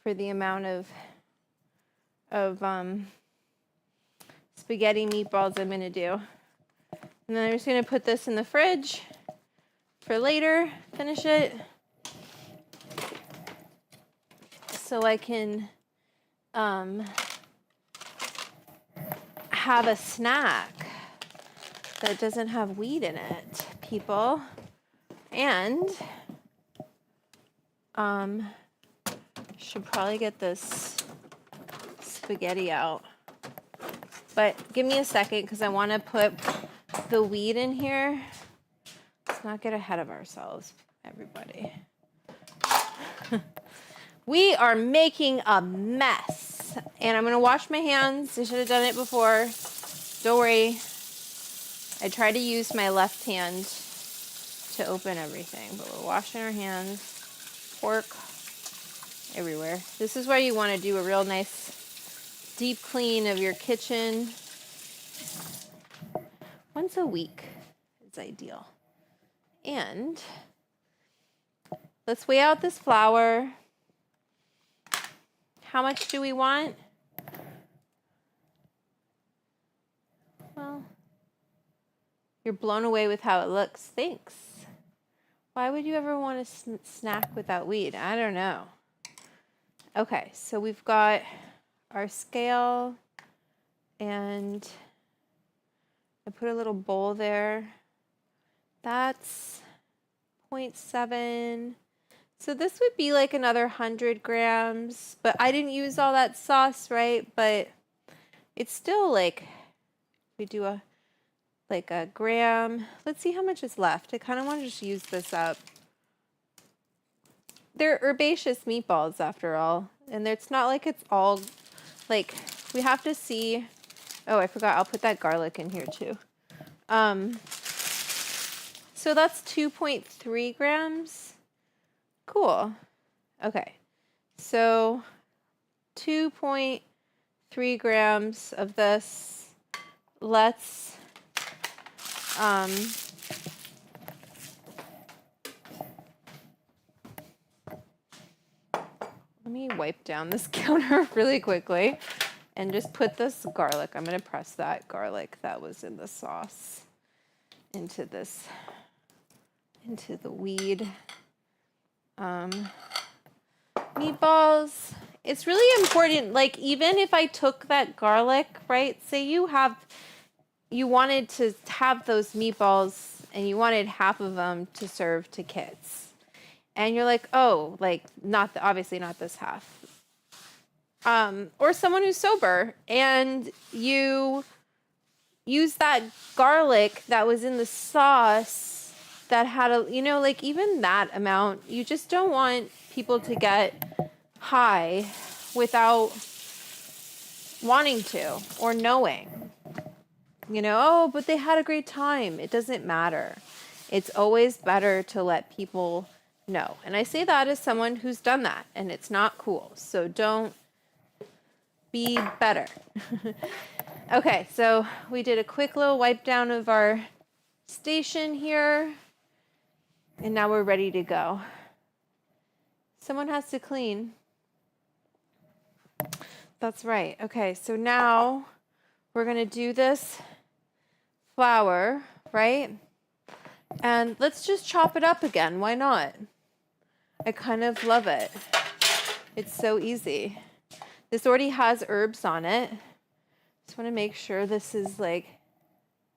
For the amount of spaghetti meatballs I'm going to do. And then I'm just going to put this in the fridge for later, finish it, so I can have a snack that doesn't have weed in it, people. And should probably get this spaghetti out. But give me a second, because I want to put the weed in here Let's not get ahead of ourselves, everybody. We are making a mess. And I'm going to wash my hands. I should have done it before. Don't worry. I try to use my left hand to open everything, but we're washing our hands. Pork everywhere. This is where you want to do a real nice deep clean of your kitchen. Once a week is ideal. And let's weigh out this flour. How much do we want? Well, you're blown away with how it looks. Thanks. Why would you ever want to snack without weed? I don't know. Okay, so we've got our scale, and I put a little bowl there. That's 0.7. So this would be like another 100 grams, but I didn't use all that sauce, right? But it's still like, we do a gram. Let's see how much is left. I kind of want to just use this up. They're herbaceous meatballs after all. And it's not like it's all, like, we have to see. Oh, I forgot. I'll put that garlic in here too. So that's 2.3 grams. Cool. Okay. So 2.3 grams of this. Let's let me wipe down this counter really quickly and just put this garlic. I'm going to press that garlic that was in the sauce into this, into the weed. Meatballs. It's really important, like even if I took that garlic, right? Say you wanted to have those meatballs and you wanted half of them to serve to kids. And you're like, oh, like obviously not this half. Or someone who's sober and you use that garlic that was in the sauce that had like even that amount, you just don't want people to get high without wanting to or knowing. Oh, but they had a great time. It doesn't matter. It's always better to let people know. And I say that as someone who's done that, and it's not cool. So don't be better. Okay, so we did a quick little wipe down of our station here, and now we're ready to go. Someone has to clean. That's right. Okay, so now we're going to do this flour, right? And let's just chop it up again. Why not? I kind of love it. It's so easy. This already has herbs on it. Just want to make sure this is like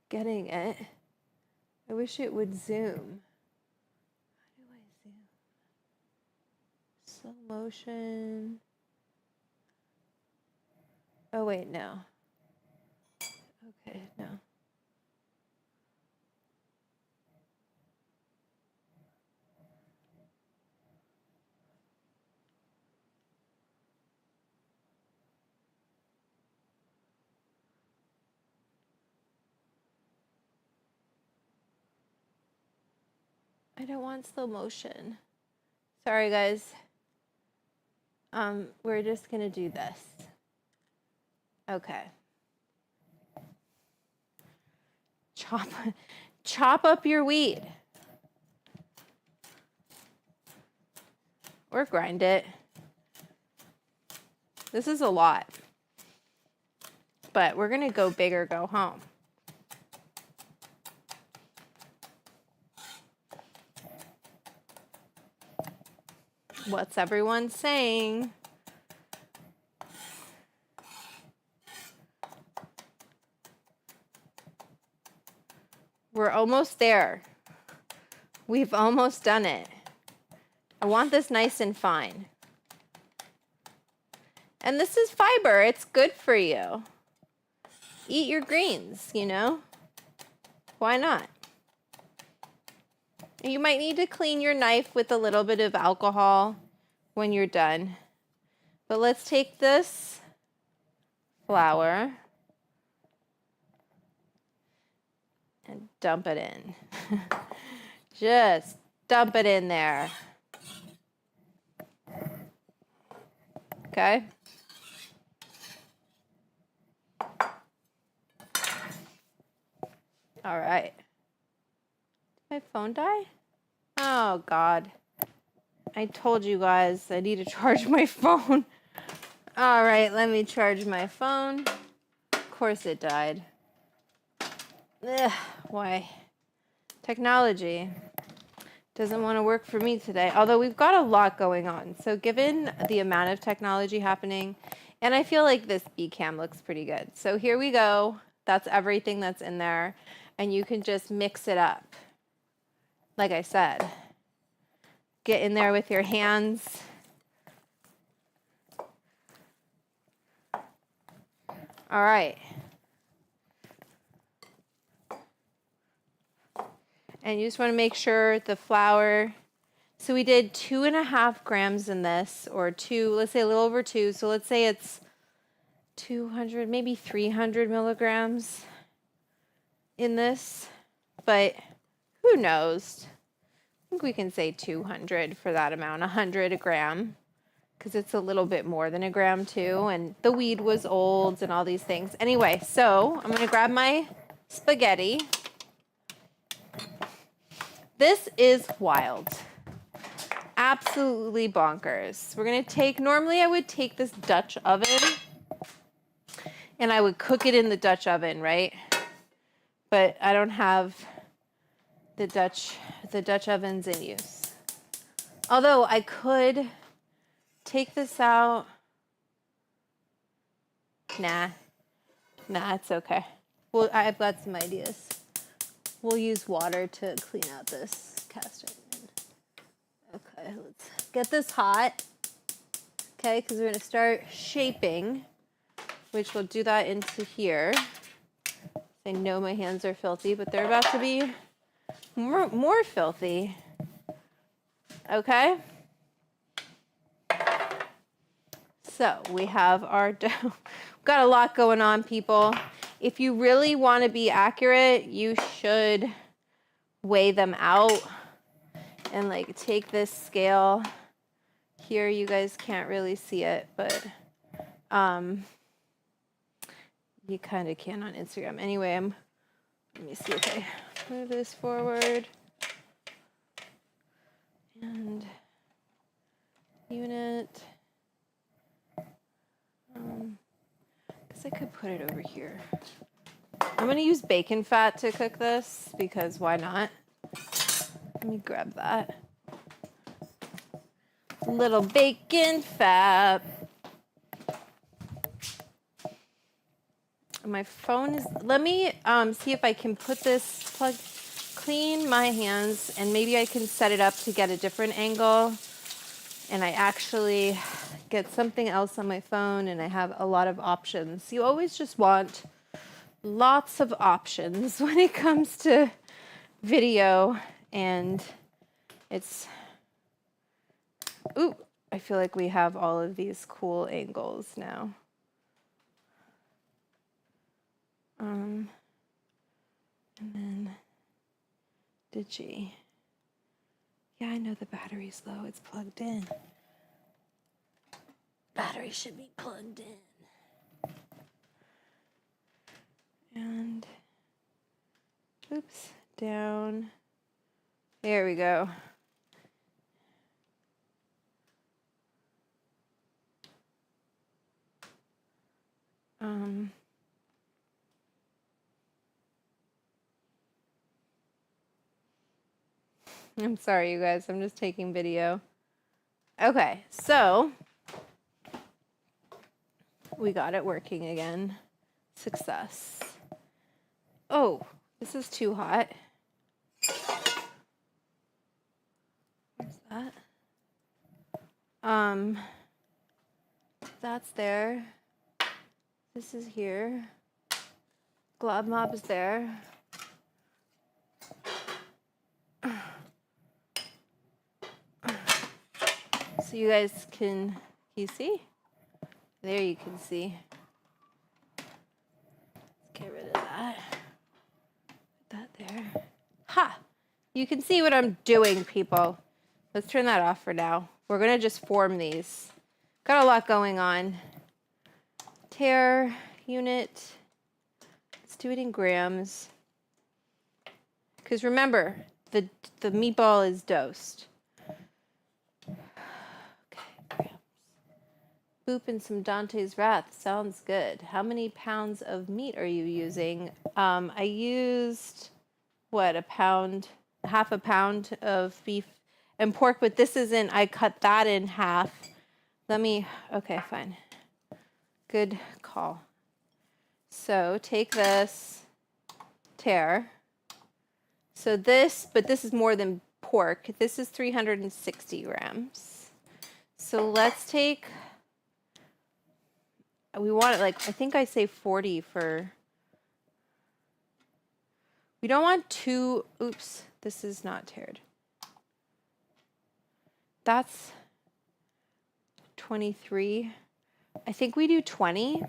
getting it. I wish it would zoom. How do I zoom? Slow motion. Oh, wait, no. Okay, no. I don't want slow motion. Sorry, guys. We're just gonna do this. Okay. Chop up your weed. Or grind it. This is a lot. But we're gonna go big or go home. What's everyone saying? We're almost there. We've almost done it. I want this nice and fine. And this is fiber. It's good for you. Eat your greens, Why not? You might need to clean your knife with a little bit of alcohol when you're done. But let's take this flour and dump it in. Just dump it in there. Okay? All right. Did my phone die? Oh, God. I told you guys I need to charge my phone. All right, let me charge my phone. Of course it died. Ugh, why? Technology doesn't want to work for me today, although we've got a lot going on. So given the amount of technology happening, and I feel like this B-cam looks pretty good. So here we go. That's everything that's in there. And you can just mix it up. Like I said, get in there with your hands. All right. And you just want to make sure the flour, so we did 2.5 grams in this, or two, let's say a little over 2. So let's say it's 200, maybe 300 milligrams in this, but who knows? I think we can say 200 for that amount, 100 a gram, because it's a little bit more than a gram too, and the weed was old and all these things. Anyway, so I'm gonna grab my spaghetti. This is wild. Absolutely bonkers. We're gonna take, normally I would take this Dutch oven and I would cook it in the Dutch oven, right? But I don't have the Dutch ovens in use. Although I could take this out. Nah, it's okay. Well, I've got some ideas. We'll use water to clean out this cast iron. Okay, let's get this hot. Okay, because we're going to start shaping, which we'll do that into here. I know my hands are filthy, but they're about to be more filthy. Okay? So we have our dough. We've got a lot going on, people. If you really want to be accurate, you should weigh them out and like take this scale. Here you guys can't really see it, but you kind of can on Instagram. Anyway, let me see if I move this forward. And unit. Guess I could put it over here. I'm going to use bacon fat to cook this because why not? Let me grab that. Little bacon fat. My phone is, let me see if I can put this plug, clean my hands, and maybe I can set it up to get a different angle. And I actually get something else on my phone and I have a lot of options. You always just want lots of options when it comes to video, and it's, ooh, I feel like we have all of these cool angles now. And then Digi. Yeah, I know the battery's low. It's plugged in. Battery should be plugged in. And, oops, down. There we go. I'm sorry, you guys. I'm just taking video. Okay, so we got it working again. Success. Oh, this is too hot. Where's that? That's there. This is here. Glob Mob is there. So you guys can you see? There you can see. Let's get rid of that. Put that there. Ha! You can see what I'm doing, people. Let's turn that off for now. We're gonna just form these. Got a lot going on. Tear unit. Let's do it in grams. Because remember, the meatball is dosed. Okay, grams. Boop and some Dante's Wrath. Sounds good. How many pounds of meat are you using? I used, what, half a pound of beef and pork, but this isn't, I cut that in half. Okay, fine. Good call. So take this, tear. So this is more than pork. This is 360 grams. So let's take, we want it like, I think I say 40 for, we don't want two, oops, this is not teared. That's 23. I think we do 20.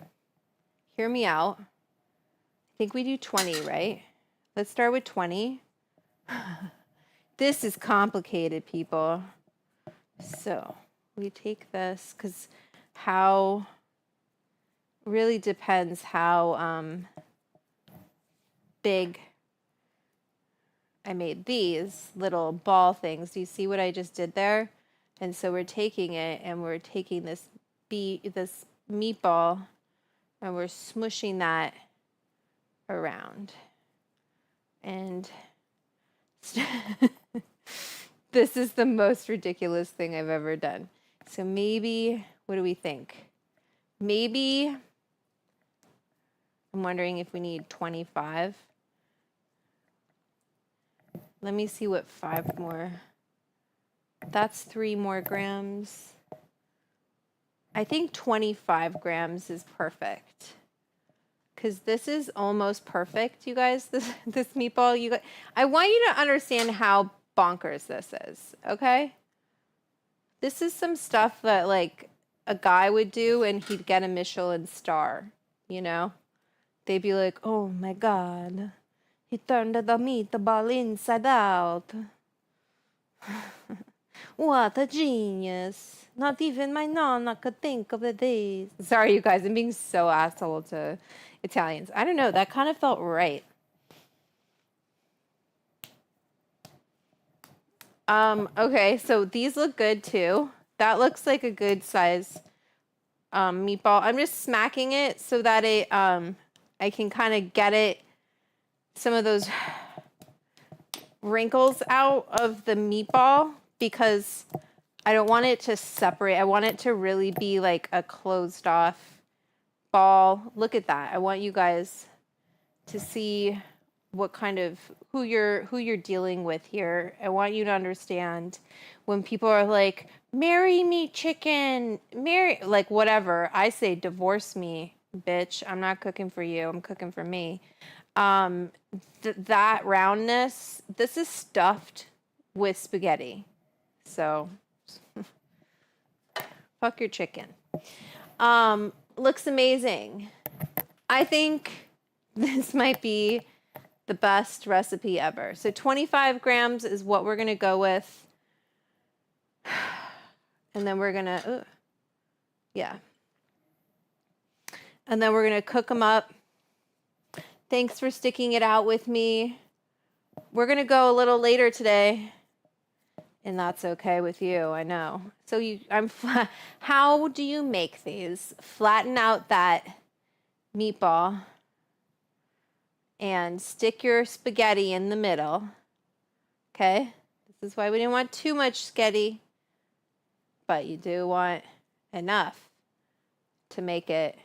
Hear me out. I think we do 20, right? Let's start with 20. This is complicated, people. So we take this because how really depends how big I made these little ball things. Do you see what I just did there? And so we're taking it and we're taking this meatball and we're smushing that around. And this is the most ridiculous thing I've ever done. So maybe, what do we think? Maybe, I'm wondering if we need 25. Let me see what 5 more. That's 3 more grams. I think 25 grams is perfect. Because this is almost perfect, you guys. This meatball, I want you to understand how bonkers this is, okay? This is some stuff that like a guy would do and he'd get a Michelin star, you know? They'd be like, oh my God, he turned the meatball inside out. What a genius. Not even my nonna could think of this. Sorry, you guys, I'm being so asshole to Italians. I don't know, that kind of felt right. Okay, so these look good too. That looks like a good size meatball. I'm just smacking it so that I can kind of get some of those wrinkles out of the meatball because I don't want it to separate. I want it to really be like a closed off ball. Look at that. I want you guys to see what kind of who you're dealing with here. I want you to understand when people are like, marry me, chicken, marry, like whatever. I say, divorce me, bitch. I'm not cooking for you. I'm cooking for me. That roundness, this is stuffed with spaghetti. So fuck your chicken. Looks amazing. I think this might be the best recipe ever. So 25 grams is what we're going to go with. And then we're going to, yeah. And then we're going to cook them up. Thanks for sticking it out with me. We're going to go a little later today. And that's okay with you, I know. So how do you make these? Flatten out that meatball and stick your spaghetti in the middle. Okay? This is why we didn't want too much spaghetti, but you do want enough to make it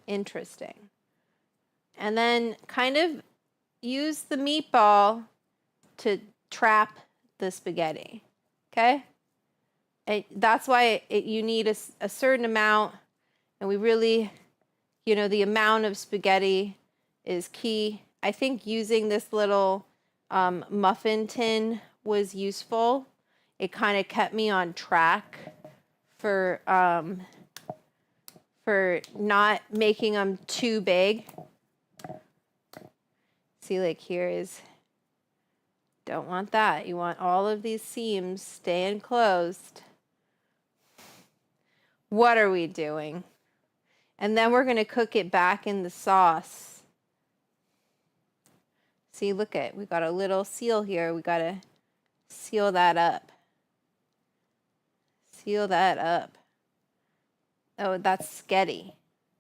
interesting. And then kind of use the meatball to trap the spaghetti. Okay? That's why you need a certain amount, and we really, the amount of spaghetti is key. I think using this little muffin tin was useful. It kind of kept me on track for not making them too big. See, like here is, don't want that. You want all of these seams staying closed. What are we doing? And then we're going to cook it back in the sauce. See, look at, we got a little seal here. We got to seal that up. Seal that up. Oh, that's sketty.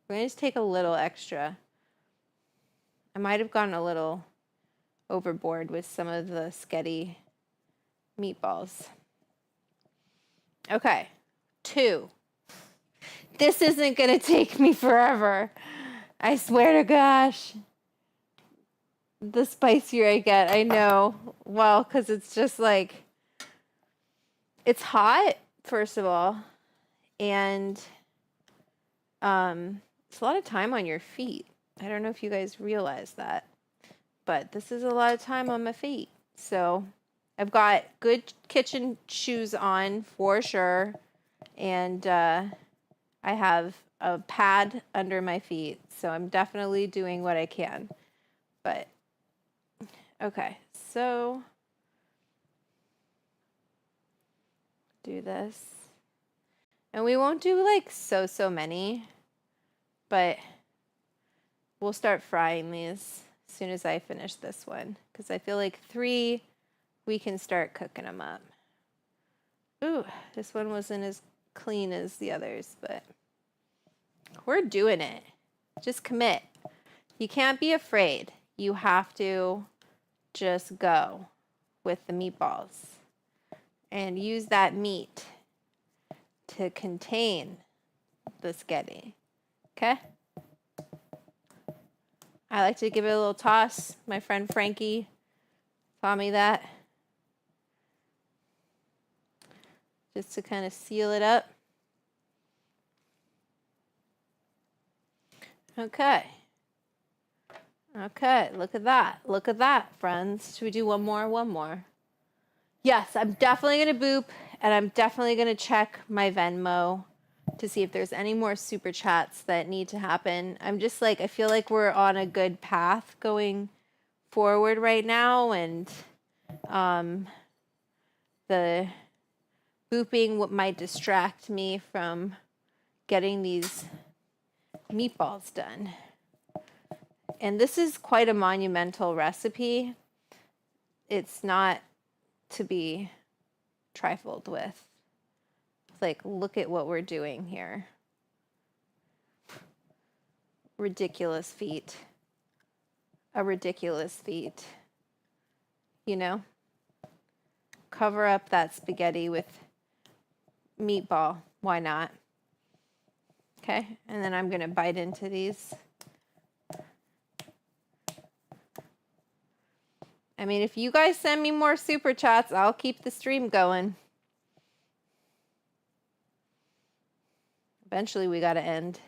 We're going to just take a little extra. I might have gone a little overboard with some of the sketty meatballs. Okay, 2. This isn't going to take me forever. I swear to gosh. The spicier I get, I know. Well, because it's just like, it's hot, first of all. And it's a lot of time on your feet. I don't know if you guys realize that. But this is a lot of time on my feet. So I've got good kitchen shoes on for sure. And I have a pad under my feet. So I'm definitely doing what I can. But okay, so do this. And we won't do like so many, but we'll start frying these as soon as I finish this one, because I feel like 3, we can start cooking them up. Ooh, this one wasn't as clean as the others, but we're doing it. Just commit. You can't be afraid. You have to just go with the meatballs and use that meat to contain the spaghetti. Okay? I like to give it a little toss. My friend Frankie taught me that. Just to kind of seal it up. Okay. Okay, look at that. Look at that, friends. Should we do one more? One more. Yes, I'm definitely going to boop, and I'm definitely going to check my Venmo to see if there's any more super chats that need to happen. I'm just like, I feel like we're on a good path going forward right now, and the booping might distract me from getting these meatballs done. And this is quite a monumental recipe. It's not to be trifled with. Like, look at what we're doing here. Ridiculous feat. A ridiculous feat. You know? Cover up that spaghetti with meatball. Why not? Okay, and then I'm going to bite into these. I mean, if you guys send me more super chats, I'll keep the stream going. Eventually we got to end.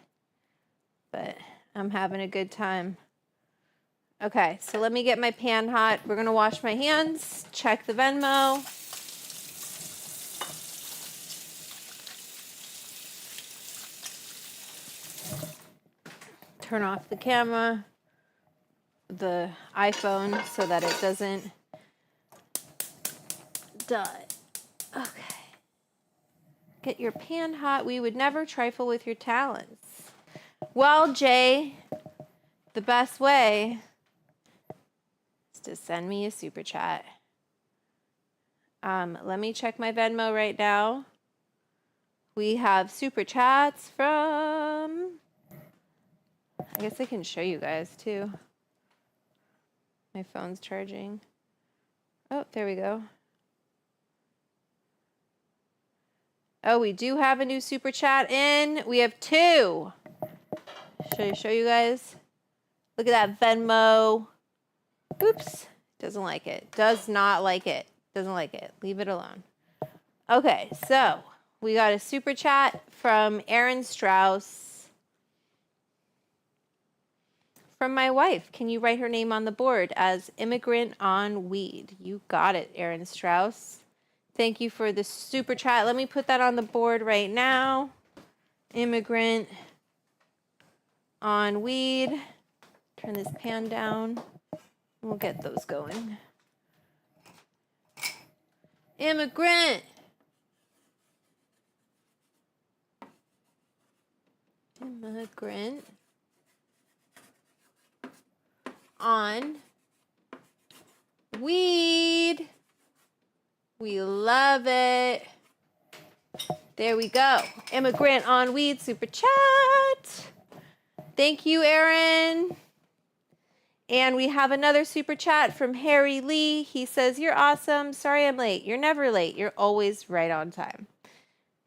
But I'm having a good time. Okay, so let me get my pan hot. We're going to wash my hands, check the Venmo. Turn off the camera, the iPhone, so that it doesn't die. Okay. Get your pan hot. We would never trifle with your talents. Well, Jay, the best way is to send me a super chat. Let me check my Venmo right now. We have super chats from... I guess I can show you guys too. My phone's charging. Oh, there we go. Oh, we do have a new super chat in. We have 2. Should I show you guys? Look at that Venmo. Oops. Doesn't like it. Does not like it. Doesn't like it. Leave it alone. Okay, so we got a super chat from Aaron Strauss. From my wife. Can you write her name on the board as immigrant on weed? You got it, Aaron Strauss. Thank you for the super chat. Let me put that on the board right now. Immigrant on weed. Turn this pan down. We'll get those going. Immigrant. Immigrant on weed. We love it. There we go. Immigrant on weed super chat. Thank you, Aaron. And we have another super chat from Harry Lee. He says, "You're awesome. Sorry I'm late." You're never late. You're always right on time.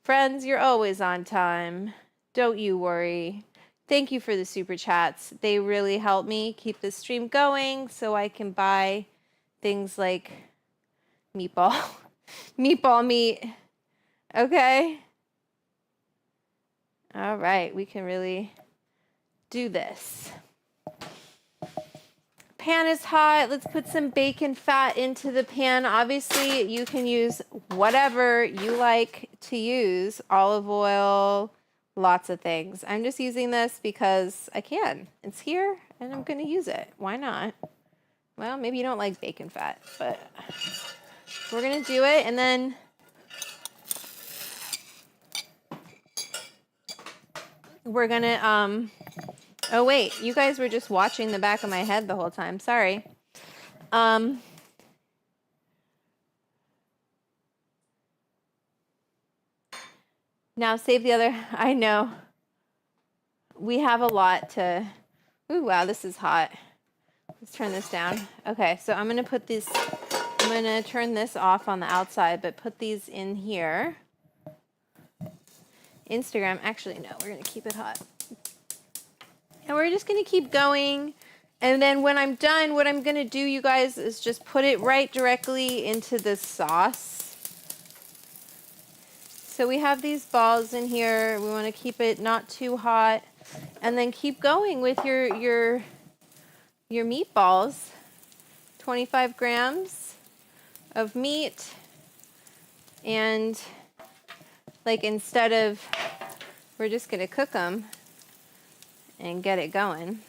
Friends, you're always on time. Don't you worry. Thank you for the super chats. They really help me keep the stream going so I can buy things like meatball meat. Okay? All right, we can really do this. Pan is hot. Let's put some bacon fat into the pan. Obviously, you can use whatever you like to use. Olive oil, lots of things. I'm just using this because I can. It's here and I'm going to use it. Why not? Well, maybe you don't like bacon fat, but we're going to do it. And then we're going to, oh wait, you guys were just watching the back of my head the whole time. Sorry. Now save the other, I know. We have a lot to, ooh, wow, this is hot. Let's turn this down. Okay, so I'm gonna put these, I'm gonna turn this off on the outside, but put these in here. Instagram, actually no, we're gonna keep it hot. And we're just gonna keep going. And then when I'm done, what I'm gonna do, you guys, is just put it right directly into the sauce. So we have these balls in here. We wanna keep it not too hot. And then keep going with your meatballs. 25 grams of meat. And like instead of, we're just gonna cook them and get it going.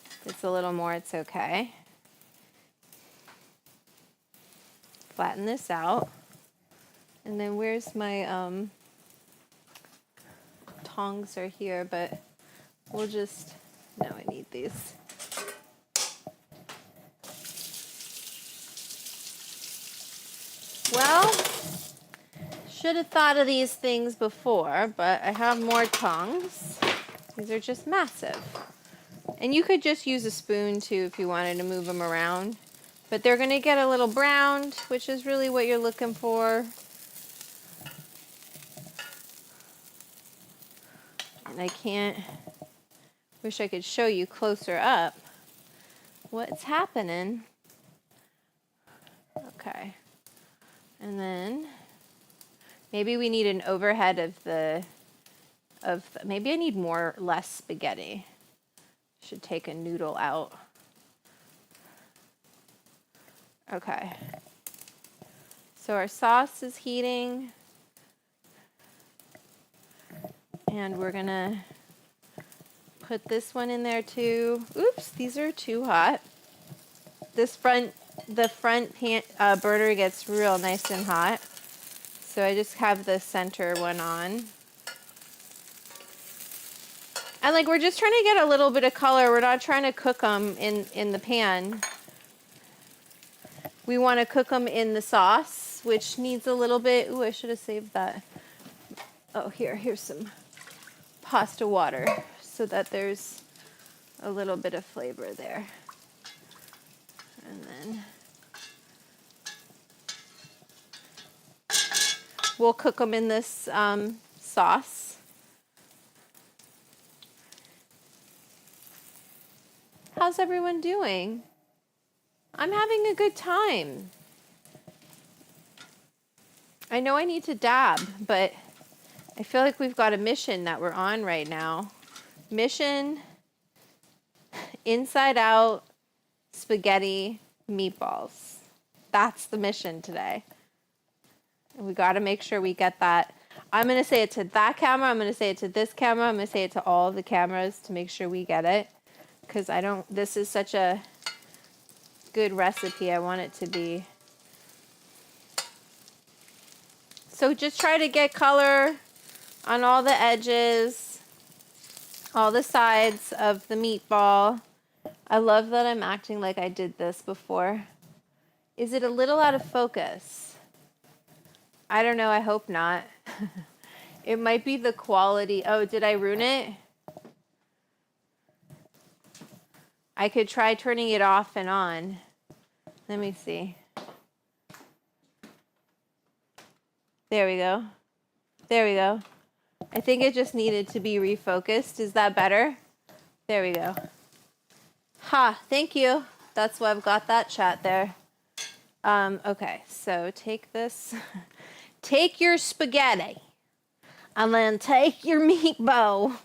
If it's a little more, it's okay. Flatten this out. And then where's my, tongs are here, but we'll just, no, I need these. Well, should have thought of these things before, but I have more tongs. These are just massive. And you could just use a spoon too if you wanted to move them around. But they're gonna get a little browned, which is really what you're looking for. And I can't, wish I could show you closer up what's happening. Okay. And then maybe we need an overhead of maybe I need less spaghetti. Should take a noodle out. Okay. So our sauce is heating. And we're gonna put this one in there too. Oops, these are too hot. The front pan burner gets real nice and hot. So I just have the center one on. And like we're just trying to get a little bit of color. We're not trying to cook them in the pan. We want to cook them in the sauce, which needs a little bit. Ooh, I should have saved that. Oh, here's some pasta water so that there's a little bit of flavor there. And then we'll cook them in this sauce. How's everyone doing? I'm having a good time. I know I need to dab, but I feel like we've got a mission that we're on right now. Mission Inside Out Spagheddie Meatballs. That's the mission today. We got to make sure we get that. I'm going to say it to that camera. I'm going to say it to this camera. I'm going to say it to all of the cameras to make sure we get it. Because this is such a good recipe. I want it to be. So just try to get color on all the edges, all the sides of the meatball. I love that I'm acting like I did this before. Is it a little out of focus? I don't know. I hope not. It might be the quality. Oh, did I ruin it? I could try turning it off and on. Let me see. There we go. There we go. I think it just needed to be refocused. Is that better? There we go. Ha, thank you. That's why I've got that chat there. Okay, so take this. Take your spaghetti. And then take your meatball.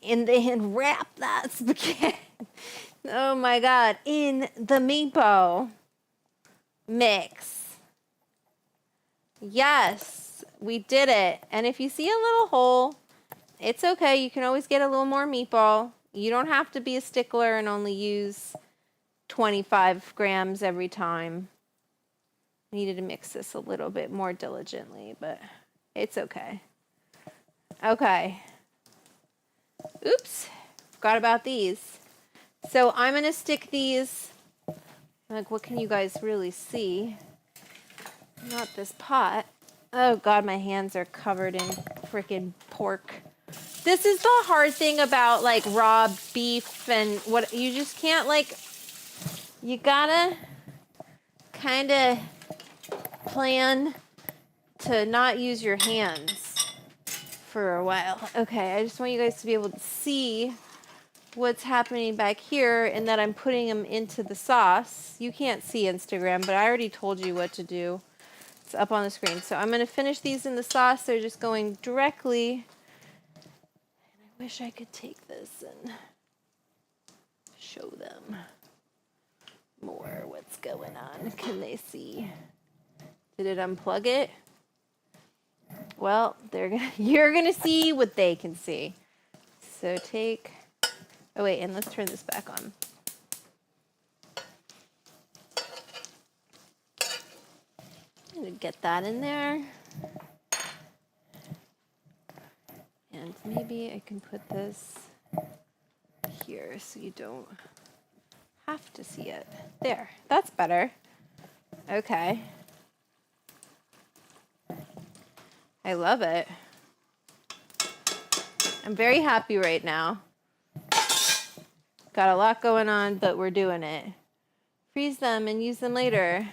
And then wrap that spaghetti. Oh my God. In the meatball mix. Yes, we did it. And if you see a little hole, it's okay. You can always get a little more meatball. You don't have to be a stickler and only use 25 grams every time. I needed to mix this a little bit more diligently, but it's okay. Okay. Oops, forgot about these. So I'm going to stick these, like, what can you guys really see? Not this pot. Oh God, my hands are covered in freaking pork. This is the hard thing about like raw beef and what you just can't like, you gotta kind of plan to not use your hands for a while. Okay, I just want you guys to be able to see what's happening back here and that I'm putting them into the sauce. You can't see Instagram, but I already told you what to do. It's up on the screen. So I'm going to finish these in the sauce. They're just going directly. And I wish I could take this and show them more what's going on. Can they see? Did it unplug it? Well, you're going to see what they can see. So take... Oh, wait, and let's turn this back on. I'm going to get that in there. And maybe I can put this here so you don't have to see it. There, that's better. Okay. I love it. I'm very happy right now. Got a lot going on, but we're doing it. Freeze them and use them later.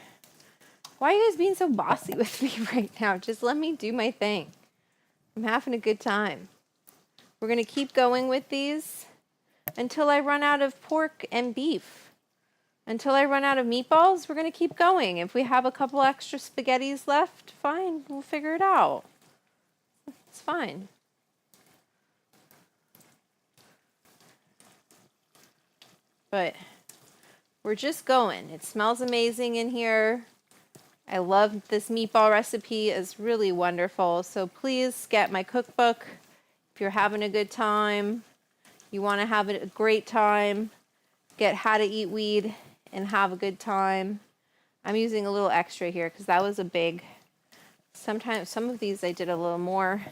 Why are you guys being so bossy with me right now? Just let me do my thing. I'm having a good time. We're going to keep going with these until I run out of pork and beef. Until I run out of meatballs, we're going to keep going. If we have a couple extra spaghettis left, fine, we'll figure it out. It's fine. But we're just going. It smells amazing in here. I love this meatball recipe. It's really wonderful. So please get my cookbook if you're having a good time. You want to have a great time. Get How to Eat Weed and have a good time. I'm using a little extra here because that was a big. Sometimes some of these I did a little more.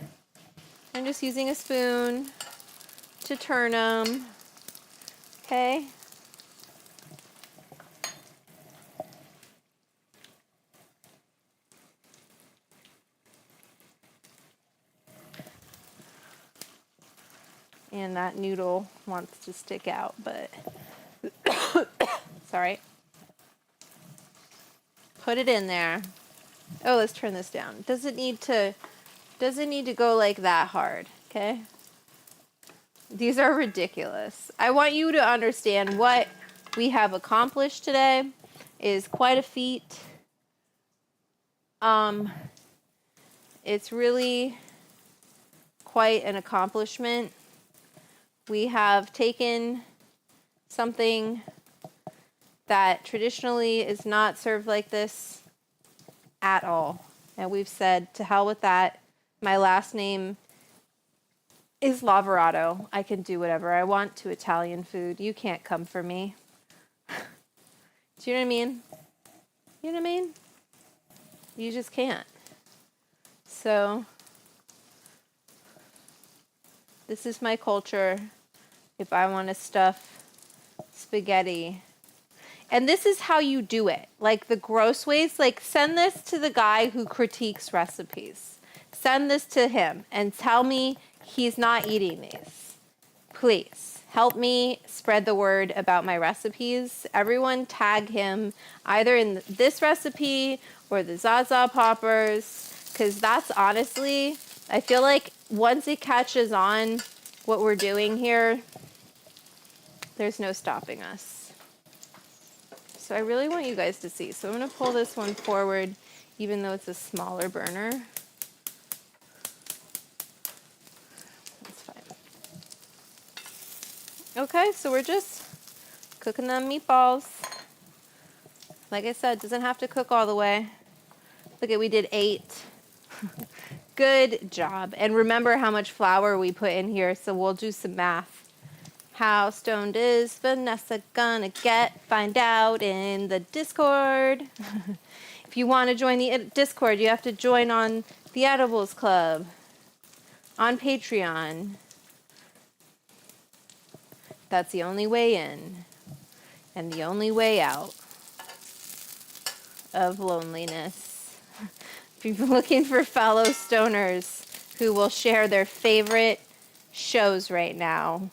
I'm just using a spoon to turn them. Okay. And that noodle wants to stick out, but sorry. Put it in there. Oh, let's turn this down. Doesn't need to go like that hard, okay? These are ridiculous. I want you to understand what we have accomplished today is quite a feat. It's really quite an accomplishment. We have taken something that traditionally is not served like this at all. And we've said, to hell with that. My last name is Lavorato. I can do whatever I want to Italian food. You can't come for me. Do you know what I mean? You know what I mean? You just can't. So, this is my culture. If I want to stuff spaghetti. And this is how you do it. Like the gross ways, like send this to the guy who critiques recipes. Send this to him and tell me he's not eating these. Please help me spread the word about my recipes. Everyone tag him either in this recipe or the Zaza poppers, because that's honestly, I feel like once it catches on what we're doing here, there's no stopping us. So I really want you guys to see. So I'm going to pull this one forward, even though it's a smaller burner. That's fine. Okay, so we're just cooking them meatballs. Like I said, it doesn't have to cook all the way. Look at, we did 8. Good job. And remember how much flour we put in here, so we'll do some math. How stoned is Vanessa gonna get? Find out in the Discord. If you want to join the Discord, you have to join on the Edibles Club on Patreon. That's the only way in and the only way out of loneliness. If you're looking for fellow stoners who will share their favorite shows right now,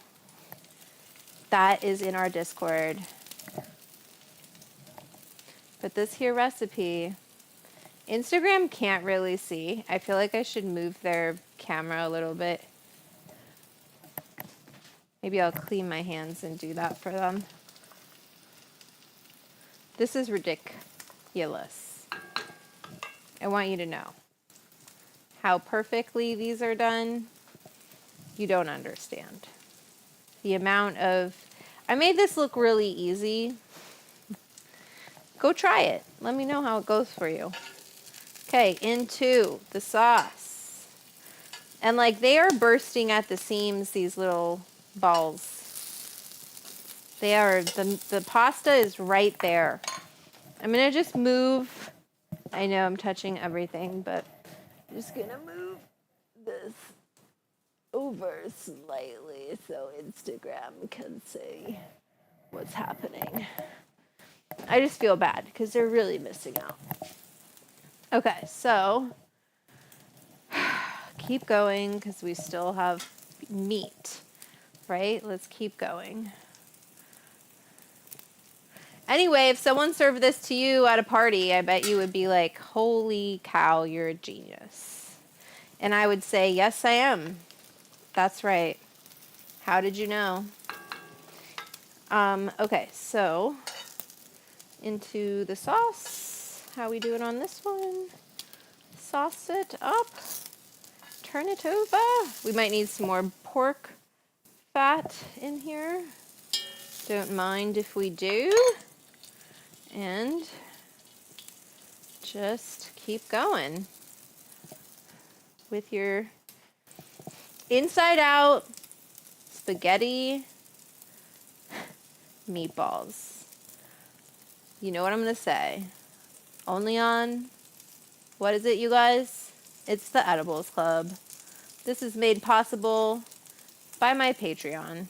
that is in our Discord. But this here recipe, Instagram can't really see. I feel like I should move their camera a little bit. Maybe I'll clean my hands and do that for them. This is ridiculous. I want you to know how perfectly these are done. You don't understand. The amount of, I made this look really easy. Go try it. Let me know how it goes for you. Okay, into the sauce. And like they are bursting at the seams, these little balls. They are, the pasta is right there. I'm gonna just move. I know I'm touching everything, but I'm just gonna move this over slightly so Instagram can see what's happening. I just feel bad because they're really missing out. Okay, so keep going because we still have meat, right? Let's keep going. Anyway, if someone served this to you at a party, I bet you would be like, holy cow, you're a genius. And I would say, yes, I am. That's right. How did you know? Okay, so into the sauce. How we do it on this one. Sauce it up. Turn it over. We might need some more pork fat in here. Don't mind if we do. And just keep going with your Inside Out Spagheddie Meatballs. You know what I'm going to say. Only on, what is it, you guys? It's the Edibles Club. This is made possible by my Patreon.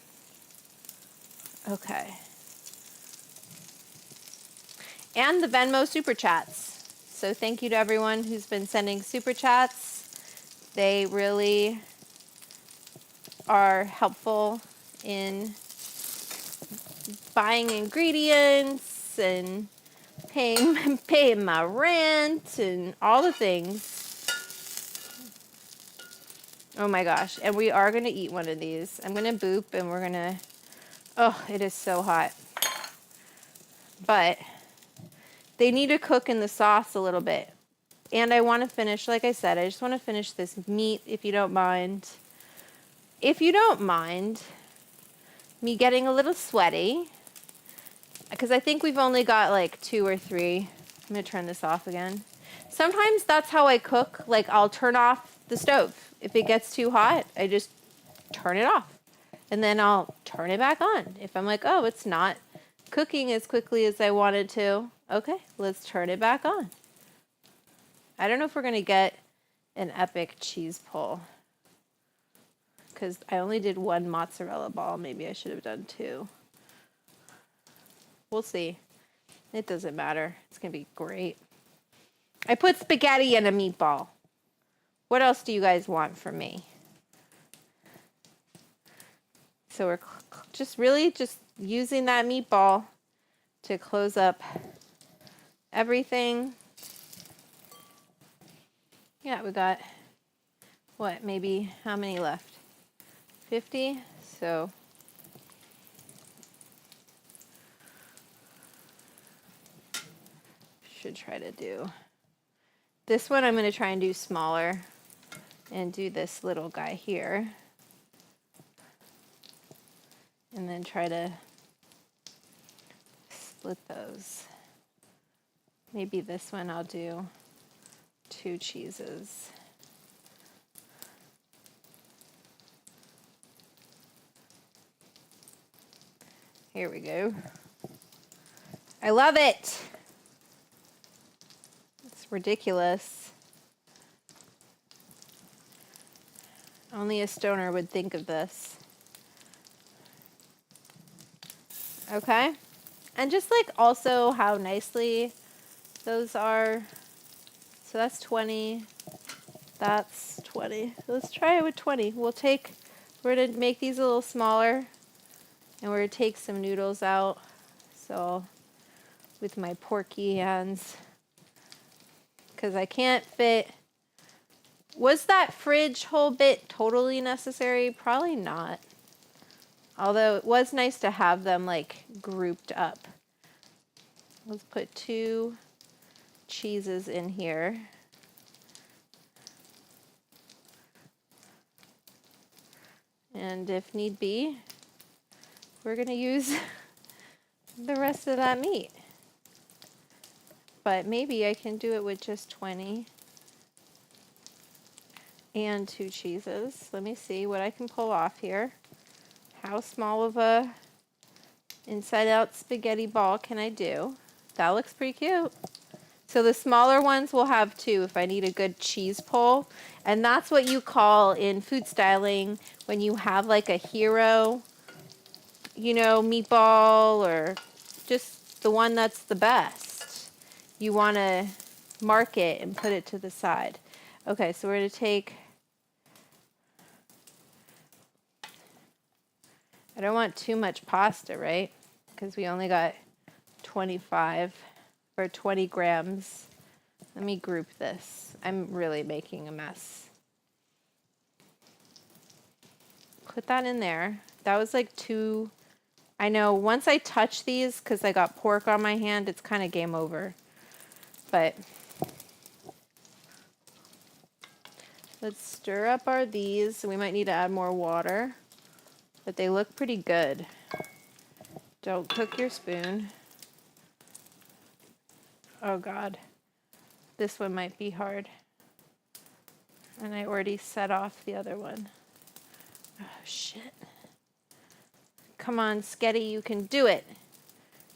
Okay. And the Venmo Super Chats. So thank you to everyone who's been sending Super Chats. They really are helpful in buying ingredients and paying my rent and all the things. Oh my gosh. And we are going to eat one of these. I'm going to boop and we're going to, oh, it is so hot. But they need to cook in the sauce a little bit. And I want to finish, like I said, I just want to finish this meat, if you don't mind. If you don't mind me getting a little sweaty, because I think we've only got like 2 or 3. I'm going to turn this off again. Sometimes that's how I cook. Like I'll turn off the stove. If it gets too hot, I just turn it off. And then I'll turn it back on. If I'm like, oh, it's not cooking as quickly as I wanted to. Okay, let's turn it back on. I don't know if we're going to get an epic cheese pull, because I only did one mozzarella ball. Maybe I should have done two. We'll see. It doesn't matter. It's going to be great. I put spaghetti in a meatball. What else do you guys want from me? So we're just really just using that meatball to close up everything. Yeah, we got, what, maybe how many left? 50? So should try to do this one. I'm going to try and do smaller and do this little guy here. And then try to split those. Maybe this one I'll do 2 cheeses. Here we go. I love it. It's ridiculous. Only a stoner would think of this. Okay. And just like also how nicely those are. So that's 20. That's 20. Let's try it with 20. We're going to make these a little smaller. And we're going to take some noodles out. So with my porky hands. Because I can't fit. Was that fridge whole bit totally necessary? Probably not. Although it was nice to have them like grouped up. Let's put 2 cheeses in here. And if need be, we're going to use the rest of that meat. But maybe I can do it with just 20 and 2 cheeses. Let me see what I can pull off here. How small of a Inside Out spaghetti ball can I do? That looks pretty cute. So the smaller ones will have 2 if I need a good cheese pull. And that's what you call in food styling when you have like a hero, you know, meatball, or just the one that's the best. You want to mark it and put it to the side. Okay, so we're going to take, I don't want too much pasta, right? Because we only got 25 or 20 grams. Let me group this. I'm really making a mess. Put that in there. That was like 2. I know once I touch these, because I got pork on my hand, it's kind of game over. But let's stir up these. We might need to add more water, but they look pretty good. Don't cook your spoon. Oh God, this one might be hard. And I already set off the other one. Oh shit. Come on, Sketty, you can do it.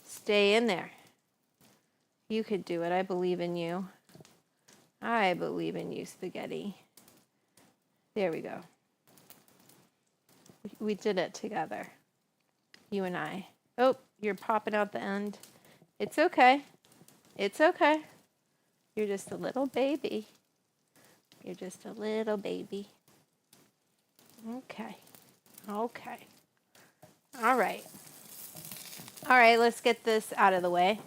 Stay in there. You could do it. I believe in you. I believe in you, Spaghetti. There we go. We did it together. You and I. Oh, you're popping out the end. It's okay. It's okay. You're just a little baby. You're just a little baby. Okay. Okay. All right. All right, let's get this out of the way.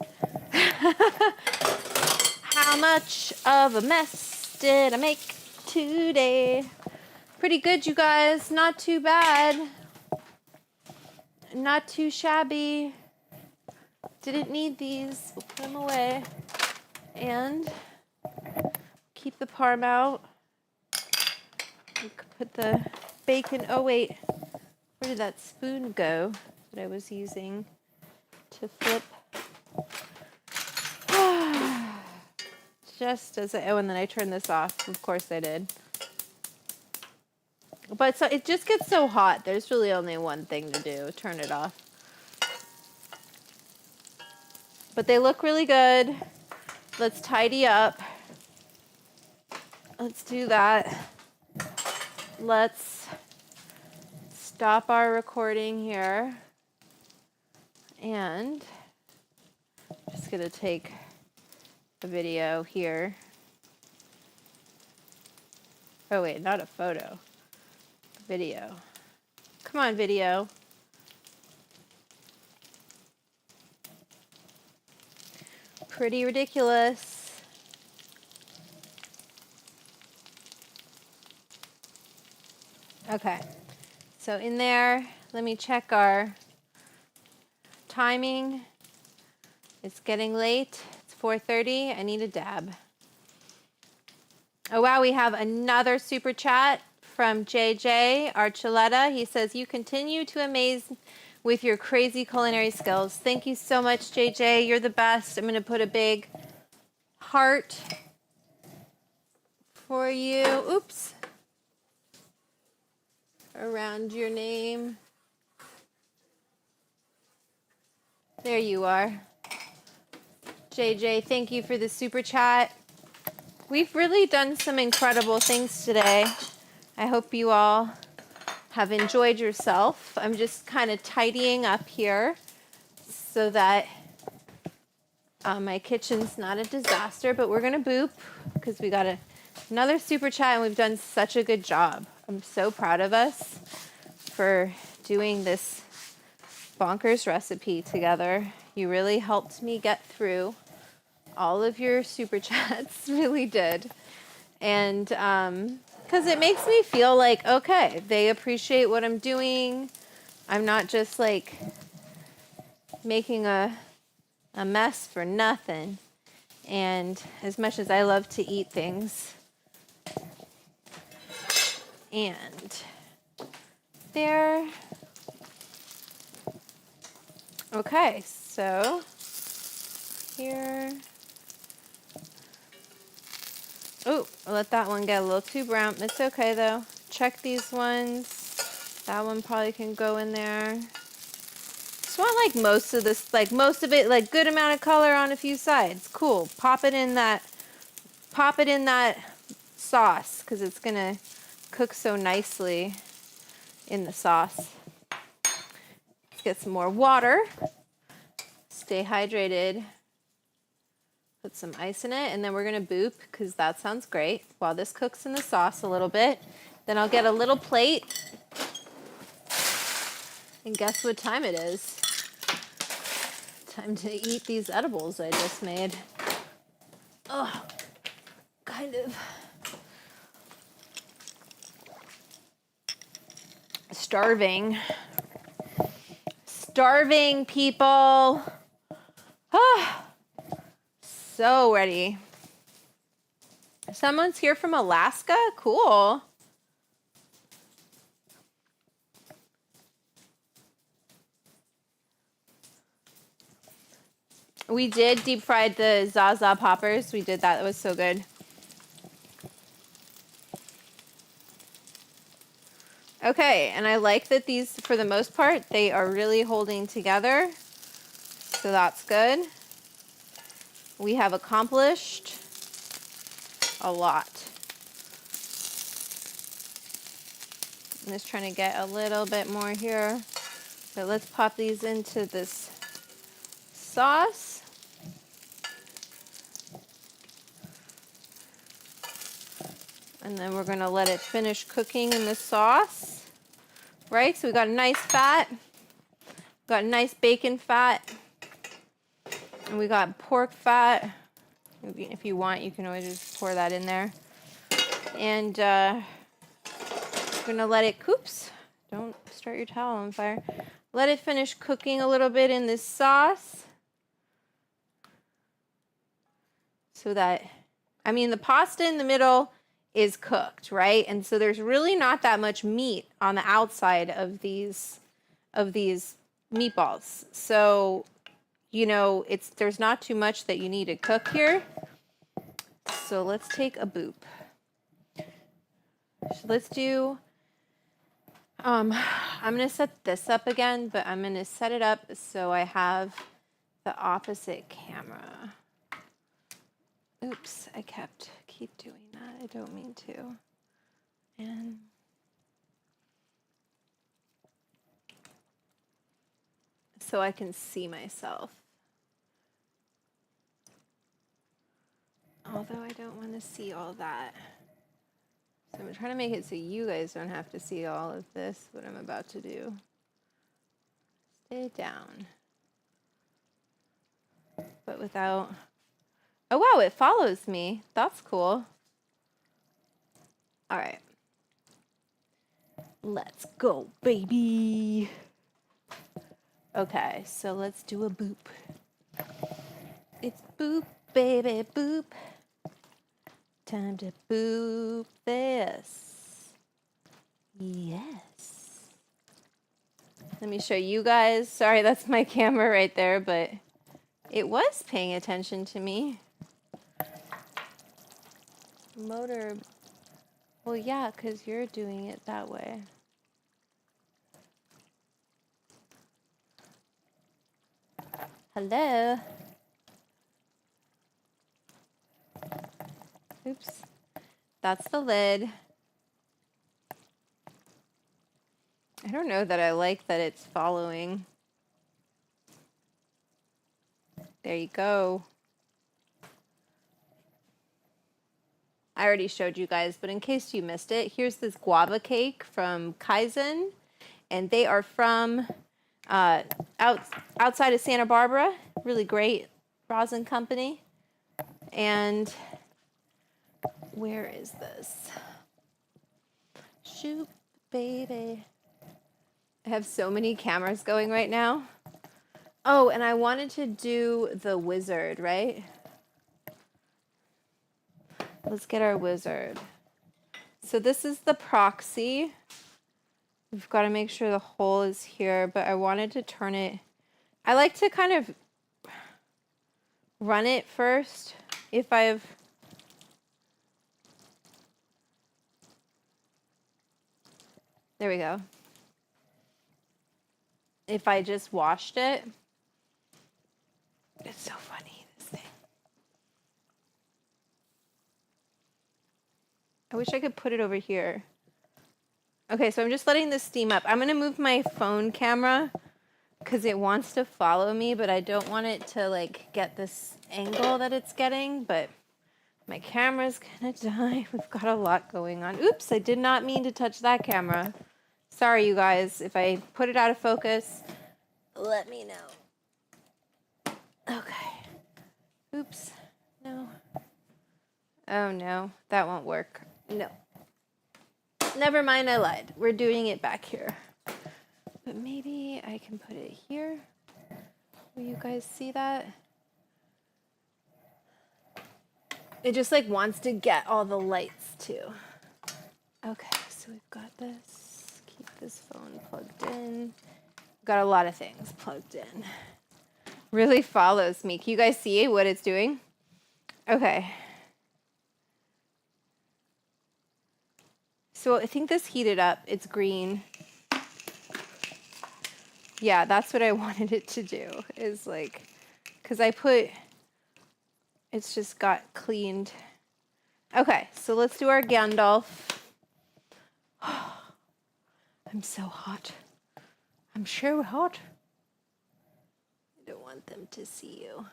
How much of a mess did I make today? Pretty good, you guys. Not too bad. Not too shabby. Didn't need these. We'll put them away. And keep the parm out. We could put the bacon. Oh, wait. Where did that spoon go that I was using to flip? just as oh, and then I turned this off. Of course I did. But so it just gets so hot. There's really only one thing to do. Turn it off. But they look really good. Let's tidy up. Let's do that. Let's stop our recording here. And I'm just going to take a video here. Oh, wait, not a photo. Video. Come on, video. Pretty ridiculous. Okay. So in there, let me check our timing. It's getting late. It's 4:30. I need a dab. Oh, wow. We have another super chat from JJ Archuleta. He says, you continue to amaze with your crazy culinary skills. Thank you so much, JJ. You're the best. I'm going to put a big heart for you. Oops. Around your name. There you are. JJ, thank you for the super chat. We've really done some incredible things today. I hope you all have enjoyed yourself. I'm just kind of tidying up here so that my kitchen's not a disaster, but we're going to boop because we got another super chat and we've done such a good job. I'm so proud of us for doing this bonkers recipe together. You really helped me get through all of your super chats, really did. And because it makes me feel like, okay, they appreciate what I'm doing. I'm not just like making a mess for nothing. And as much as I love to eat things, and there. Okay, so here. Oh, I'll let that one get a little too brown. It's okay though. Check these ones. That one probably can go in there. Just want like most of it, like good amount of color on a few sides. Cool. Pop it in that sauce because it's gonna cook so nicely in the sauce. Let's get some more water. Stay hydrated. Put some ice in it, and then we're gonna boop because that sounds great while this cooks in the sauce a little bit. Then I'll get a little plate, and guess what time it is? Time to eat these edibles I just made. Oh, kind of starving. Starving, people. Ah. So ready. Someone's here from Alaska? Cool. We did deep fried the Zaza poppers. We did that. It was so good. Okay, and I like that these, for the most part, they are really holding together. So that's good. We have accomplished a lot. I'm just trying to get a little bit more here. But let's pop these into this sauce. And then we're going to let it finish cooking in the sauce. Right? So we got a nice fat. Got a nice bacon fat. And we got pork fat. If you want, you can always just pour that in there. And we're going to let it, oops, don't start your towel on fire. Let it finish cooking a little bit in this sauce. So that, I mean, the pasta in the middle is cooked, right? And so there's really not that much meat on the outside of these meatballs. So, you know, there's not too much that you need to cook here. so let's take a boop. So let's do, I'm gonna set this up again, but I'm gonna set it up so I have the opposite camera. Oops, I keep doing that. I don't mean to. And so I can see myself. Although I don't want to see all that. So I'm trying to make it so you guys don't have to see all of this, what I'm about to do. Stay down. But without... Oh, wow, it follows me. That's cool. All right. Let's go, baby. Okay, so let's do a boop. It's boop, baby, boop. Time to boop this. Yes. Let me show you guys. Sorry, that's my camera right there, but it was paying attention to me. Motor. Well, yeah, because you're doing it that way. Hello. Oops. That's the lid. I don't know that I like that it's following. There you go. I already showed you guys, but in case you missed it, here's this guava cake from Kaizen, and they are from outside of Santa Barbara. Really great rosin company. And where is this? Shoot, baby. I have so many cameras going right now. Oh, and I wanted to do the wizard, right? Let's get our wizard. So this is the proxy. We've got to make sure the hole is here, but I wanted to turn it. I like to kind of run it first if I've... There we go. If I just washed it. It's so funny, this thing. I wish I could put it over here. Okay, so I'm just letting this steam up. I'm going to move my phone camera because it wants to follow me, but I don't want it to like get this angle that it's getting, but my camera's going to die. We've got a lot going on. Oops, I did not mean to touch that camera. Sorry, you guys. If I put it out of focus, let me know. Okay. Oops. No. Oh, no. That won't work. No. Never mind, I lied. We're doing it back here. But maybe I can put it here. Will you guys see that? It just like wants to get all the lights too. Okay, so we've got this. Keep this phone plugged in. Got a lot of things plugged in. Really follows me. Can you guys see what it's doing? Okay. So I think this heated up. It's green. Yeah, that's what I wanted it to do. Is like, because it's just got cleaned. Okay, so let's do our Gandalf. I'm so hot. I'm so hot. I don't want them to see you.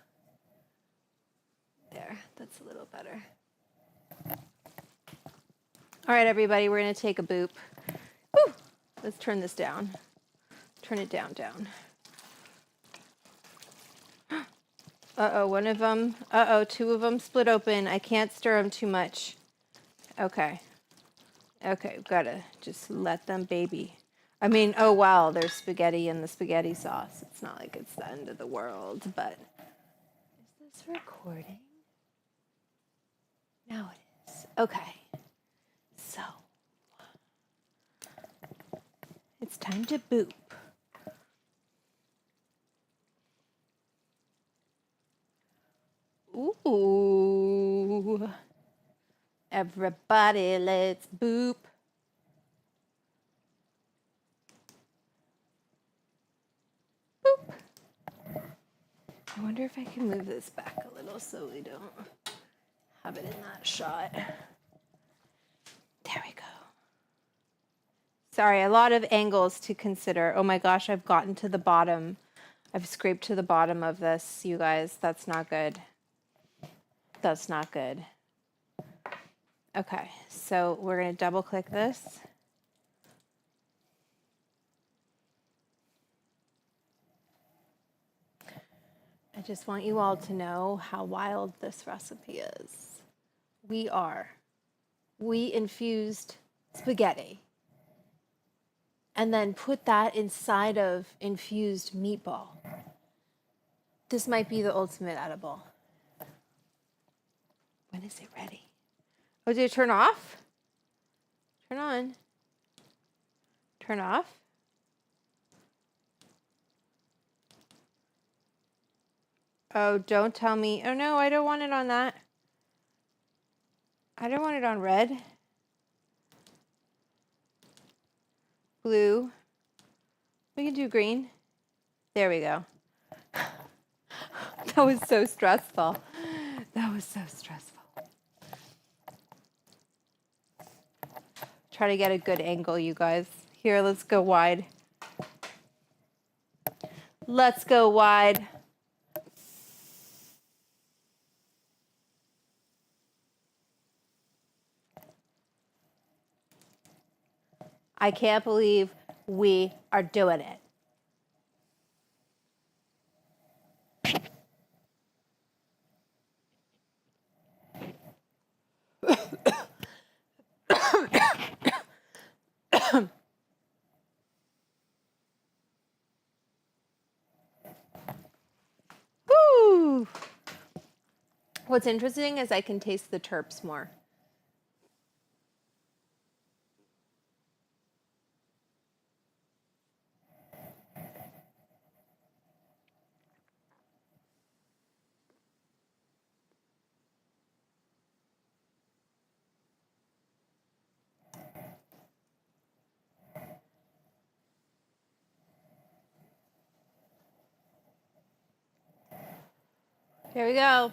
There, that's a little better. All right, everybody, we're going to take a boop. Woo! Let's turn this down. Turn it down. Uh-oh, one of them. Uh-oh, two of them split open. I can't stir them too much. Okay. Okay, gotta just let them baby. I mean, oh wow, there's spaghetti in the spaghetti sauce. It's not like it's the end of the world, but... Is this recording? Now it is. Okay. So... It's time to boop. Ooh. Everybody, let's boop. Boop. I wonder if I can move this back a little so we don't have it in that shot. There we go. Sorry, a lot of angles to consider. Oh my gosh, I've gotten to the bottom. I've scraped to the bottom of this, you guys. That's not good. That's not good. Okay, so we're going to double click this. I just want you all to know how wild this recipe is. We infused spaghetti and then put that inside of infused meatball. This might be the ultimate edible. When is it ready? Oh, did it turn off? Turn on. Turn off. Oh, don't tell me. Oh no, I don't want it on that. I don't want it on red. Blue. We can do green. There we go. That was so stressful. That was so stressful. Try to get a good angle, you guys. Here, let's go wide. Let's go wide. I can't believe we are doing it. Woo! What's interesting is I can taste the terps more. Here we go.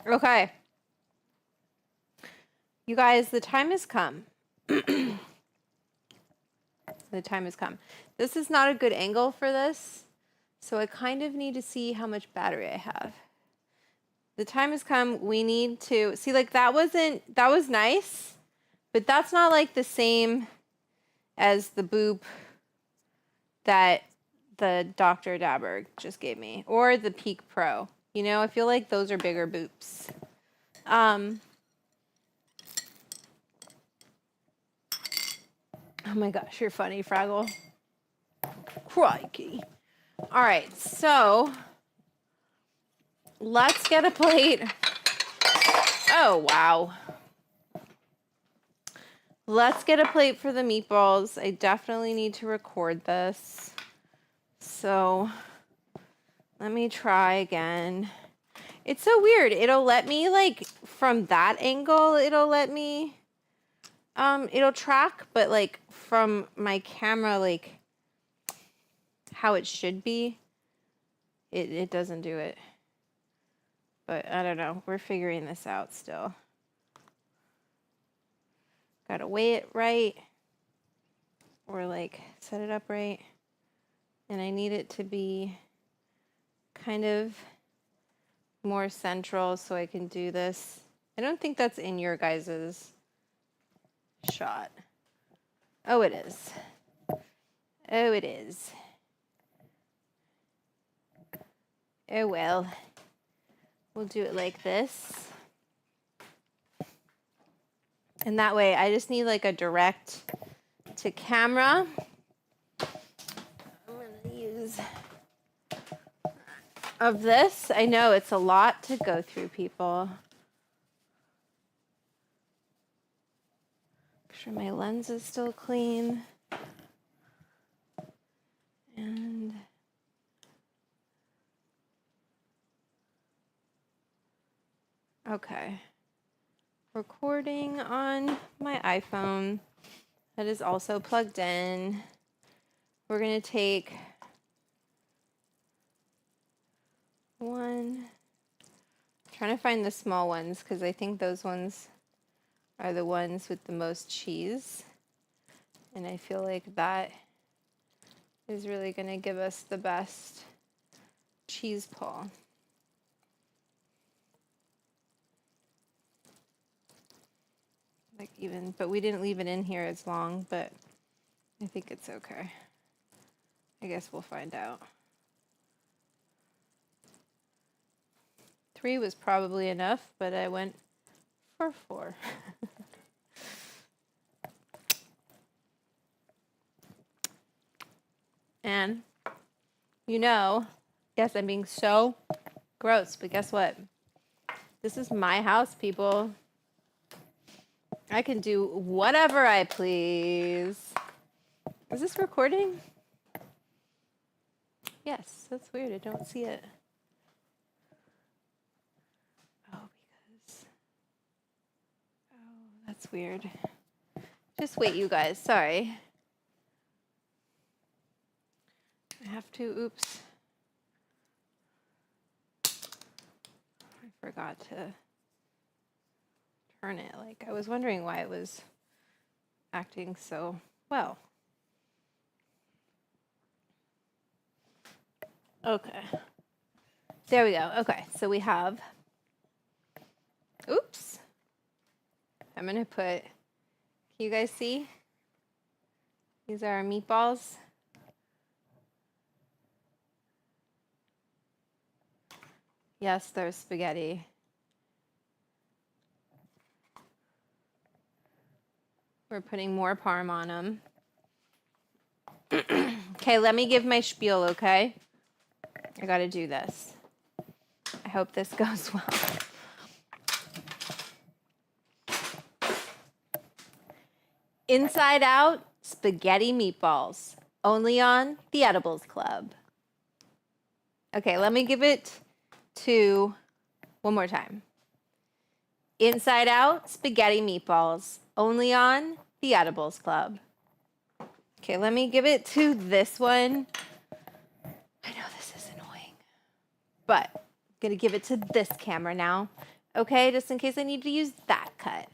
Okay. You guys, the time has come. The time has come. This is not a good angle for this, so I kind of need to see how much battery I have. The time has come. We need to see, like, that was nice, but that's not like the same as the boop that the Dr. Dabber just gave me, or the Peak Pro. You know, I feel like those are bigger boops. Oh my gosh, you're funny, Fraggle. Crikey. All right, so let's get a plate. Oh, wow. Let's get a plate for the meatballs. I definitely need to record this. So let me try again. It's so weird. It'll let me, like, from that angle, it'll let me, it'll track, but like from my camera, like how it should be, it doesn't do it. But I don't know. We're figuring this out still. Gotta weigh it right, or like set it up right. And I need it to be kind of more central so I can do this. I don't think that's in your guys's shot. Oh, it is. Oh, it is. Oh, well. We'll do it like this. And that way, I just need like a direct to camera. I'm gonna use of this. I know it's a lot to go through, people. Make sure my lens is still clean. And Okay. Recording on my iPhone that is also plugged in. We're going to take one. I'm trying to find the small ones because I think those ones are the ones with the most cheese. And I feel like that is really going to give us the best cheese pull. Like even, but we didn't leave it in here as long, but I think it's okay. I guess we'll find out. 3 was probably enough, but I went for 4. And, you know, yes, I'm being so gross, but guess what? This is my house, people. I can do whatever I please. Is this recording? Yes, that's weird. I don't see it. Oh, that's weird. Just wait, you guys. Sorry. I have to, oops. I forgot to turn it. Like, I was wondering why it was acting so well. Okay. There we go. Okay, so we have, oops. I'm going to put, can you guys see? These are our meatballs. Yes, there's spaghetti. We're putting more parm on them. Okay, let me give my spiel, okay? I gotta do this. I hope this goes well. Inside Out Spagheddie Meatballs, only on the Edibles Club. Okay, let me give it to one more time. Inside Out Spagheddie Meatballs, only on the Edibles Club. Okay, let me give it to this one. I know this is annoying, but I'm gonna give it to this camera now. Okay, just in case I need to use that cut.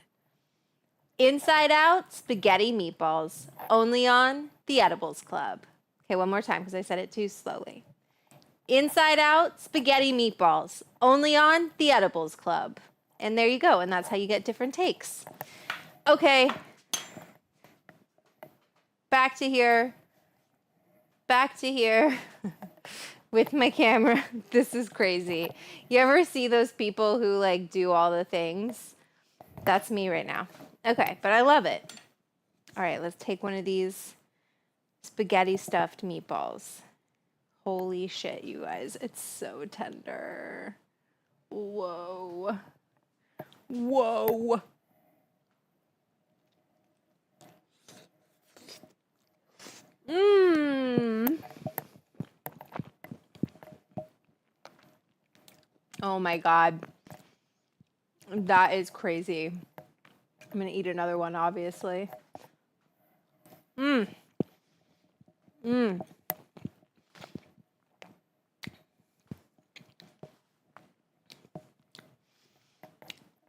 Inside Out Spagheddie Meatballs, only on the Edibles Club. Okay, one more time because I said it too slowly. Inside Out Spagheddie Meatballs, only on the Edibles Club. And there you go, and that's how you get different takes. Okay, back to here with my camera. This is crazy. You ever see those people who like do all the things? That's me right now. Okay, but I love it. All right, let's take one of these spaghetti stuffed meatballs. Holy shit, you guys. It's so tender. Whoa. Whoa. Mmm. Oh my God. That is crazy. I'm going to eat another one, obviously. Mmm. Mmm.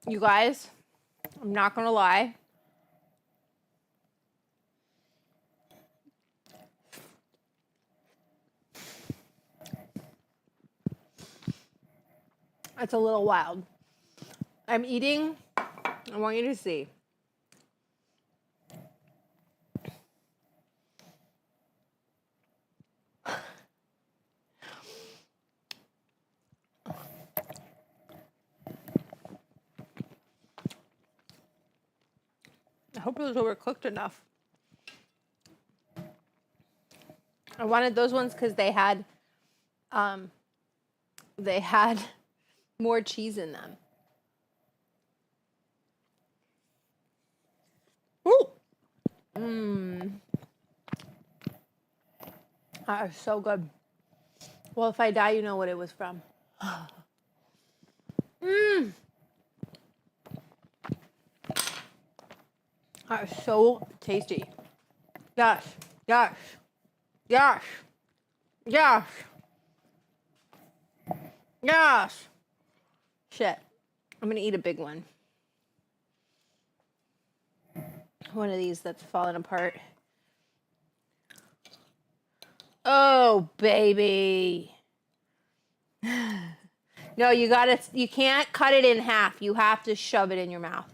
You guys, I'm not going to lie. It's a little wild. I'm eating. I want you to see. I hope it was overcooked enough. I wanted those ones because they had more cheese in them. Ooh. Mmm. That is so good. Well, if I die, you know what it was from. Mmm. That is so tasty. Yes, yes, yes, yes, yes. Shit. I'm gonna eat a big one. One of these that's falling apart. Oh, baby. No, you can't cut it in half. You have to shove it in your mouth.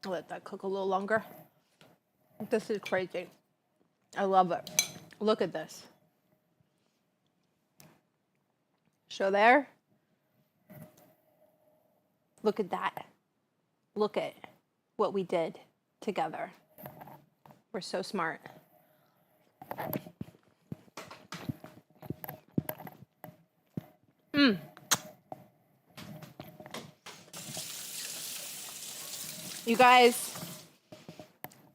I'll let that cook a little longer. This is crazy. I love it. Look at this. Show there. Look at that. Look at what we did together. We're so smart. You guys,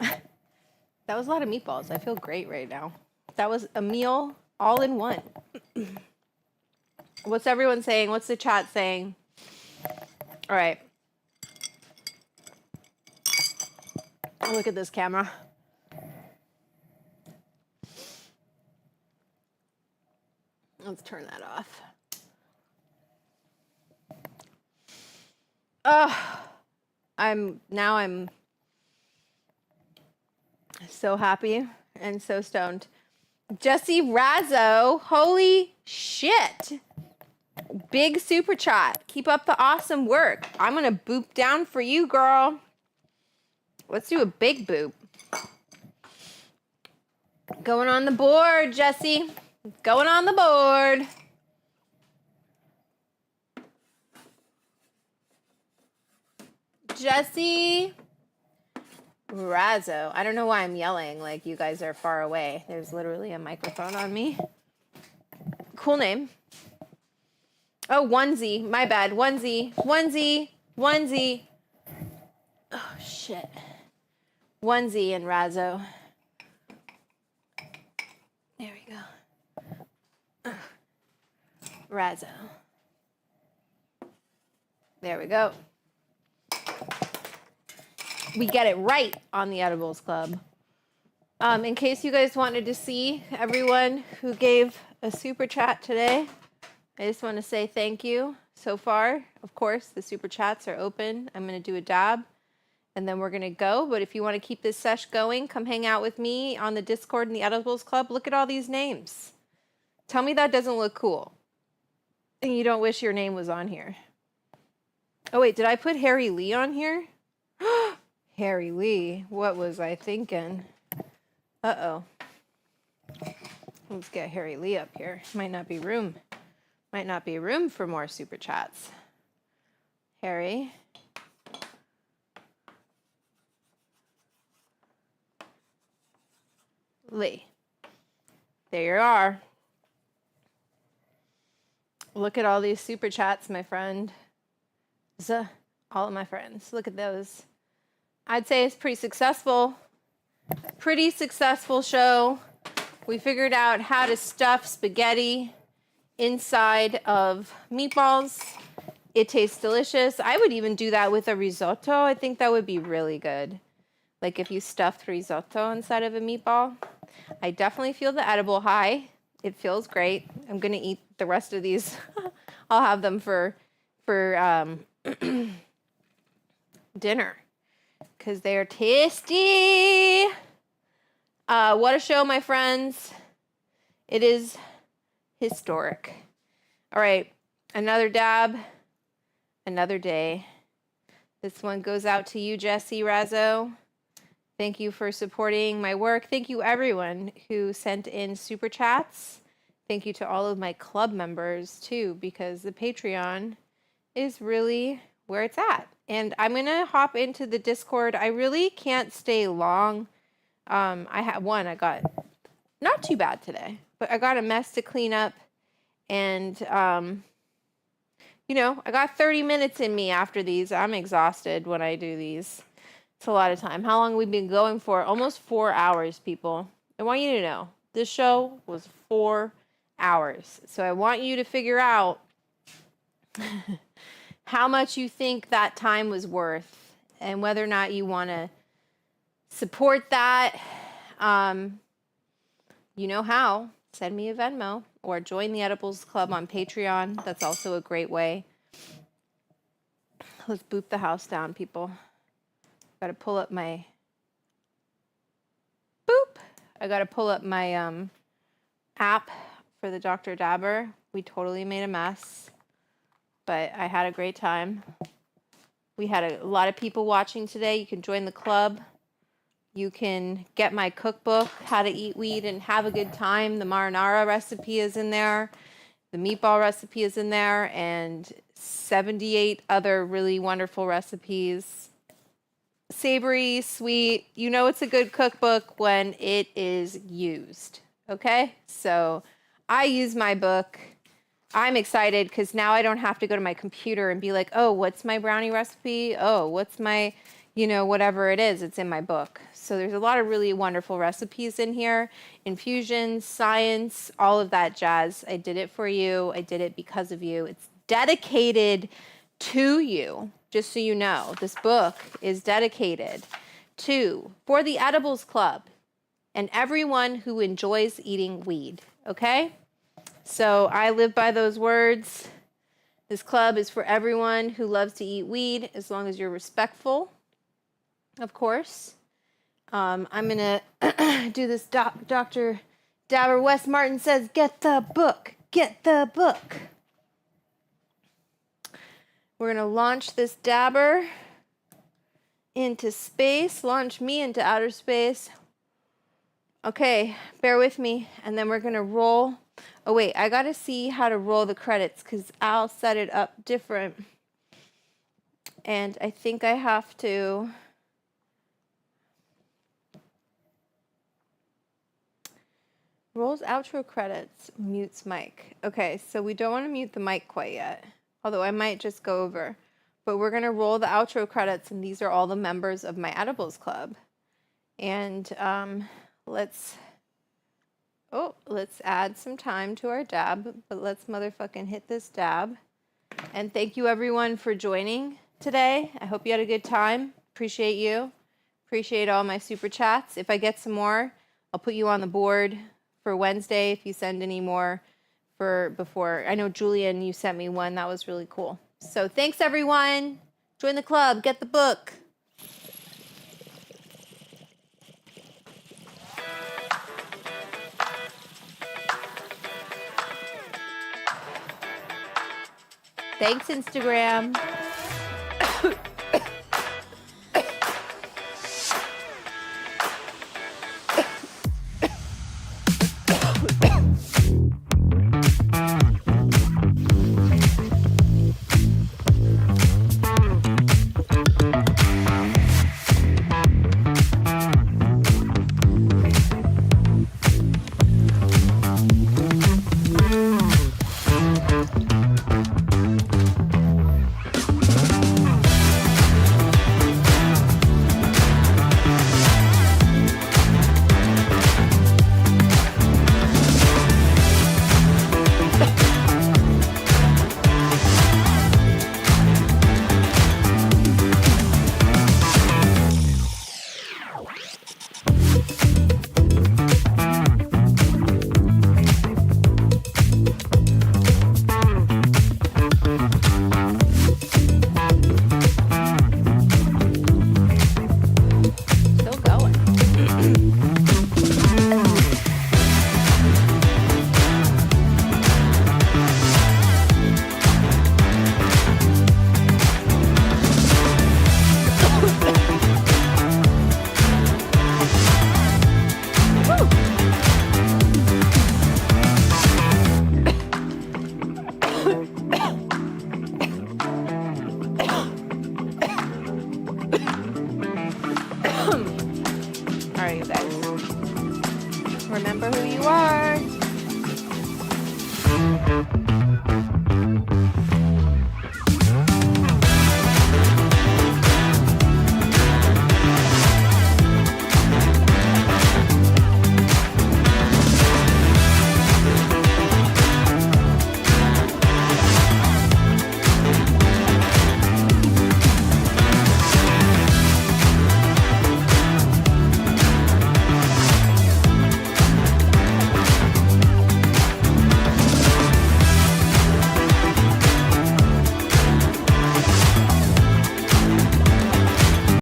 that was a lot of meatballs. I feel great right now. That was a meal all in one. What's everyone saying? What's the chat saying? All right. Look at this camera. Let's turn that off. I'm so happy and so stoned. Jesse Razzo, holy shit. Big super chat. Keep up the awesome work. I'm gonna boop down for you, girl. Let's do a big boop. Going on the board, Jesse. Going on the board. Jesse Razzo. I don't know why I'm yelling like you guys are far away. There's literally a microphone on me. Cool name. Oh, onesie. My bad. Onesie. Onesie. Onesie. Oh, shit. Onesie and Razzo. There we go. Razzo. There we go. We get it right on the Edibles Club. In case you guys wanted to see everyone who gave a super chat today, I just want to say thank you so far. Of course, the super chats are open. I'm going to do a dab and then we're going to go. But if you want to keep this sesh going, come hang out with me on the Discord in the Edibles Club. Look at all these names. Tell me that doesn't look cool. And you don't wish your name was on here. Oh, wait, did I put Harry Lee on here? Harry Lee, what was I thinking? Uh-oh. Let's get Harry Lee up here. Might not be room for more super chats. Harry. Lee. There you are. Look at all these super chats, my friend. All of my friends. Look at those. I'd say it's pretty successful. Pretty successful show. We figured out how to stuff spaghetti inside of meatballs. It tastes delicious. I would even do that with a risotto. I think that would be really good. Like if you stuffed risotto inside of a meatball. I definitely feel the edible high. It feels great. I'm gonna eat the rest of these. I'll have them for dinner because they are tasty. What a show, my friends. It is historic. All right, another dab, another day. This one goes out to you, Jesse Razzo. Thank you for supporting my work. Thank you, everyone who sent in super chats. Thank you to all of my club members, too, because the Patreon is really where it's at. And I'm going to hop into the Discord. I really can't stay long. I got not too bad today, but I got a mess to clean up. And, I got 30 minutes in me after these. I'm exhausted when I do these. It's a lot of time. How long have we been going for? Almost 4 hours, people. I want you to know This show was 4 hours. So I want you to figure out how much you think that time was worth and whether or not you want to support that. You know how. Send me a Venmo or join the Edibles Club on Patreon. That's also a great way. Let's boop the house down, people. Got to pull up my... Boop! I got to pull up my app for the Dr. Dabber. We totally made a mess, but I had a great time. We had a lot of people watching today. You can join the club. You can get my cookbook, How to Eat Weed and Have a Good Time. The marinara recipe is in there. The meatball recipe is in there, and 78 other really wonderful recipes. Savory, sweet. You know it's a good cookbook when it is used. Okay? So I use my book. I'm excited because now I don't have to go to my computer and be like, oh, what's my brownie recipe? Oh, what's my, whatever it is, it's in my book. So there's a lot of really wonderful recipes in here. Infusions, science, all of that jazz. I did it for you. I did it because of you. It's dedicated to you, just so you know. This book is dedicated for the Edibles Club and everyone who enjoys eating weed, okay? So I live by those words. This club is for everyone who loves to eat weed, as long as you're respectful, of course. I'm going to do this. Dr. Dabber West Martin says, get the book. Get the book. We're going to launch this dabber into space. Launch me into outer space. Okay, bear with me. And then we're going to roll. Oh, wait, I got to see how to roll the credits because I'll set it up different. And I think I have to... Rolls outro credits, mutes mic. Okay, so we don't want to mute the mic quite yet, although I might just go over. But we're going to roll the outro credits, and these are all the members of my Edibles Club. And let's add some time to our dab, but let's motherfucking hit this dab. And thank you everyone for joining today. I hope you had a good time. Appreciate you. Appreciate all my super chats. If I get some more, I'll put you on the board for Wednesday if you send any more for before. I know Julian, you sent me one. That was really cool. So thanks everyone. Join the club. Get the book. Thanks, Instagram.